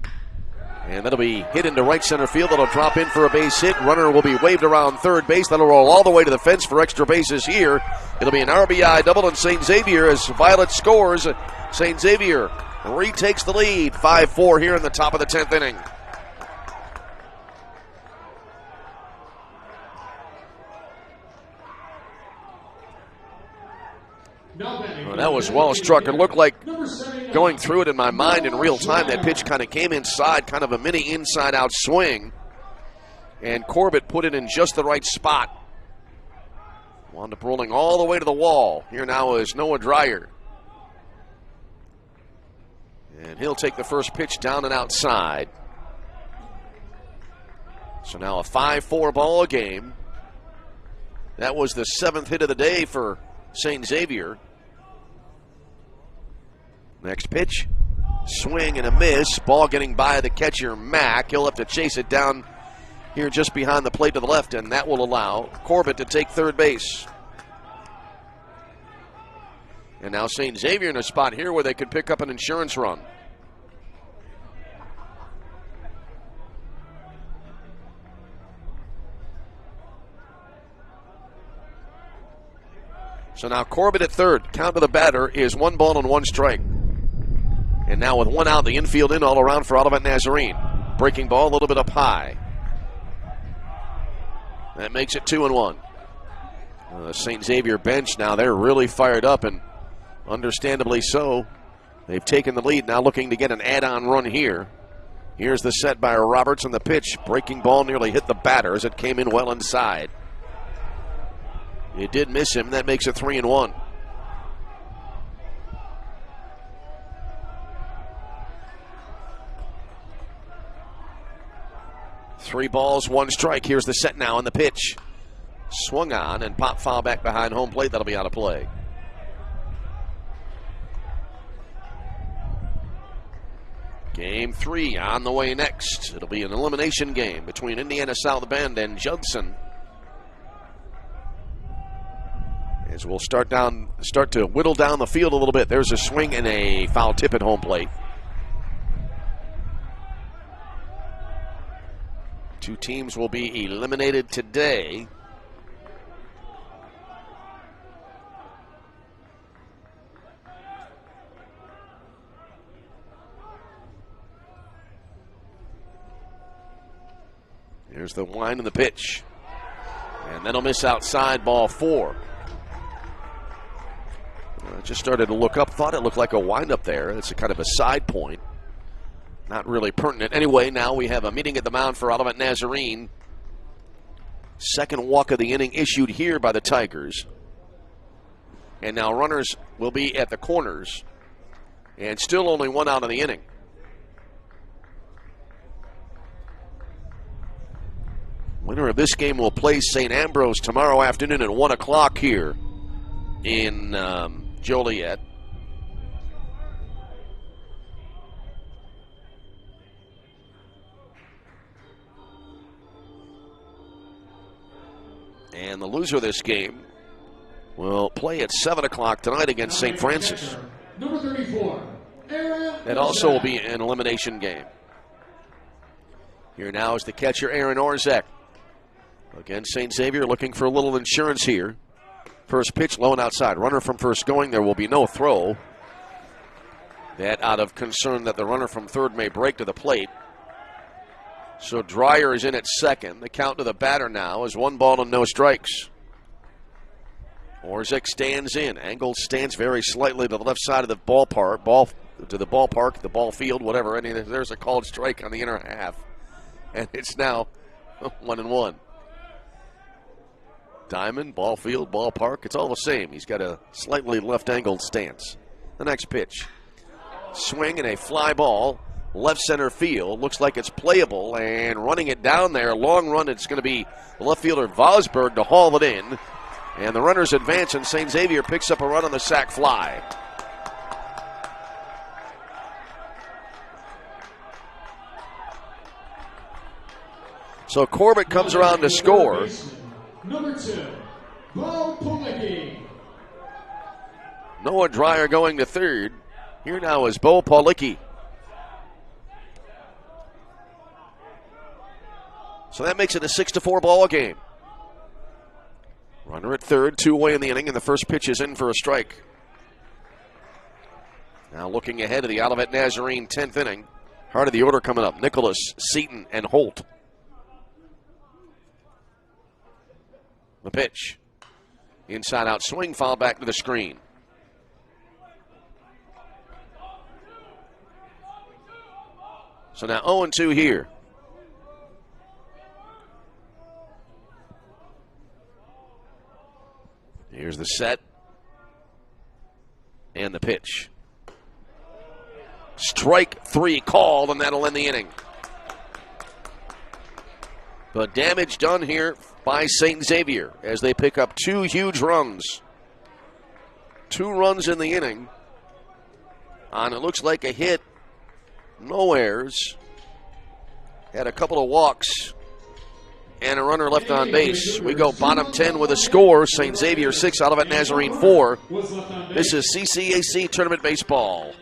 And that'll be hit into right center field. That'll drop in for a base hit. Runner will be waved around third base. That'll roll all the way to the fence for extra bases here. It'll be an RBI double in St. Xavier as Violet scores. St. Xavier retakes the lead. 5-4 here in the top of the 10th inning. Well, that was well struck. It looked like going through it in my mind in real time. That pitch kind of came inside, kind of a mini inside-out swing. And Corbett put it in just the right spot. Wound up rolling all the way to the wall. Here now is Noah Dreyer. And he'll take the first pitch down and outside. So now a 5-4 ball game. That was the 7th hit of the day for St. Xavier. Next pitch. Swing and a miss. Ball getting by the catcher, Mack. He'll have to chase it down here just behind the plate to the left, and that will allow Corbett to take third base. And now St. Xavier in a spot here where they could pick up an insurance run. So now Corbett at third. Count to the batter is 1 ball and 1 strike. And now with 1 out, the infield in all around for Olivet Nazarene. Breaking ball a little bit up high. That makes it 2-1. St. Xavier bench now, they're really fired up, and understandably so. They've taken the lead, now looking to get an add-on run here. Here's the set by Roberts on the pitch. Breaking ball nearly hit the batter as it came in well inside. It did miss him. That makes it 3-1. Three balls, 1 strike. Here's the set now on the pitch. Swung on and pop foul back behind home plate. That'll be out of play. Game 3 on the way next. It'll be an elimination game between Indiana South Bend and Judson. As we'll start to whittle down the field a little bit. There's a swing and a foul tip at home plate. Two teams will be eliminated today. Here's the wind and the pitch. And that'll miss outside, ball 4. I just started to look up, thought it looked like a windup there. It's a kind of a side point. Not really pertinent. Anyway, now we have a meeting at the mound for Olivet Nazarene. Second walk of the inning issued here by the Tigers. And now runners will be at the corners. And still only 1 out of the inning. Winner of this game will play St. Ambrose tomorrow afternoon at 1 o'clock here in Joliet. And the loser of this game will play at 7 o'clock tonight against St. Francis. Number 34, Aaron. That also will be an elimination game. Here now is the catcher, Aaron Orzek. Again, St. Xavier looking for a little insurance here. First pitch, low and outside. Runner from first going. There will be no throw. That out of concern that the runner from third may break to the plate. So Dreyer is in at second. The count to the batter now is 1 ball and no strikes. Orzek stands in. Angle stands very slightly to the left side of the ballpark. The ball field, whatever. And there's a called strike on the inner half. And it's now 1-1. Diamond, ball field, ballpark, it's all the same. He's got a slightly left-angled stance. The next pitch. Swing and a fly ball. Left center field. Looks like it's playable. And running it down there. Long run. It's going to be the left fielder Vosberg to haul it in. And the runners advance, and St. Xavier picks up a run on the sac fly. So Corbett comes around to score. Number 2, Bo Policki. Noah Dreyer going to third. Here now is Bo Policki. So that makes it a 6-4 ball game. Runner at third, 2 away in the inning, and the first pitch is in for a strike. Now looking ahead to the Olivet Nazarene 10th inning. Heart of the order coming up. Nicholas, Seaton, and Holt. The pitch. Inside out swing, foul back to the screen. So now 0-2 here. Here's the set. And the pitch. Strike 3 called, and that'll end the inning. But damage done here by St. Xavier as they pick up 2 huge runs. 2 runs in the inning on, it looks like, a hit. No errors. Had a couple of walks and a runner left on base. We go bottom 10 with a score. St. Xavier 6, Olivet Nazarene 4. This is CCAC Tournament Baseball.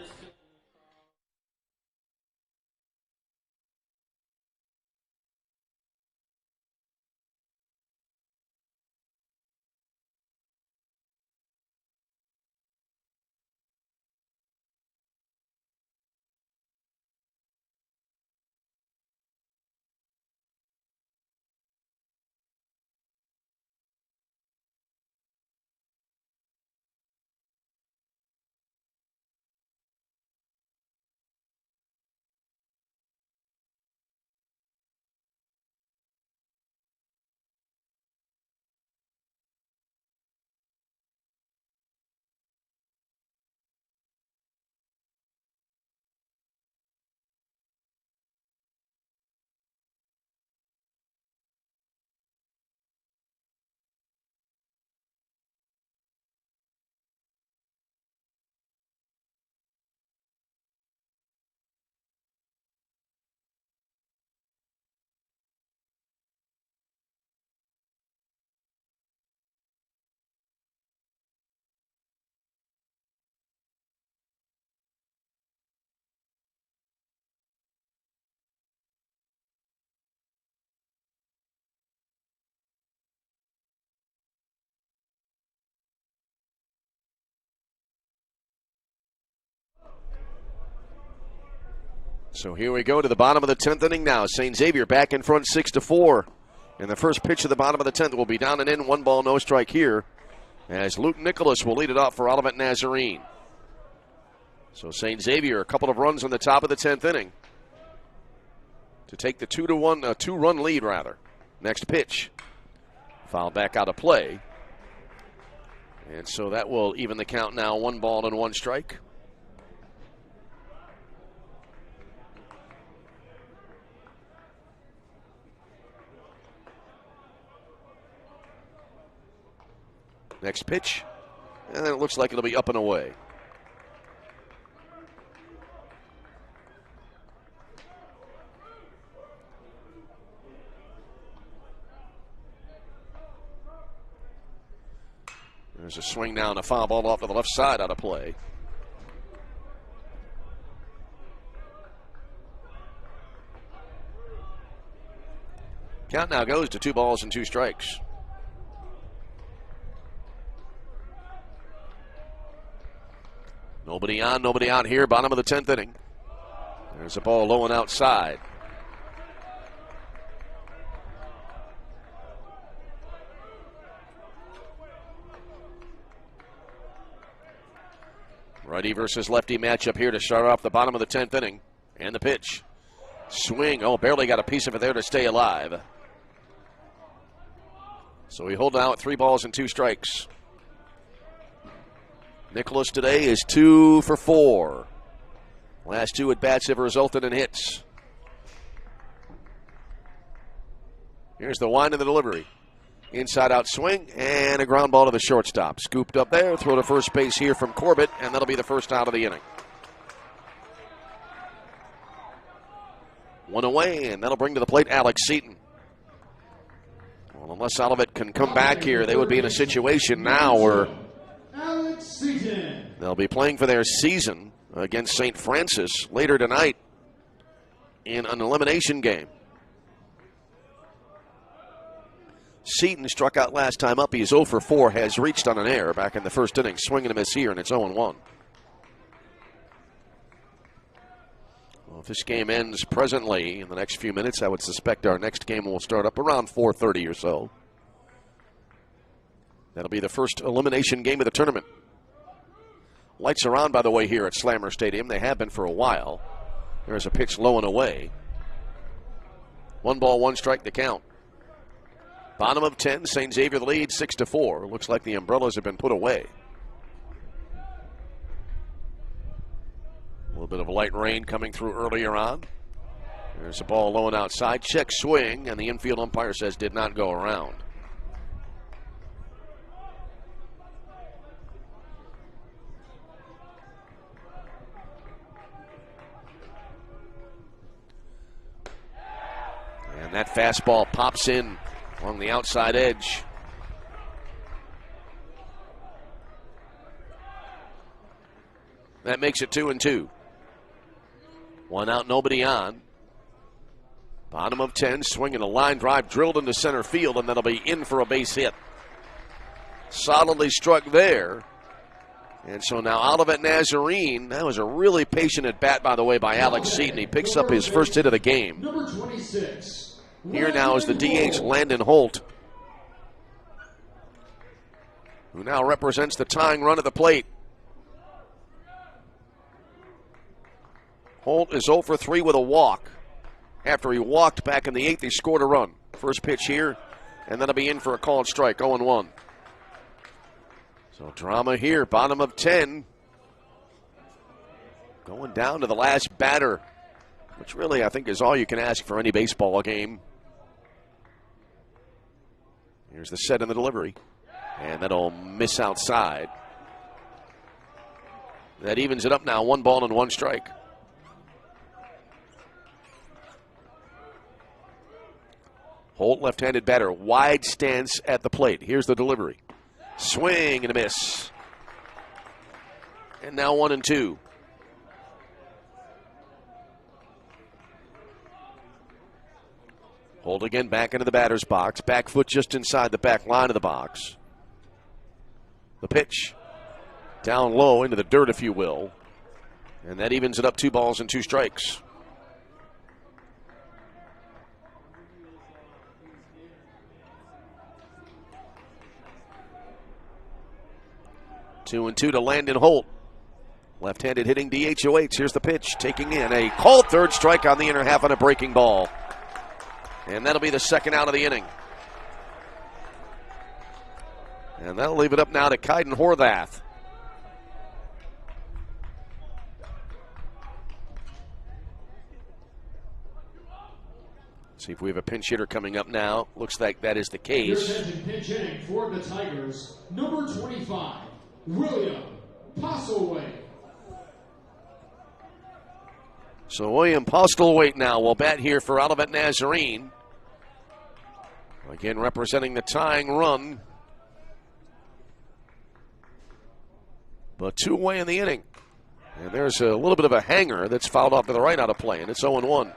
So here we go to the bottom of the 10th inning now. St. Xavier back in front 6-4. And the first pitch of the bottom of the 10th will be down and in. 1 ball, no strike here. As Luke Nicholas will lead it off for Olivet Nazarene. So St. Xavier, a couple of runs on the top of the 10th inning to take the 2-run lead rather. Next pitch. Fouled back out of play. And so that will even the count now. 1 ball and 1 strike. Next pitch, and then it looks like it'll be up and away. There's a swing now and a foul ball off to the left side out of play. Count now goes to 2 balls and 2 strikes. Nobody on, nobody out here, bottom of the 10th inning. There's a ball low and outside. Righty versus lefty matchup here to start off the bottom of the 10th inning. And the pitch. Swing. Oh, barely got a piece of it there to stay alive. So we hold now at 3 balls and 2 strikes. Nicholas today is 2 for 4. Last 2 at-bats have resulted in hits. Here's the wind and the delivery. Inside-out swing and a ground ball to the shortstop. Scooped up there, throw to first base here from Corbett, and that'll be the first out of the inning. 1 away, and that'll bring to the plate Alex Seaton. Well, unless Olivet can come back here, they would be in a situation now where they'll be playing for their season against St. Francis later tonight in an elimination game. Seaton struck out last time up. He's 0 for 4, has reached on an error back in the first inning. Swing and a miss here, and it's 0-1. Well, if this game ends presently in the next few minutes, I would suspect our next game will start up around 4:30 or so. That'll be the first elimination game of the tournament. Lights are on, by the way, here at Slammer Stadium. They have been for a while. There's a pitch low and away. 1 ball, 1 strike to count. Bottom of 10, St. Xavier the lead 6-4. Looks like the umbrellas have been put away. A little bit of light rain coming through earlier on. There's a ball low and outside. Check swing, and the infield umpire says did not go around. And that fastball pops in along the outside edge. That makes it 2-2. 1 out, nobody on. Bottom of 10, swinging a line drive drilled into center field, and that'll be in for a base hit. Solidly struck there. And so now Olivet Nazarene, that was a really patient at bat, by the way, by Alex Seaton. He picks up his first hit of the game. Number 26. Here now is the DH, Landon Holt, who now represents the tying run at the plate. Holt is 0 for 3 with a walk. After he walked back in the 8th, he scored a run. First pitch here, and that'll be in for a called strike, 0-1. So drama here, bottom of 10. Going down to the last batter, which really I think is all you can ask for any baseball game. Here's the set and the delivery, and that'll miss outside. That evens it up now, 1 ball and 1 strike. Holt, left-handed batter, wide stance at the plate. Here's the delivery. Swing and a miss. And now 1-2. Holt again back into the batter's box. Back foot just inside the back line of the box. The pitch. Down low into the dirt, if you will. And that evens it up, 2 balls and 2 strikes. Two and 2 to Landon Holt. Left-handed hitting DHOH. Here's the pitch. Taking in a called third strike on the inner half on a breaking ball. And that'll be the second out of the inning. And that'll leave it up now to Kaiden Horvath. See if we have a pinch hitter coming up now. Looks like that is the case. Your pinch hitting for the Tigers, number 25, William Postlethwaite. So William Postlethwaite now will bat here for Olivet Nazarene. Again, representing the tying run. But 2 away in the inning. And there's a little bit of a hanger that's fouled off to the right out of play, and it's 0-1.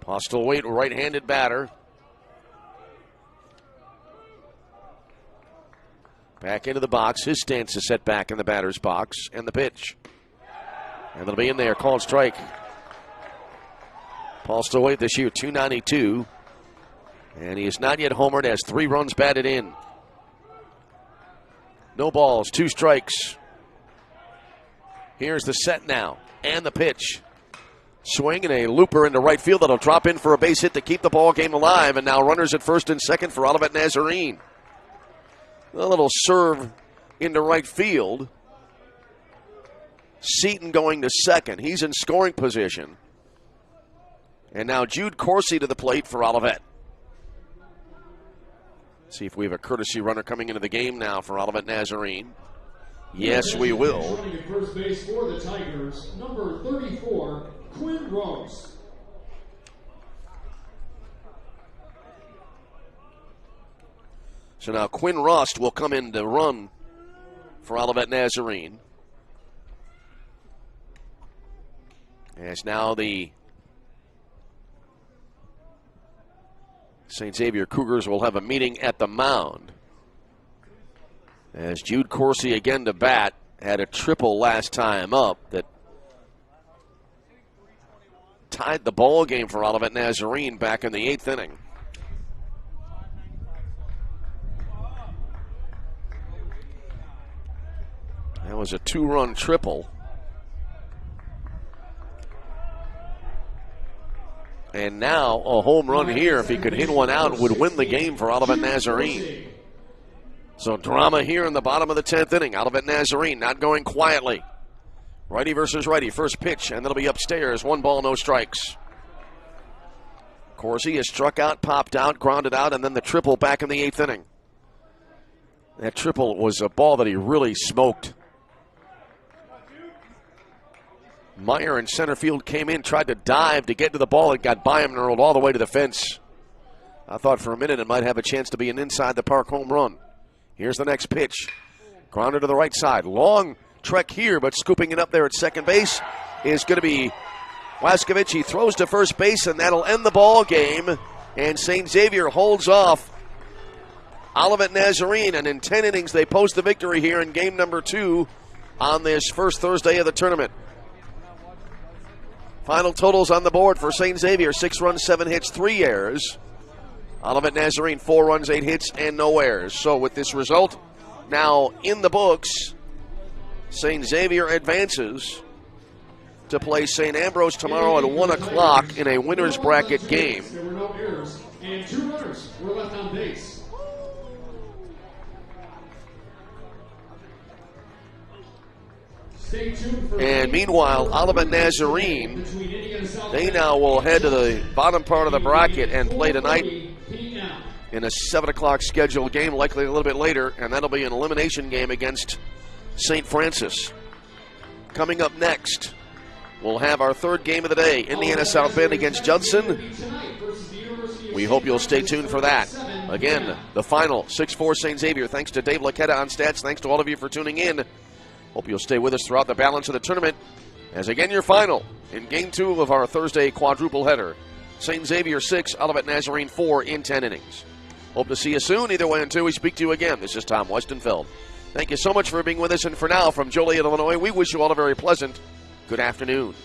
Postlethwaite, right-handed batter. Back into the box. His stance is set back in the batter's box. And the pitch. And it'll be in there. Called strike. Postlethwaite this year, 292. And he is not yet homered, has 3 runs batted in. No balls, 2 strikes. Here's the set now. And the pitch. Swing and a looper into right field that'll drop in for a base hit to keep the ball game alive. And now runners at first and second for Olivet Nazarene. A little serve into right field. Seaton going to second. He's in scoring position. And now Jude Corsi to the plate for Olivet. See if we have a courtesy runner coming into the game now for Olivet Nazarene. Yes, we will. Running at first base for the Tigers, number 34, Quinn Rose. So now Quinn Rust will come in to run for Olivet Nazarene. As now the St. Xavier Cougars will have a meeting at the mound. As Jude Corsi again to bat, had a triple last time up that tied the ball game for Olivet Nazarene back in the 8th inning. That was was a 2-run triple. And now a home run here, if he could hit one out, would win the game for Olivet Nazarene. So drama here in the bottom of the 10th inning. Olivet Nazarene not going quietly. Righty versus righty. First pitch, and that'll be upstairs. 1 ball, no strikes. Corsi has struck out, popped out, grounded out, and then the triple back in the 8th inning. That triple was a ball that he really smoked. Meyer in center field came in, tried to dive to get to the ball, and got by him and rolled all the way to the fence. I thought for a minute it might have a chance to be an inside the park home run. Here's the next pitch. Grounded to the right side. Long trek here, but scooping it up there at second base is going to be Waskovich. He throws to first base, and that'll end the ball game. And St. Xavier holds off Olivet Nazarene, and in 10 innings they post the victory here in game number 2 on this first Thursday of the tournament. Final totals on the board for St. Xavier: 6 runs, 7 hits, 3 errors. Olivet Nazarene, 4 runs, 8 hits, and no errors. So with this result now in the books, St. Xavier advances to play St. Ambrose tomorrow at 1 o'clock in a winner's bracket game. There were no errors, and 2 runners were left on base. And meanwhile, Olivet Nazarene, they now will head to the bottom part of the bracket and play tonight in a 7 o'clock scheduled game, likely a little bit later, and that'll be an elimination game against St. Francis. Coming up next, we'll have our 3rd game of the day, Indiana South Bend against Judson. We hope you'll stay tuned for that. Again, the final, 6-4 St. Xavier. Thanks to Dave Laquetta on stats. Thanks to all of you for tuning in. Hope you'll stay with us throughout the balance of the tournament. As again, your final in Game 2 of our Thursday quadruple header. St. Xavier 6, Olivet Nazarene 4 in 10 innings. Hope to see you soon. Either way, until we speak to you again, this is Tom Westenfeld. Thank you so much for being with us. And for now, from Joliet, Illinois, we wish you all a very pleasant good afternoon.